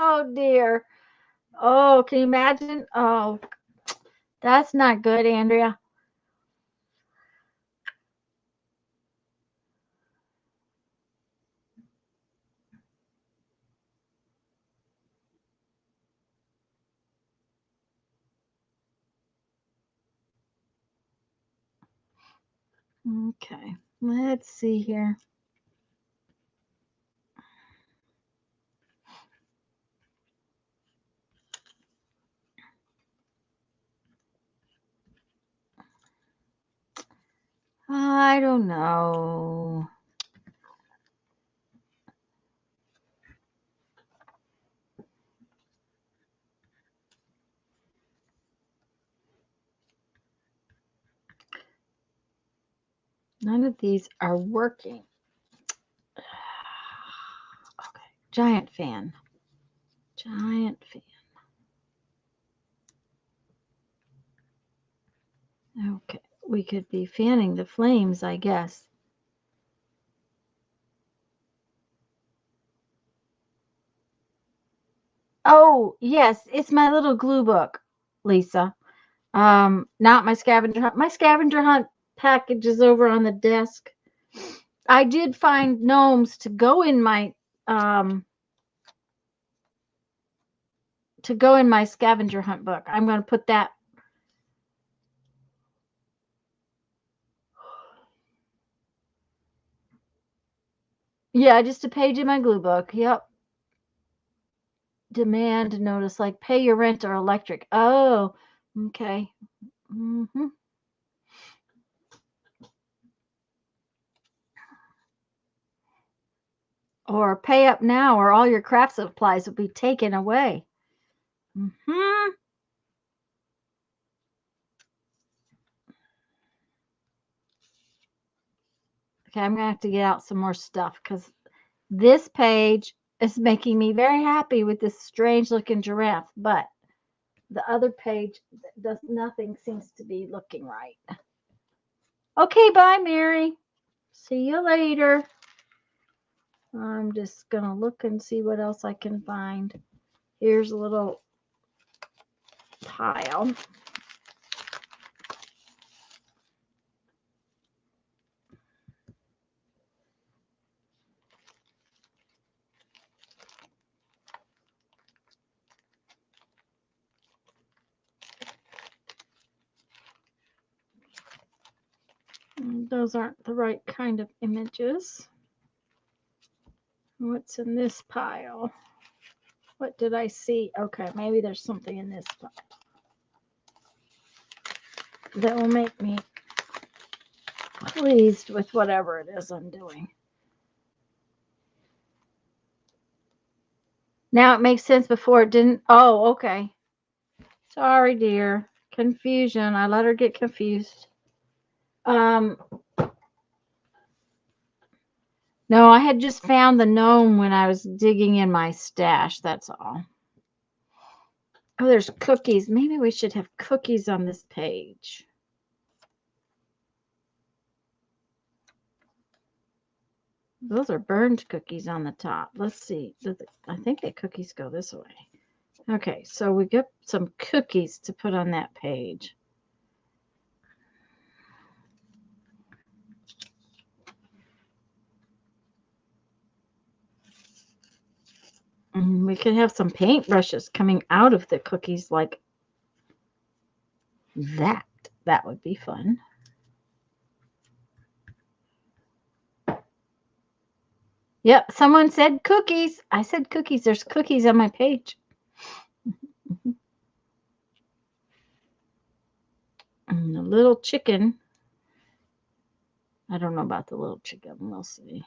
Oh dear. Oh, can you imagine? Oh, that's not good, Andrea. Okay, let's see here. I don't know. None of these are working. Okay. Giant fan. Giant fan. Okay, we could be fanning the flames, I guess. Oh, yes, it's my little glue book, Lisa. Not my scavenger hunt. My scavenger hunt package is over on the desk. I did find gnomes to go in my scavenger hunt book. I'm going to put that. Yeah, just a page in my glue book. Yep. Demand notice, like pay your rent or electric. Oh, okay. Mm-hmm. Or pay up now or all your craft supplies will be taken away. Mm-hmm. Okay, I'm going to have to get out some more stuff because this page is making me very happy with this strange looking giraffe, but the other page does nothing seems to be looking right. Okay, bye, Mary. See you later. I'm just going to look and see what else I can find. Here's a little pile. Those aren't the right kind of images. What's in this pile? What did I see? Okay, maybe there's something in this pile that will make me pleased with whatever it is I'm doing. Now it makes sense. Before it didn't. Oh, okay. Sorry, dear. Confusion. I let her get confused. No, I had just found the gnome when I was digging in my stash. That's all. Oh, there's cookies. Maybe we should have cookies on this page. Those are burned cookies on the top. Let's see. I think the cookies go this way. Okay, so we got some cookies to put on that page. We could have some paintbrushes coming out of the cookies like that. That would be fun. Yep, someone said cookies. I said cookies. There's cookies on my page. And the little chicken. I don't know about the little chicken. We'll see.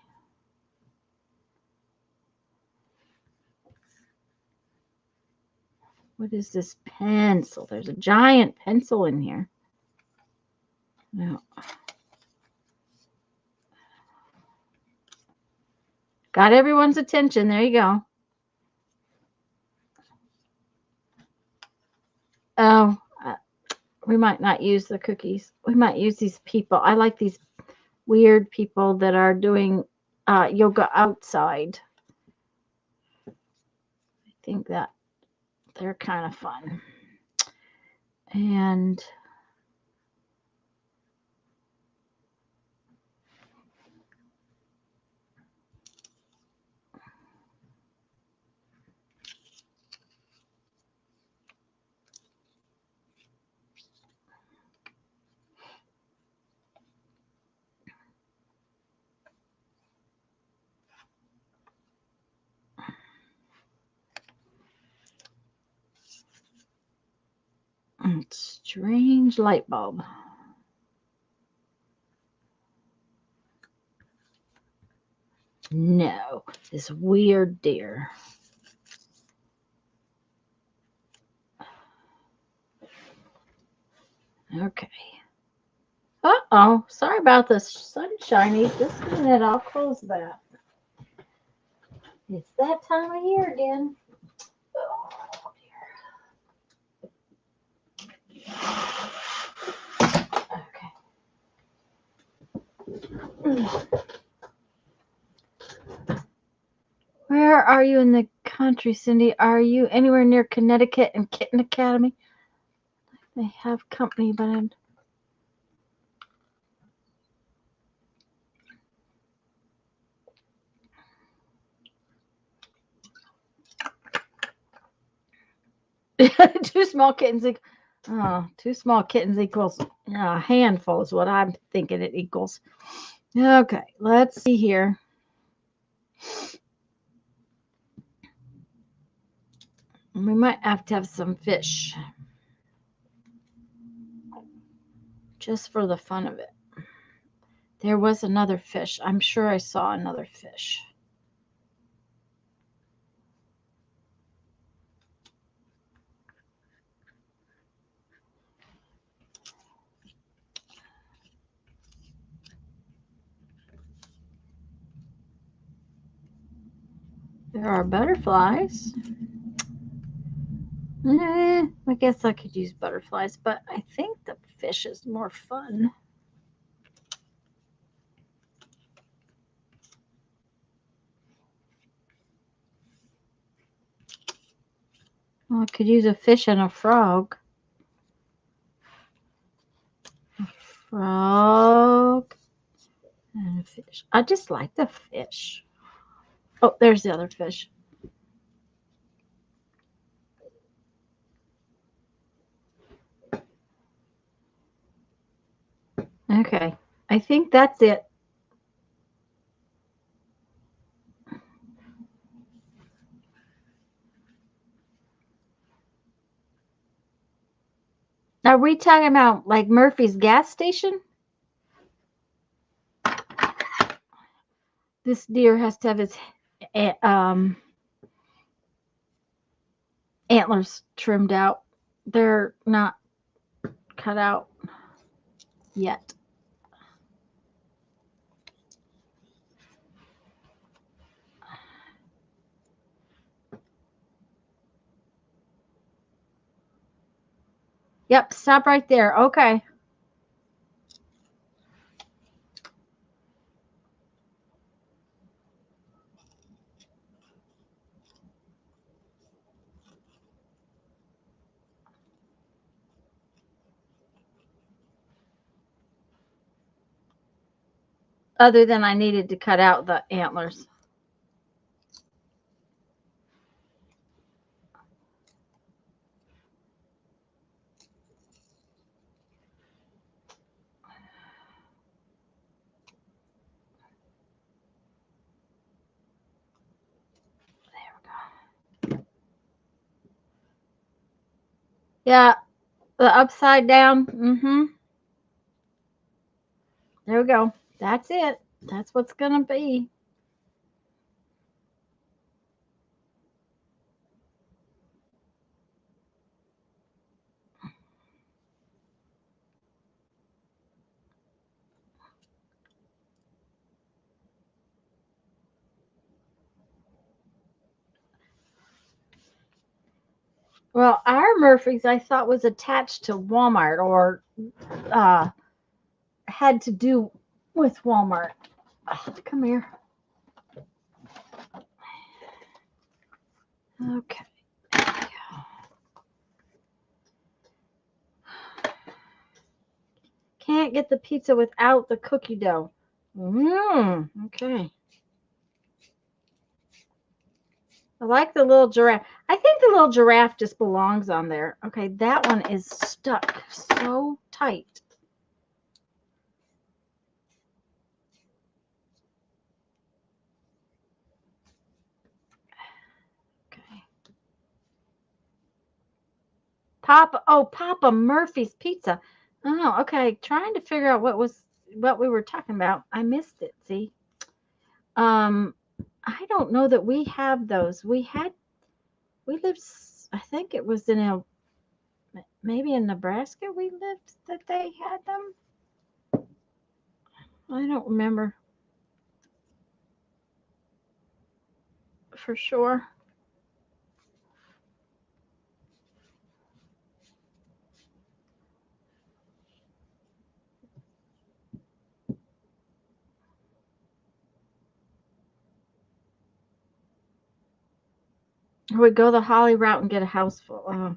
What is this pencil? There's a giant pencil in here. No. Got everyone's attention. There you go. Oh, we might not use the cookies. We might use these people. I like these weird people that are doing yoga outside. I think that they're kind of fun. And strange light bulb. No, this weird deer. Okay. Uh-oh. Sorry about the sunshiny. Just a minute. I'll close that. It's that time of year again. Oh, dear. Okay. Where are you in the country, Cindy? Are you anywhere near Connecticut and Kitten Academy? They have company, but I'm... Two small kittens. Oh, 2 small kittens equals a handful is what I'm thinking it equals. Okay, let's see here. We might have to have some fish. Just for the fun of it. There was another fish. I'm sure I saw another fish. There are butterflies. I guess I could use butterflies, but I think the fish is more fun. Well, I could use a fish and a frog. A frog and a fish. I just like the fish. Oh, there's the other fish. Okay, I think that's it. Are we talking about like Murphy's gas station? This deer has to have his antlers trimmed out. They're not cut out yet. Yep, stop right there. Okay. Other than I needed to cut out the antlers. Yeah, the upside down. There we go. That's it. That's what's going to be. Well, our Murphy's I thought was attached to Walmart or had to do with Walmart. Come here. Okay. Can't get the pizza without the cookie dough. Okay. I like the little giraffe. I think the little giraffe just belongs on there. Okay, that one is stuck so tight. Okay. Papa Murphy's Pizza. Oh, okay. Trying to figure out what we were talking about. I missed it. See, I don't know that we have those. We lived. I think it was maybe in Nebraska. We lived that they had them. I don't remember. for sure. We go the Holly route and get a house full.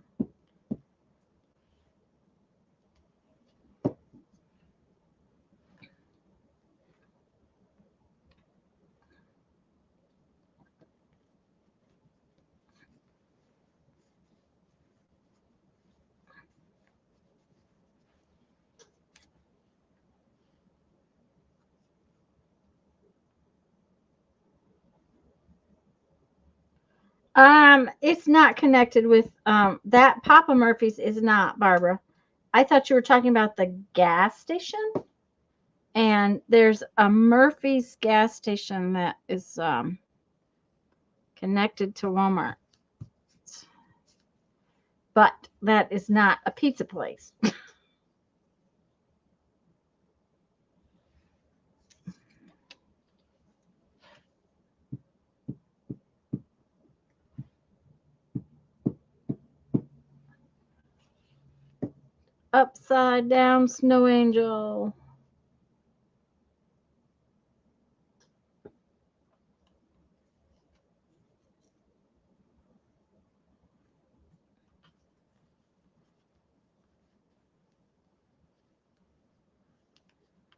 It's not connected with that Papa Murphy's is not, Barbara. I thought you were talking about the gas station. And there's a Murphy's gas station that is connected to Walmart. But that is not a pizza place. Upside down snow angel.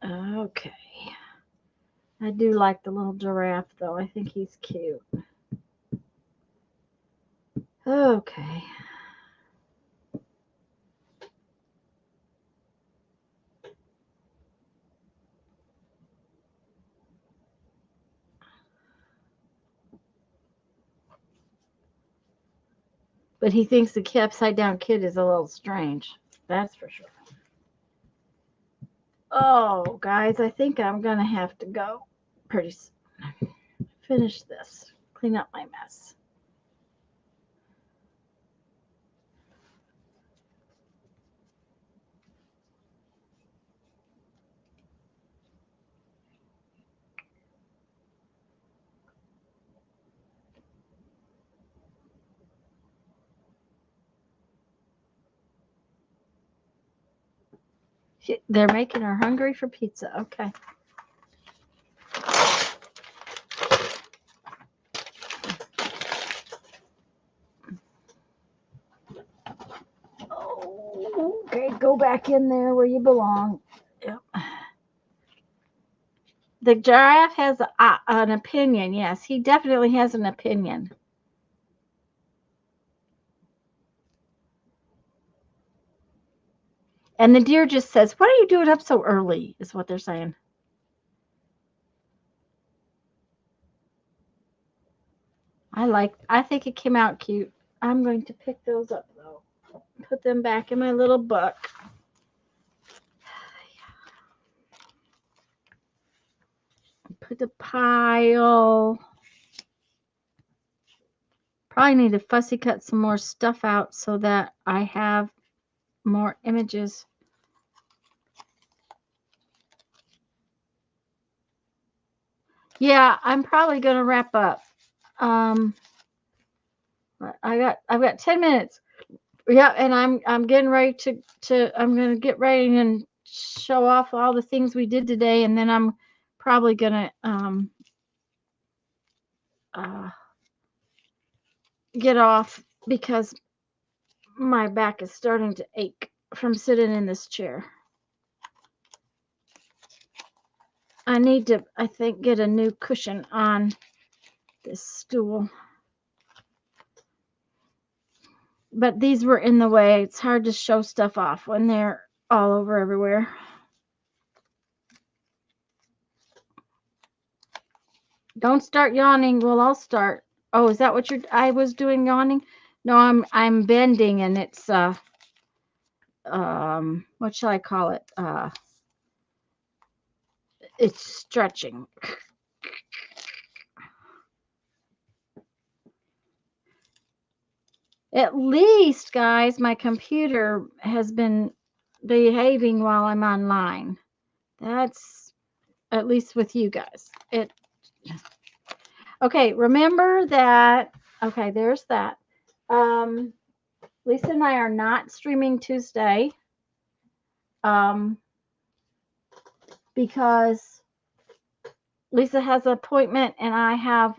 Okay. I do like the little giraffe, though. I think he's cute. Okay. But he thinks the upside down kid is a little strange. That's for sure. Oh, guys, I think I'm going to have to go pretty soon. Finish this. Clean up my mess. They're making her hungry for pizza. Okay. Oh, okay. Go back in there where you belong. Yep. The giraffe has an opinion. Yes, he definitely has an opinion. And the deer just says, "What are you doing up so early?" is what they're saying. I think it came out cute. I'm going to pick those up though. Put them back in my little book. Put the pile. Probably need to fussy cut some more stuff out so that I have more images. Yeah, I'm probably going to wrap up. I've got 10 minutes. Yeah, and I'm getting ready to I'm going to get ready and show off all the things we did today, and then I'm probably going to get off because my back is starting to ache from sitting in this chair. I need to, I think, get a new cushion on this stool. But these were in the way. It's hard to show stuff off when they're all over everywhere. Don't start yawning. We'll all start. Oh, is that what I was doing, yawning? No, I'm bending, and it's what shall I call it? It's stretching. At least, guys, my computer has been behaving while I'm online. That's at least with you guys. Okay, remember that. Okay, there's that. Lisa and I are not streaming Tuesday. Because Lisa has an appointment and I have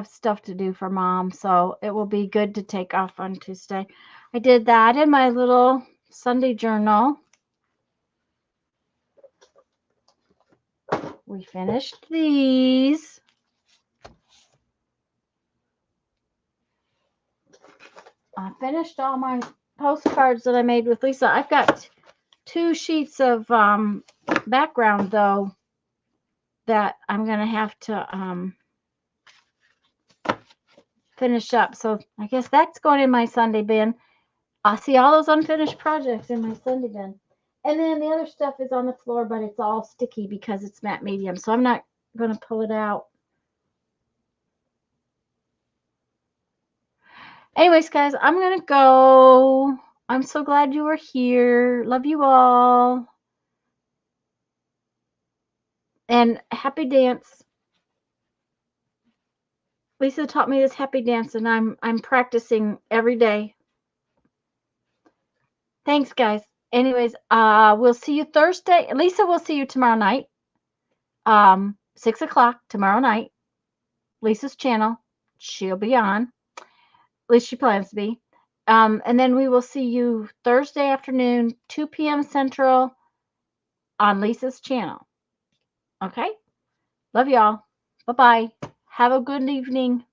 stuff to do for Mom, so it will be good to take off on Tuesday. I did that in my little Sunday journal. We finished these. I finished all my postcards that I made with Lisa. I've got 2 sheets of background though that I'm gonna have to finish up. So I guess that's going in my Sunday bin. I see all those unfinished projects in my Sunday bin. And then the other stuff is on the floor, but it's all sticky because it's matte medium. So I'm not going to pull it out. Anyways, guys, I'm going to go. I'm so glad you were here. Love you all. And happy dance. Lisa taught me this happy dance, and I'm practicing every day. Thanks, guys. Anyways, we'll see you Thursday. Lisa, we'll see you tomorrow night. 6 o'clock tomorrow night. Lisa's channel. She'll be on. At least she plans to be. And then we will see you Thursday afternoon, 2 p.m. Central on Lisa's channel. Okay? Love y'all. Bye-bye. Have a good evening.